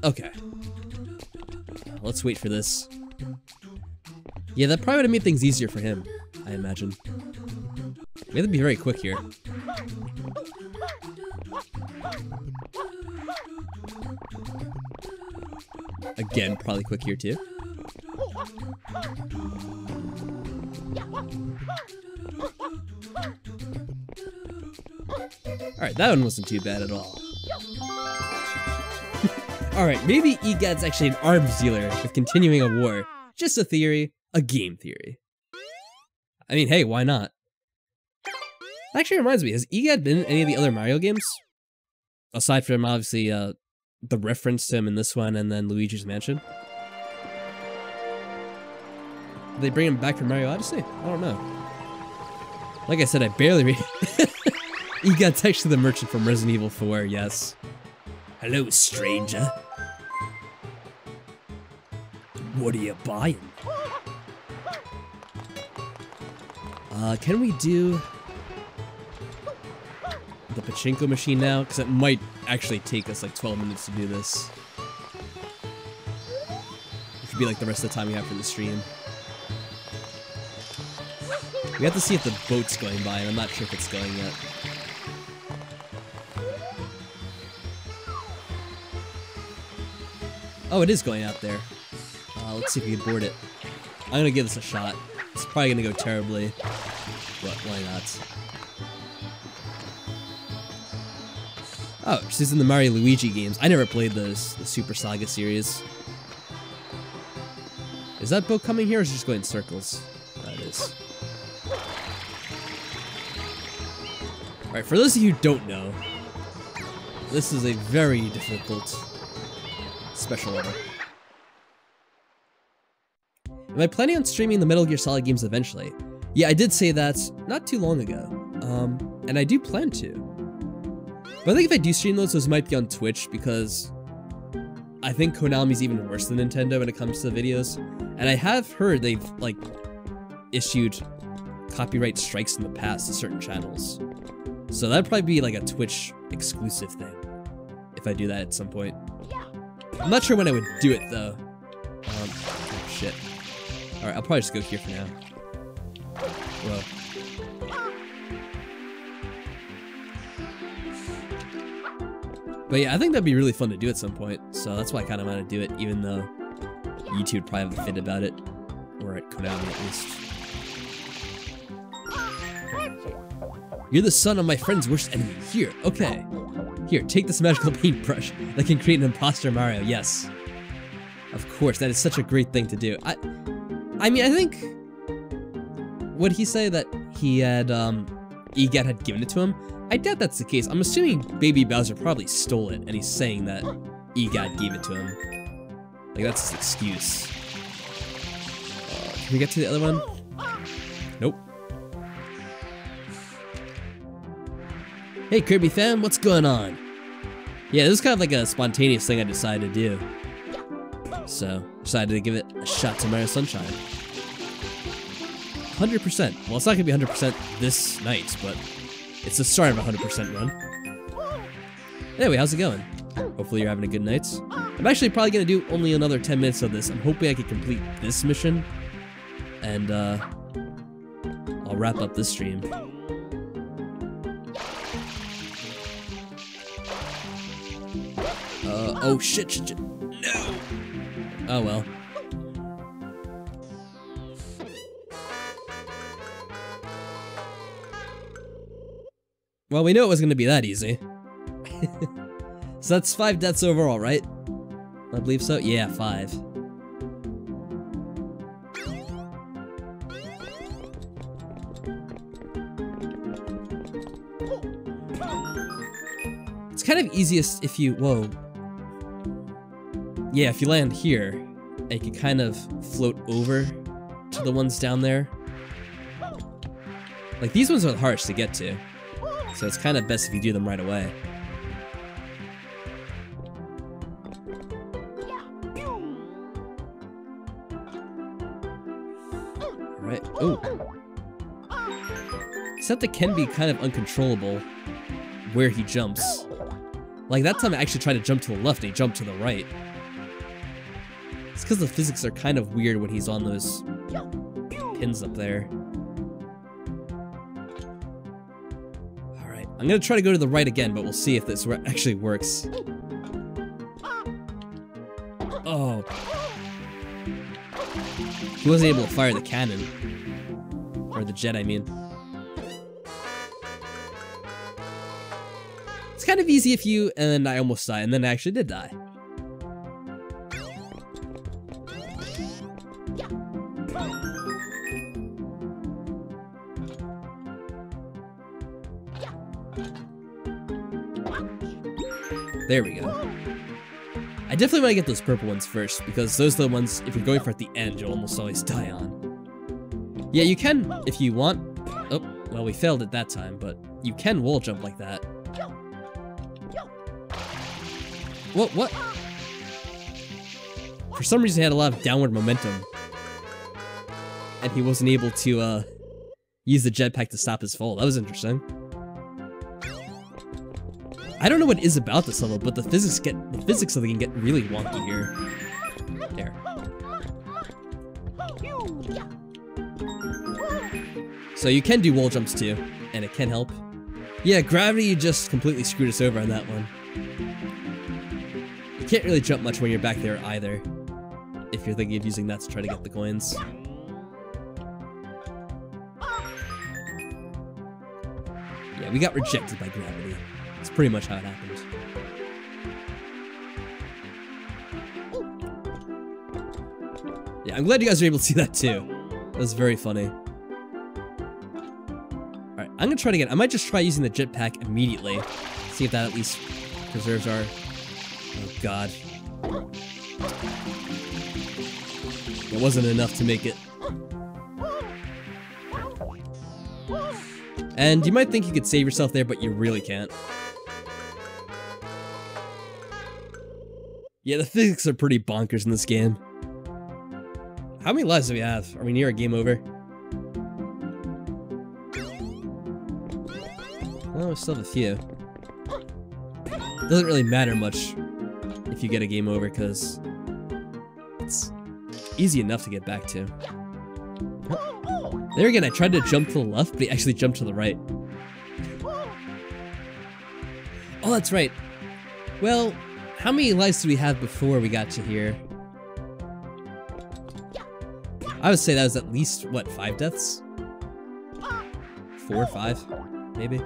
C: Okay. Let's wait for this. Yeah, that probably would have made things easier for him, I imagine. We have to be very quick here. Again, probably quick here too. Alright, that one wasn't too bad at all. Alright, maybe Egad's actually an arms dealer with continuing a war. Just a theory, a game theory. I mean, hey, why not? Actually reminds me, has Egad been in any of the other Mario games? Aside from, obviously, the reference to him in this one and then Luigi's Mansion? Did they bring him back from Mario Odyssey? I don't know. Like I said, I barely read. Egad's actually the merchant from Resident Evil 4, yes. Hello, stranger. What are you buying? Can we do the Pachinko machine now? Because it might actually take us like 12 minutes to do this. It could be like the rest of the time we have for the stream. We have to see if the boat's going by, and I'm not sure if it's going yet. Oh, it is going out there. Let's see if we can board it. I'm gonna give this a shot. It's probably gonna go terribly, but why not? Oh, she's in the Mario Luigi games. I never played those, the Super Saga series. Is that boat coming here, or is it just going in circles? That is. Alright, for those of you who don't know, this is a very difficult special level. Am I planning on streaming the Metal Gear Solid games eventually? Yeah, I did say that not too long ago. And I do plan to. But I think if I do stream those might be on Twitch, because I think Konami's even worse than Nintendo when it comes to videos. And I have heard they've, like, issued copyright strikes in the past to certain channels. So that'd probably be like a Twitch exclusive thing, if I do that at some point. I'm not sure when I would do it, though. Oh, shit. Alright, I'll probably just go here for now. Whoa. But yeah, I think that'd be really fun to do at some point, so that's why I kind of want to do it, even though YouTube would probably have a fit about it. Or at Konami, at least. You're the son of my friend's worst enemy. Here, okay. Here, take this magical paintbrush that can create an imposter Mario. Yes. Of course, that is such a great thing to do. I mean, I think would he say that he had, EGAT had given it to him? I doubt that's the case. I'm assuming Baby Bowser probably stole it, and he's saying that EGAT gave it to him. Like, that's his excuse. Can we get to the other one? Nope. Hey, Kirby fam, what's going on? Yeah, this is kind of like a spontaneous thing I decided to do. So, decided to give it a shot to Mario Sunshine. 100%. Well, it's not gonna be 100% this night, but it's the start of a 100% run. Anyway, how's it going? Hopefully you're having a good night. I'm actually probably gonna do only another 10 minutes of this. I'm hoping I can complete this mission, and I'll wrap up this stream. Oh shit, no! Oh well. Well, we knew it was gonna be that easy. So that's 5 deaths overall, right? I believe so. Yeah, 5. It's kind of easiest if you... Whoa. Yeah, if you land here, and you can kind of float over to the ones down there. Like, these ones are the hardest to get to. So it's kind of best if you do them right away. Alright, ooh. Except it can be kind of uncontrollable where he jumps. Like that time I actually tried to jump to the left and he jumped to the right. It's because the physics are kind of weird when he's on those pins up there. I'm gonna try to go to the right again, but we'll see if this actually works. Oh. He wasn't able to fire the cannon. Or the jet, I mean. It's kind of easy if you... And then I almost died, and then I actually did die. There we go. I definitely want to get those purple ones first, because those are the ones, if you're going for at the end, you'll almost always die on. Yeah, you can, if you want. Oh, well, we failed at that time, but you can wall jump like that. What? For some reason, he had a lot of downward momentum. And he wasn't able to, use the jetpack to stop his fall. That was interesting. I don't know what it is about this level, but the physics of the game get really wonky here. There. So you can do wall jumps too, and it can help. Yeah, gravity just completely screwed us over on that one. You can't really jump much when you're back there either, if you're thinking of using that to try to get the coins. Yeah, we got rejected by gravity. That's pretty much how it happened. Yeah, I'm glad you guys were able to see that too. That was very funny. Alright, I'm gonna try it again. I might just try using the jetpack immediately. See if that at least preserves our... Oh god. It wasn't enough to make it. And you might think you could save yourself there, but you really can't. Yeah, the physics are pretty bonkers in this game. How many lives do we have? Are we near a game over? Oh, we still have a few. Doesn't really matter much if you get a game over, because it's easy enough to get back to. There again, I tried to jump to the left, but he actually jumped to the right. Oh, that's right. Well, how many lives did we have before we got to here? I would say that was at least, what, 5 deaths? 4 or 5, maybe?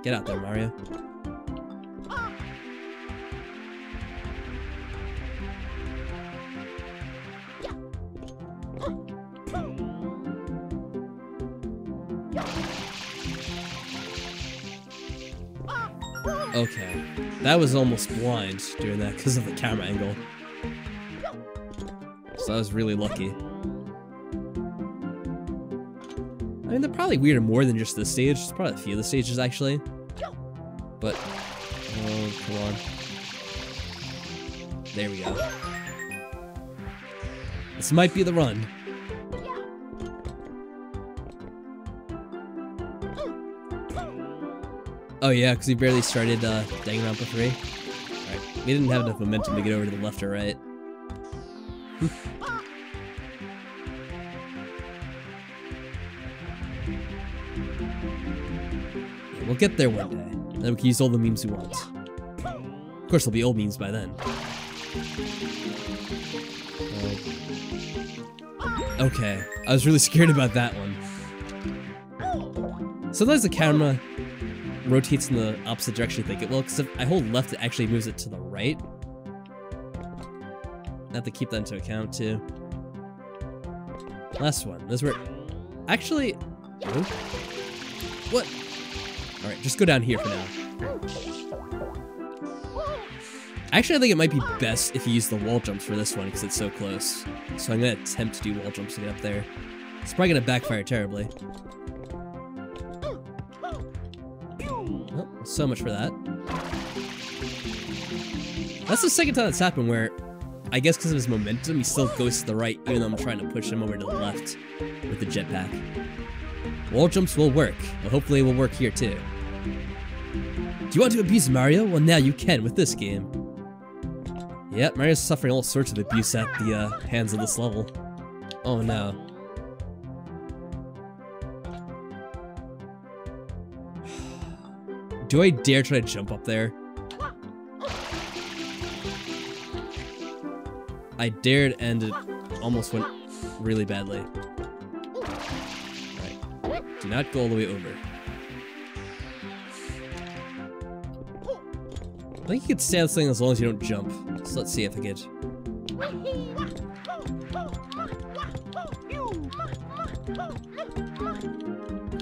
C: Get out there, Mario. Okay. That was almost blind doing that because of the camera angle. So I was really lucky. I mean, they're probably weirder more than just this stage. There's probably a few of the stages, actually. But, oh, come on. There we go. This might be the run. Oh yeah, because we barely started Danganronpa 3. Alright, we didn't have enough momentum to get over to the left or right. Yeah, we'll get there one day. Then we can use all the memes we want. Of course, there'll be old memes by then. Okay, I was really scared about that one. Sometimes the camera rotates in the opposite direction I think it will, because if I hold left, it actually moves it to the right. I have to keep that into account, too. Last one. Those were... Actually... Oh. What? Alright, just go down here for now. Actually, I think it might be best if you use the wall jumps for this one, because it's so close. So I'm going to attempt to do wall jumps to get up there. It's probably going to backfire terribly. Oh, so much for that. That's the second time that's happened where, I guess because of his momentum, he still goes to the right, even though I'm trying to push him over to the left with the jetpack. Wall jumps will work, but hopefully it will work here too. Do you want to abuse Mario? Well, now you can with this game. Yep, Mario's suffering all sorts of abuse at the hands of this level. Oh no. Do I dare try to jump up there? I dared and it almost went really badly. Alright, do not go all the way over. I think you could stay on this thing as long as you don't jump. So let's see if I could.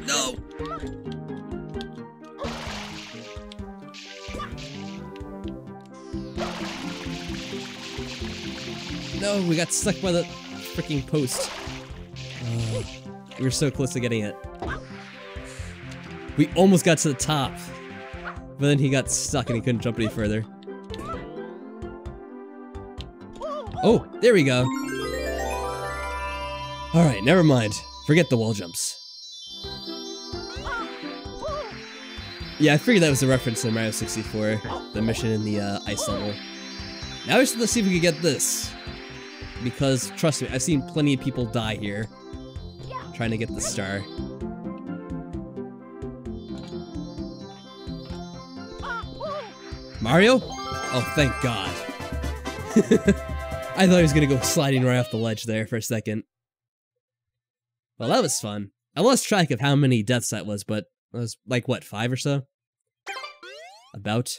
C: No! No, we got stuck by the freaking post. We were so close to getting it. We almost got to the top. But then he got stuck and he couldn't jump any further. Oh, there we go. Alright, never mind. Forget the wall jumps. Yeah, I figured that was a reference to Mario 64, the mission in the ice level. Now let's see if we can get this. Because, trust me, I've seen plenty of people die here trying to get the star. Mario? Oh, thank God. I thought he was gonna go sliding right off the ledge there for a second. Well, that was fun. I lost track of how many deaths that was, but it was like, what, 5 or so? About.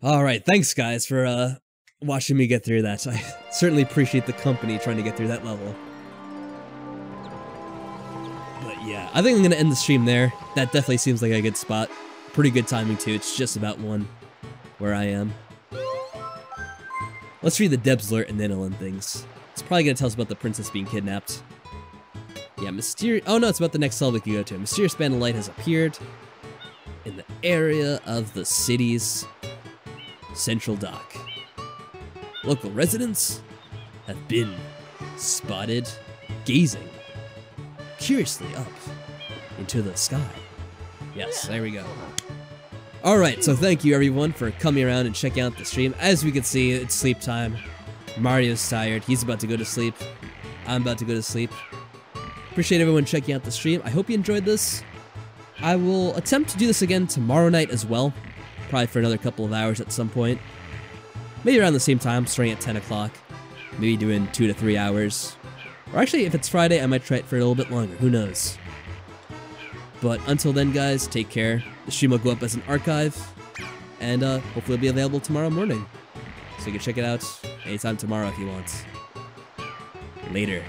C: Alright, thanks guys for watching me get through that. I certainly appreciate the company trying to get through that level. But yeah, I think I'm gonna end the stream there. That definitely seems like a good spot. Pretty good timing too, it's just about 1 where I am. Let's read the Debs alert and then it'll end things. It's probably gonna tell us about the princess being kidnapped. Yeah, oh no, it's about the next cell we can go to. A mysterious band of light has appeared in the area of the city's central dock. Local residents have been spotted gazing curiously up into the sky. Yes, there we go. Alright, so thank you everyone for coming around and checking out the stream. As we can see, it's sleep time. Mario's tired. He's about to go to sleep. I'm about to go to sleep. Appreciate everyone checking out the stream. I hope you enjoyed this. I will attempt to do this again tomorrow night as well. Probably for another couple of hours at some point. Maybe around the same time, starting at 10 o'clock. Maybe doing 2 to 3 hours. Or actually, if it's Friday, I might try it for a little bit longer. Who knows? But until then, guys, take care. The stream will go up as an archive. And hopefully it'll be available tomorrow morning. So you can check it out anytime tomorrow if you want. Later.